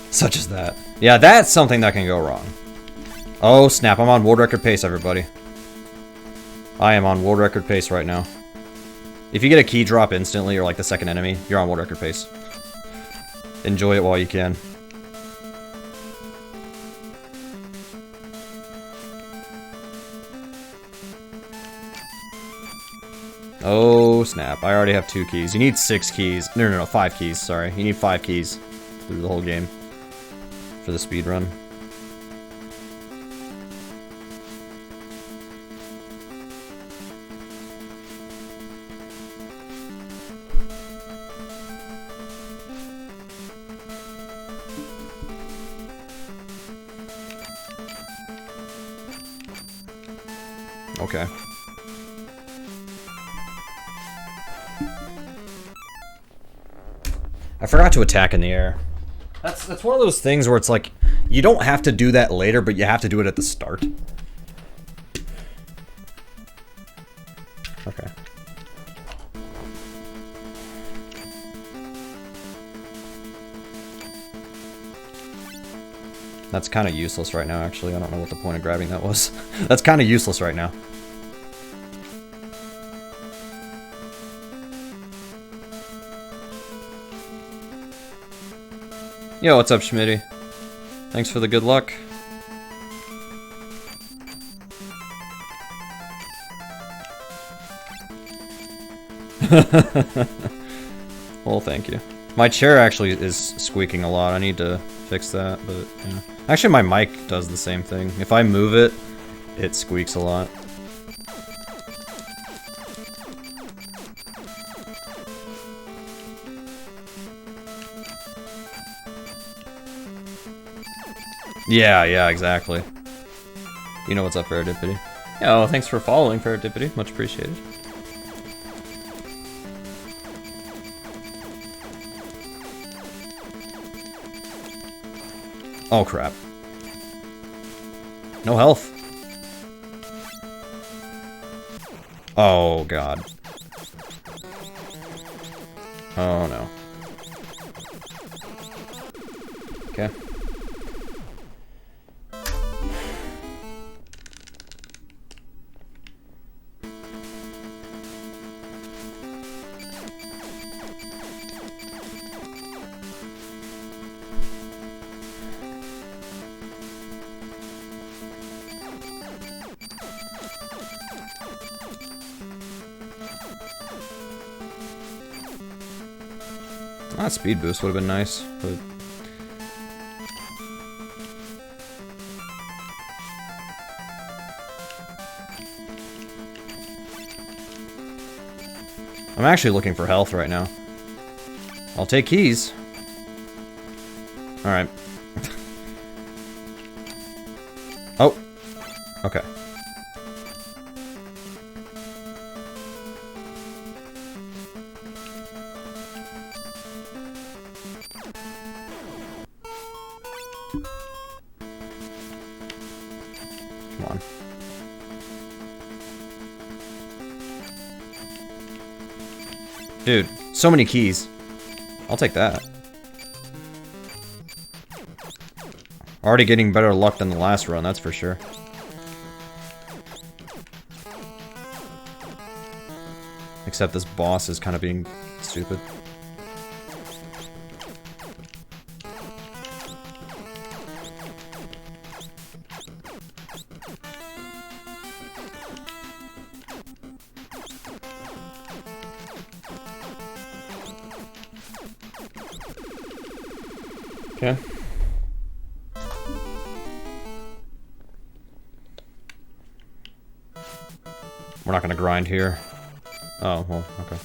Such as that. Yeah, that's something that can go wrong. Oh snap, I'm on world record pace, everybody. I am on world record pace right now. If you get a key drop instantly, or like the second enemy, you're on world record pace. Enjoy it while you can. Oh snap, I already have 2 keys. You need 6 keys. No, 5 keys, sorry. You need 5 keys through the whole game for the speed run. Okay. I forgot to attack in the air. That's one of those things where it's like, you don't have to do that later, but you have to do it at the start. Okay. That's kind of useless right now, actually. I don't know what the point of grabbing that was. That's kind of useless right now. Yo, what's up, Schmitty? Thanks for the good luck. Well, thank you. My chair actually is squeaking a lot. I need to fix that, but yeah. Actually, my mic does the same thing. If I move it, it squeaks a lot. Yeah, exactly. You know what's up, Ferretipity. Yeah, well, thanks for following, Ferretipity. Much appreciated. Oh, crap. No health. Oh, God. Oh, no. Okay. That speed boost would have been nice, but... I'm actually looking for health right now. I'll take keys. Alright. Oh. Okay. Come on. Dude, so many keys. I'll take that. Already getting better luck than the last run, that's for sure. Except this boss is kind of being stupid. Okay. We're not gonna grind here. Oh, well, okay.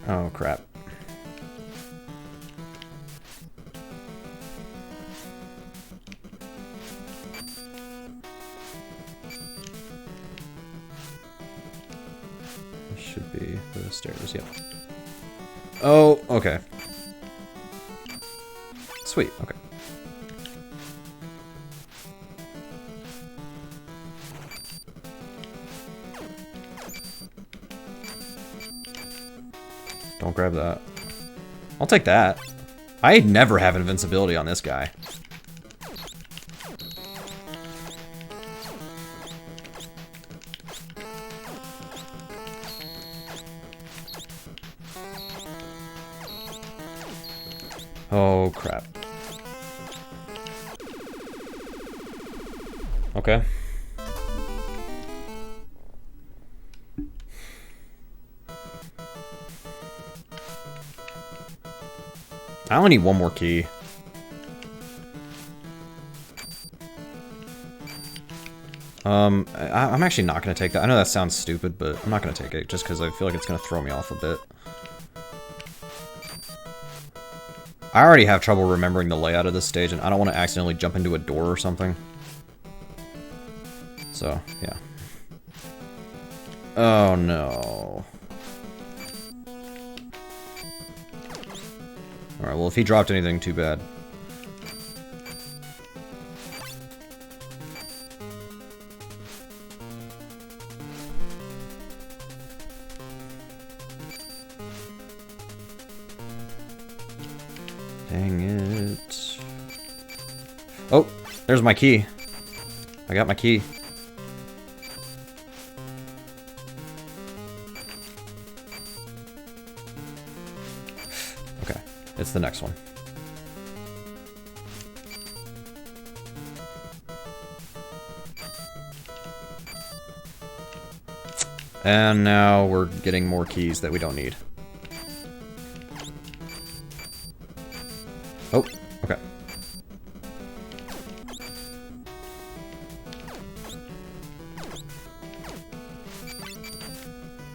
Oh, crap. This should be the stairs, yeah. Oh, okay. Sweet, okay. Don't grab that. I'll take that. I never have invincibility on this guy. Oh, crap. Okay. I only need one more key. I'm actually not going to take that. I know that sounds stupid, but I'm not going to take it just because I feel like it's going to throw me off a bit. I already have trouble remembering the layout of this stage, and I don't want to accidentally jump into a door or something. So, yeah. Oh, no. Alright, well, if he dropped anything, too bad. Dang it. Oh, there's my key. I got my key. Okay, it's the next one. And now we're getting more keys that we don't need. Oh, okay.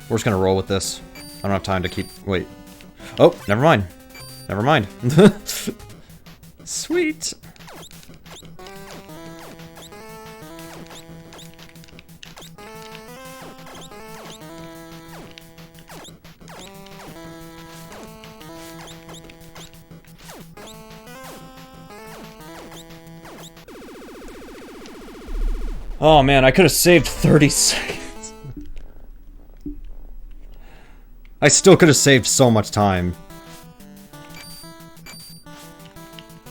We're just gonna roll with this. I don't have time to keep... Wait. Oh, never mind. Never mind. Sweet. Oh man, I could have saved 30 seconds. I still could have saved so much time.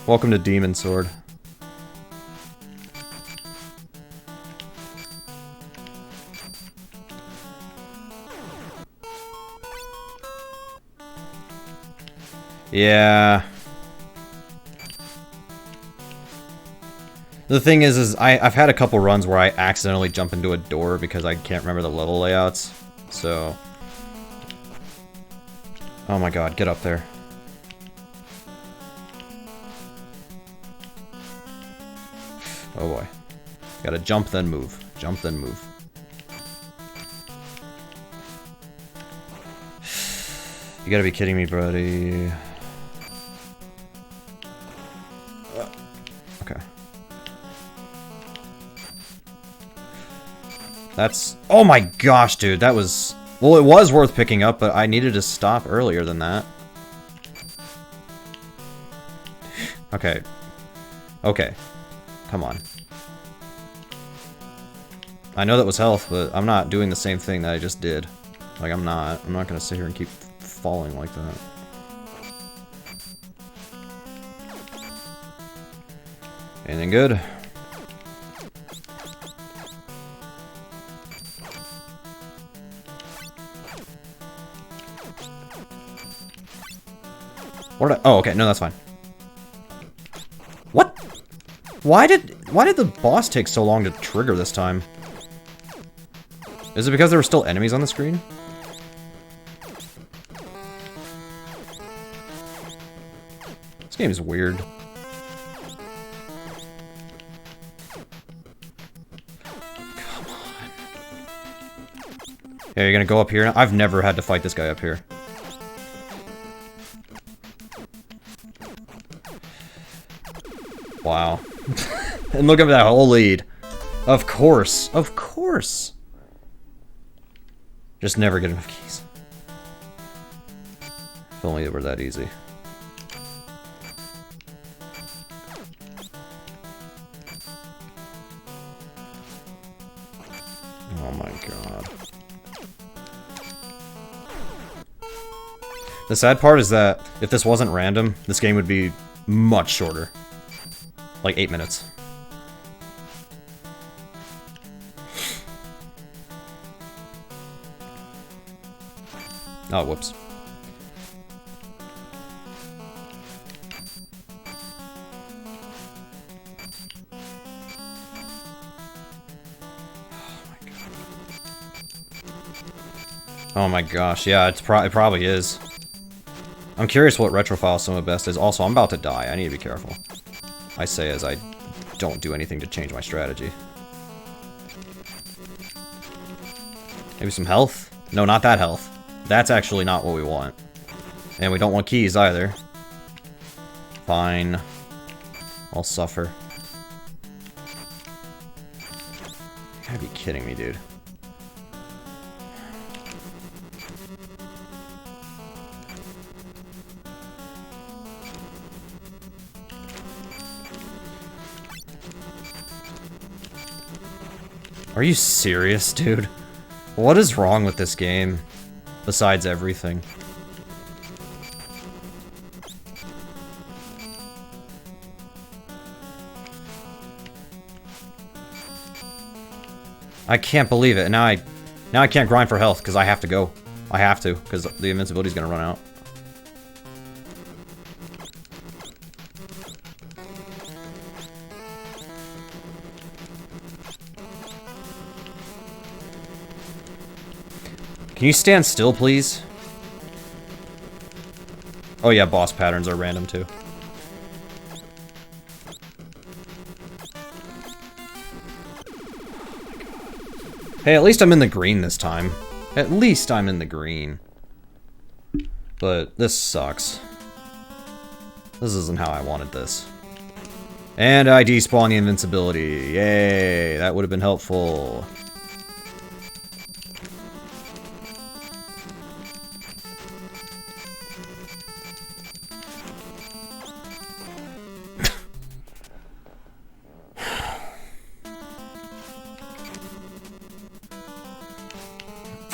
Welcome to Demon Sword. Yeah. The thing is I've had a couple runs where I accidentally jump into a door because I can't remember the level layouts. So... Oh my god, get up there. Oh boy. Gotta jump, then move. Jump, then move. You gotta be kidding me, buddy. Okay. That's... Oh my gosh, dude. That was... Well, it was worth picking up, but I needed to stop earlier than that. Okay. Okay. Come on. I know that was health, but I'm not doing the same thing that I just did. Like, I'm not gonna sit here and keep falling like that. Anything good? What did I... Oh, okay. No, that's fine. What? Why did the boss take so long to trigger this time? Is it because there were still enemies on the screen? This game is weird. Come on. Yeah, you're gonna go up here now? I've never had to fight this guy up here. Wow. And look at that whole lead. Of course. Of course. Just never get enough keys. If only it were that easy. Oh my god. The sad part is that if this wasn't random, this game would be much shorter. Like 8 minutes. Oh, whoops. Oh my gosh, yeah, it probably is. I'm curious what retrofile some of the best is. Also, I'm about to die. I need to be careful. I say as I don't do anything to change my strategy. Maybe some health? No, not that health. That's actually not what we want. And we don't want keys either. Fine. I'll suffer. You gotta be kidding me, dude. Are you serious, dude? What is wrong with this game? Besides everything. I can't believe it. Now I can't grind for health because I have to go. I have to because the invincibility's gonna run out. Can you stand still, please? Oh yeah, boss patterns are random too. Hey, at least I'm in the green this time. At least I'm in the green. But this sucks. This isn't how I wanted this. And I despawn the invincibility. Yay, that would have been helpful.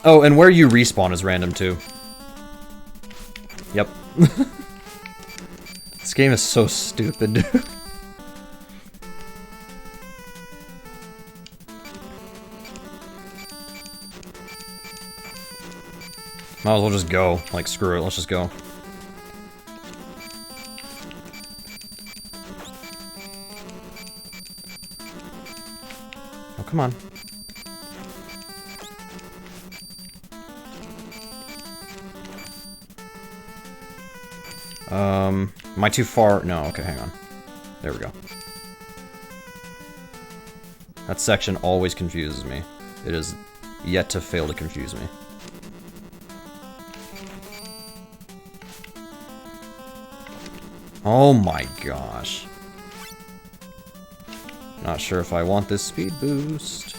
Oh, and where you respawn is random too. Yep. This game is so stupid, dude. Might as well just go. Like, screw it, let's just go. Oh, come on. Am I too far? No, okay, hang on. There we go. That section always confuses me. It is yet to fail to confuse me. Oh my gosh. Not sure if I want this speed boost.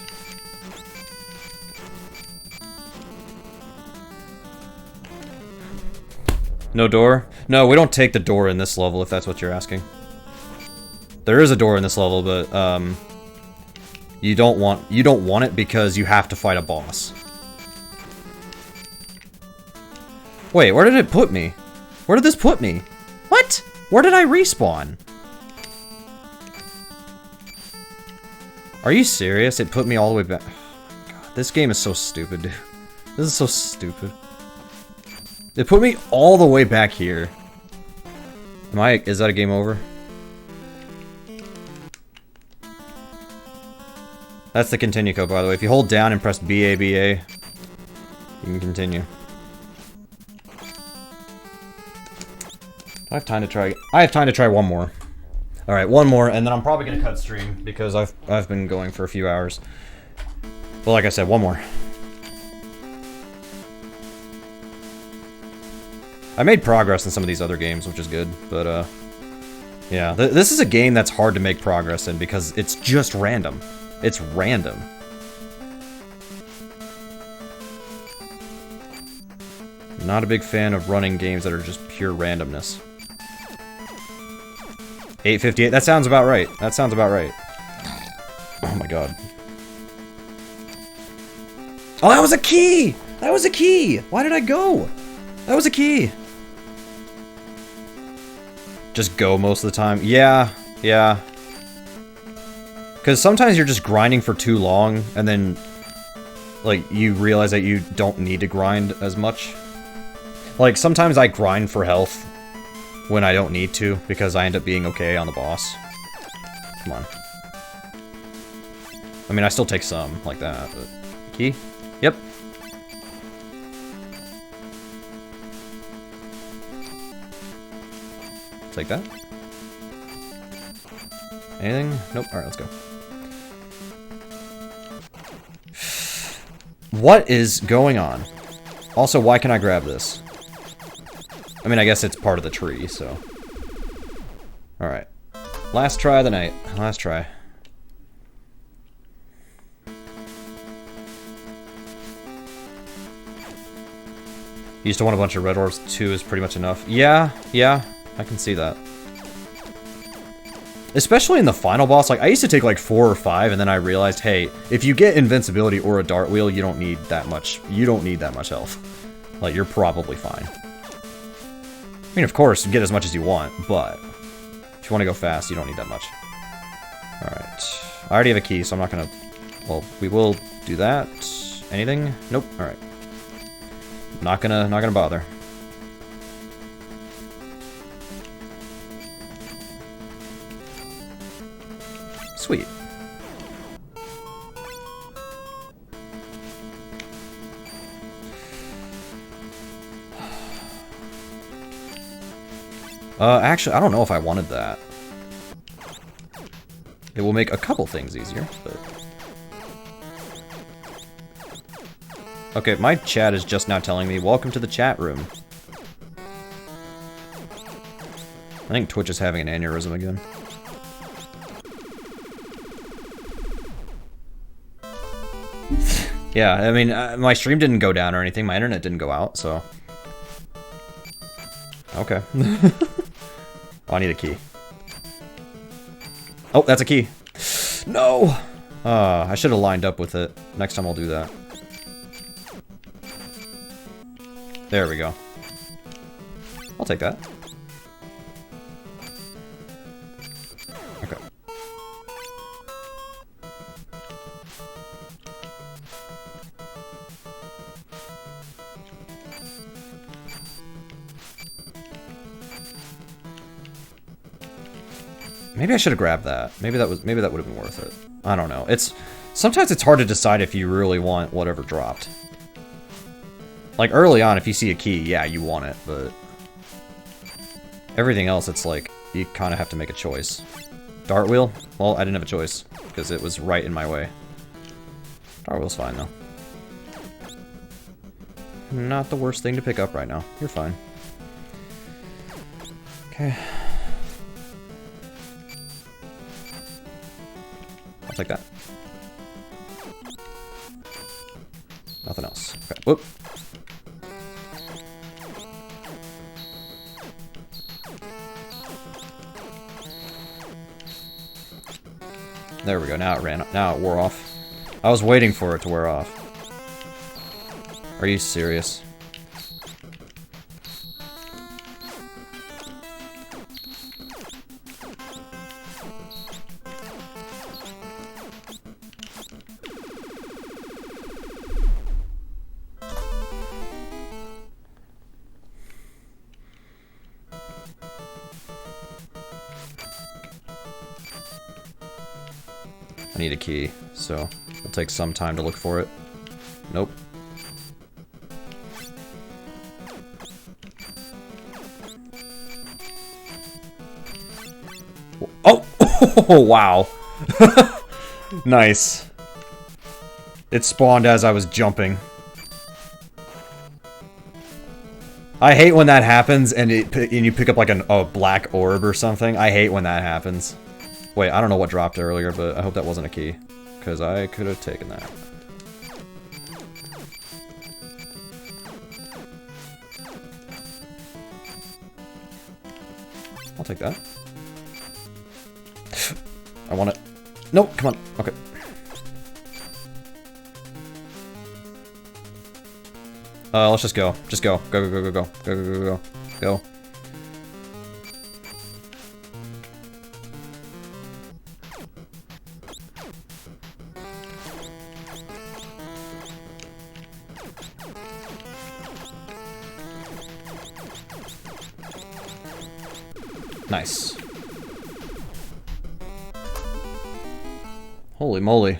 No door? No, we don't take the door in this level, if that's what you're asking. There is a door in this level, but you don't want it because you have to fight a boss. Wait, where did it put me? Where did this put me? What? Where did I respawn? Are you serious? It put me all the way back. Oh, God, this game is so stupid, dude. This is so stupid. It put me all the way back here. Is that a game over? That's the continue code, by the way. If you hold down and press BA, you can continue. I have time to try one more. Alright, one more, and then I'm probably gonna cut stream because I've been going for a few hours. But like I said, one more. I made progress in some of these other games, which is good, but yeah, this is a game that's hard to make progress in because it's just random. It's random. Not a big fan of running games that are just pure randomness. 858, that sounds about right. That sounds about right. Oh my god. Oh, that was a key! That was a key! Why did I go? That was a key! Just go most of the time. Yeah, yeah. Because sometimes you're just grinding for too long, and then, like, you realize that you don't need to grind as much. Like, sometimes I grind for health when I don't need to, because I end up being okay on the boss. Come on. I mean, I still take some, like that, but... Key? Yep. Take that. Anything? Nope. Alright, let's go. What is going on? Also, why can I grab this? I mean, I guess it's part of the tree, so... Alright. Last try of the night. Last try. Used to want a bunch of red orbs. 2 is pretty much enough. Yeah, yeah. I can see that. Especially in the final boss, like, I used to take like 4 or 5, and then I realized, hey, if you get invincibility or a dart wheel, you don't need that much. You don't need that much health. Like, you're probably fine. I mean, of course, get as much as you want, but if you want to go fast, you don't need that much. Alright. I already have a key, so I'm not gonna... Well, we will do that. Anything? Nope. Alright. Not gonna bother. Sweet. Actually, I don't know if I wanted that. It will make a couple things easier, but... Okay, my chat is just now telling me, welcome to the chat room. I think Twitch is having an aneurysm again. Yeah, I mean, my stream didn't go down or anything. My internet didn't go out, so... Okay. Oh, I need a key. Oh, that's a key. No! I should have lined up with it. Next time I'll do that. There we go. I'll take that. Okay. Maybe I should have grabbed that. Maybe that would have been worth it. I don't know. Sometimes it's hard to decide if you really want whatever dropped. Like early on, if you see a key, yeah, you want it, but everything else, it's like you kind of have to make a choice. Dart wheel? Well, I didn't have a choice, because it was right in my way. Dart wheel's fine, though. Not the worst thing to pick up right now. You're fine. Okay. I'll take that. Nothing else. Okay. Whoop. There we go. Now it ran. Now it wore off. I was waiting for it to wear off. Are you serious? I need a key, so it'll take some time to look for it. Nope. Oh! Oh, wow. Nice. It spawned as I was jumping. I hate when that happens and you pick up like a black orb or something. I hate when that happens. Wait, I don't know what dropped earlier, but I hope that wasn't a key, because I could have taken that. I'll take that. I want it. Nope, come on. Okay. Let's just go. Just go. Go, go, go, go, go. Go, go, go, go. Go. Nice. Holy moly.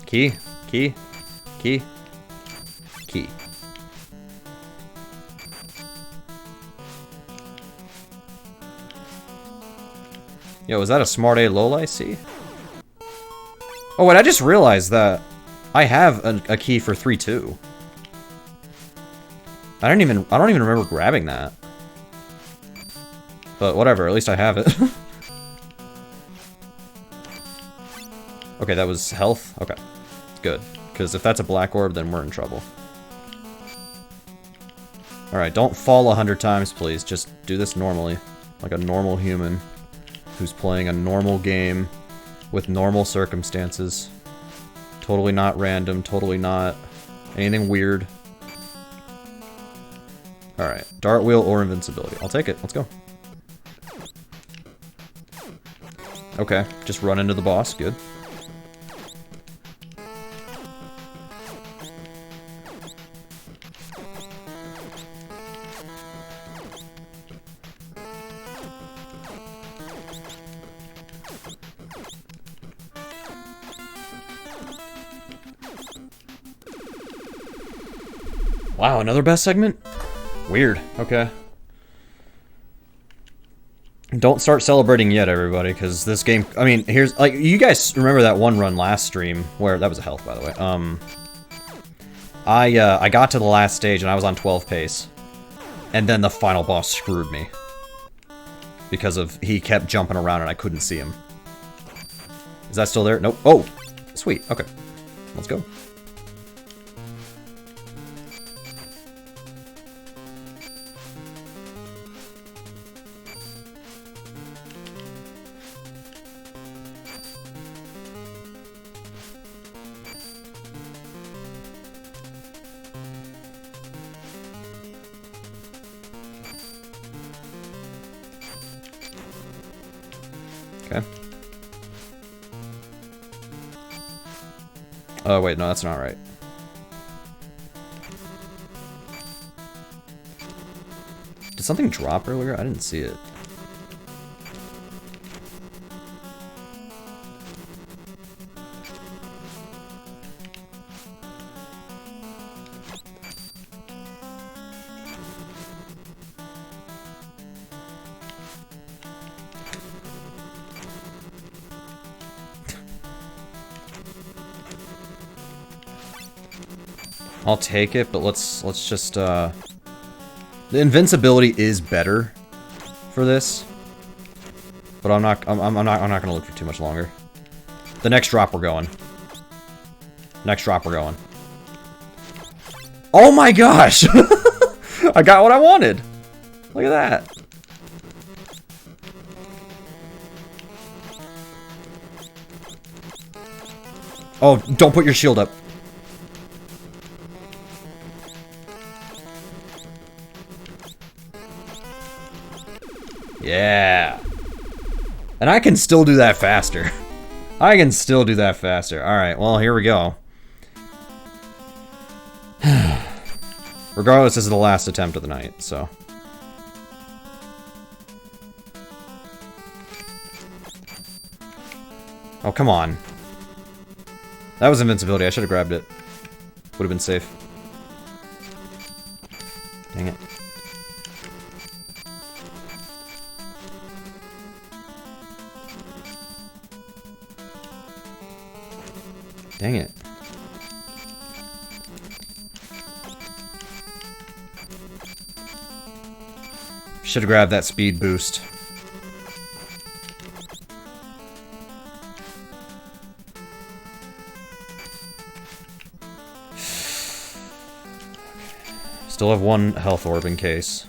Key? Key? Key? Key. Yo, is that a smart A lol I see? Oh wait, I just realized that I have a key for 3-2. I don't even remember grabbing that. But whatever, at least I have it. Okay, that was health? Okay. Good. Because if that's a black orb, then we're in trouble. Alright, don't fall 100 times, please. Just do this normally. Like a normal human who's playing a normal game with normal circumstances. Totally not random, totally not anything weird. Alright, dart wheel or invincibility. I'll take it. Let's go. Okay, just run into the boss. Good. Wow, another best segment? Weird. Okay. Don't start celebrating yet, everybody, because this game... I mean, here's... Like, you guys remember that one run last stream, where... That was a health, by the way. I got to the last stage, and I was on 12 pace. And then the final boss screwed me. Because of... He kept jumping around, and I couldn't see him. Is that still there? Nope. Oh! Sweet. Okay. Let's go. Okay. Oh, wait, no, that's not right. Did something drop earlier? I didn't see it. I'll take it, but let's just, the invincibility is better for this. But I'm not gonna look for too much longer. The next drop we're going. Next drop we're going. Oh my gosh! I got what I wanted! Look at that. Oh, don't put your shield up. Yeah. And I can still do that faster. I can still do that faster. Alright, well, here we go. Regardless, this is the last attempt of the night, so. Oh, come on. That was invincibility. I should have grabbed it. Would have been safe. Dang it. Dang it. Should have grabbed that speed boost. Still have one health orb in case.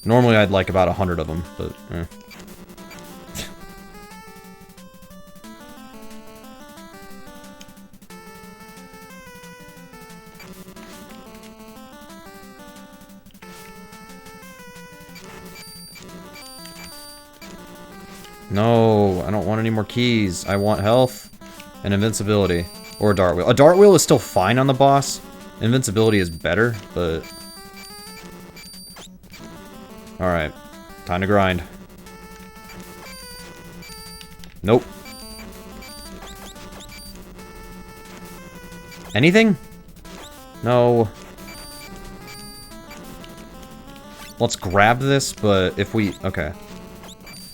Normally I'd like about 100 of them, but eh. No, I don't want any more keys. I want health and invincibility. Or a dart wheel. A dart wheel is still fine on the boss. Invincibility is better, but... Alright. Time to grind. Nope. Anything? No. Let's grab this, but if we... Okay.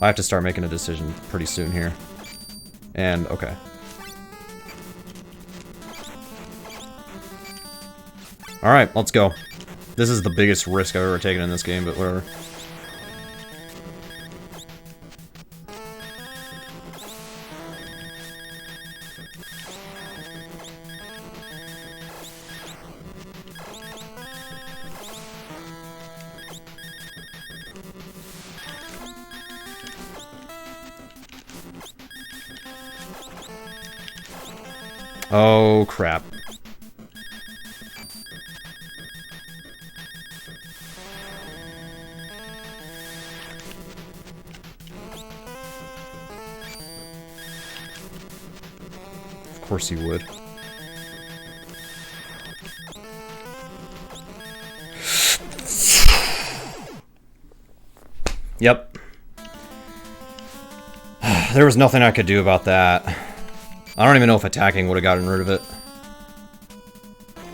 I have to start making a decision pretty soon here. And, okay. Alright, let's go. This is the biggest risk I've ever taken in this game, but whatever. Oh, crap. Of course he would. Yep. There was nothing I could do about that. I don't even know if attacking would have gotten rid of it.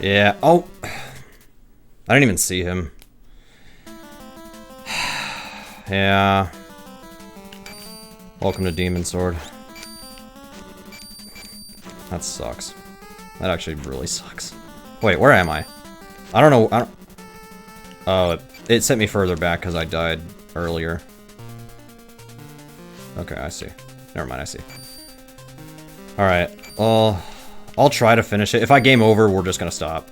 Yeah. Oh. I didn't even see him. Yeah. Welcome to Demon Sword. That sucks. That actually really sucks. Wait, where am I? I don't know. Oh, it sent me further back because I died earlier. Okay, I see. Never mind, I see. Alright, well, I'll try to finish it. If I game over, we're just gonna stop.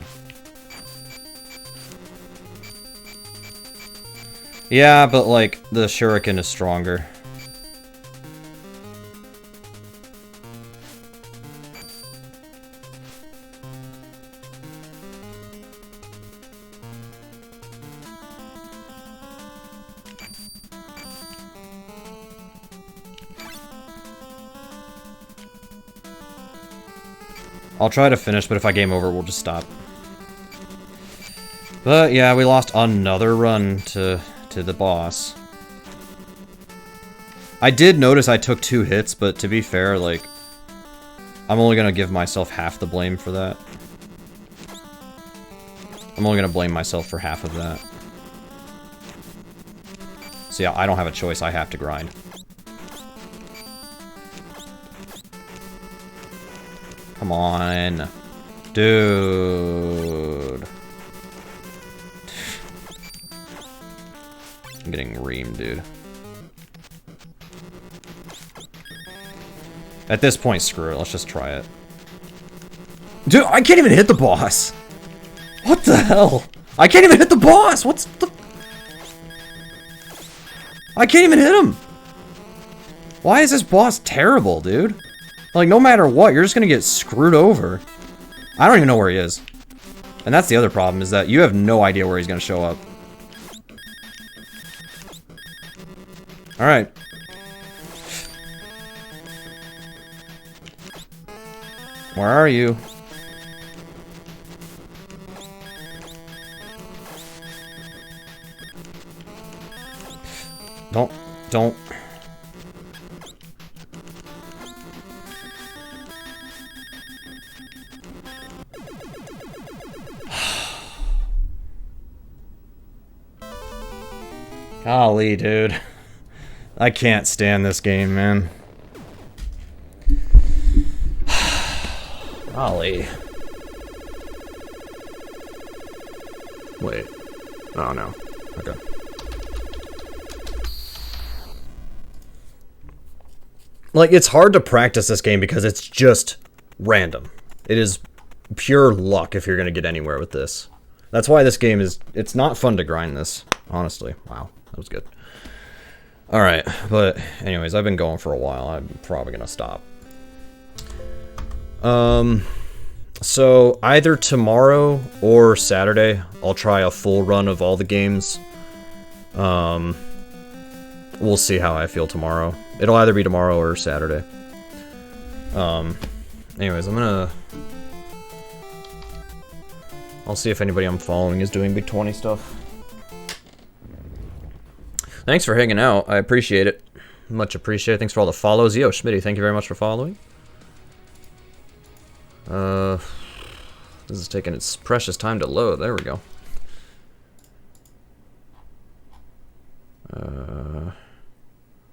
Yeah, but, like, the shuriken is stronger. I'll try to finish, but if I game over, we'll just stop. But yeah, we lost another run to the boss. I did notice I took 2 hits, but to be fair, like, I'm only gonna give myself half the blame for that. I'm only gonna blame myself for half of that. So yeah, I don't have a choice, I have to grind. Come on. Dude. I'm getting reamed, dude. At this point, screw it. Let's just try it. Dude, I can't even hit the boss. What the hell? I can't even hit the boss. What's the... I can't even hit him. Why is this boss terrible, dude? Like, no matter what, you're just gonna get screwed over. I don't even know where he is. And that's the other problem, is that you have no idea where he's gonna show up. Alright. Where are you? Don't. Golly, dude. I can't stand this game, man. Golly. Wait. Oh, no. Okay. Like, it's hard to practice this game because it's just random. It is pure luck if you're going to get anywhere with this. That's why this game is... It's not fun to grind this, honestly. Wow, that was good. Alright, but anyways, I've been going for a while. I'm probably going to stop. So either tomorrow or Saturday, I'll try a full run of all the games. We'll see how I feel tomorrow. It'll either be tomorrow or Saturday. Anyways, I'll see if anybody I'm following is doing Big 20 stuff. Thanks for hanging out. I appreciate it. Much appreciated. Thanks for all the follows. Yo, Schmitty, thank you very much for following. This is taking its precious time to load. There we go.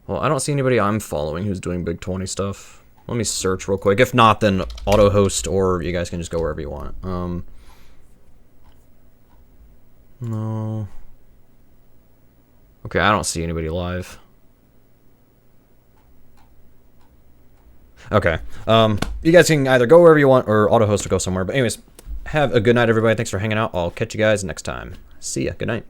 Well, I don't see anybody I'm following who's doing Big 20 stuff. Let me search real quick. If not, then auto host, or you guys can just go wherever you want. No. Okay, I don't see anybody live. Okay. You guys can either go wherever you want or auto host or go somewhere. But anyways, have a good night, everybody. Thanks for hanging out. I'll catch you guys next time. See ya. Good night.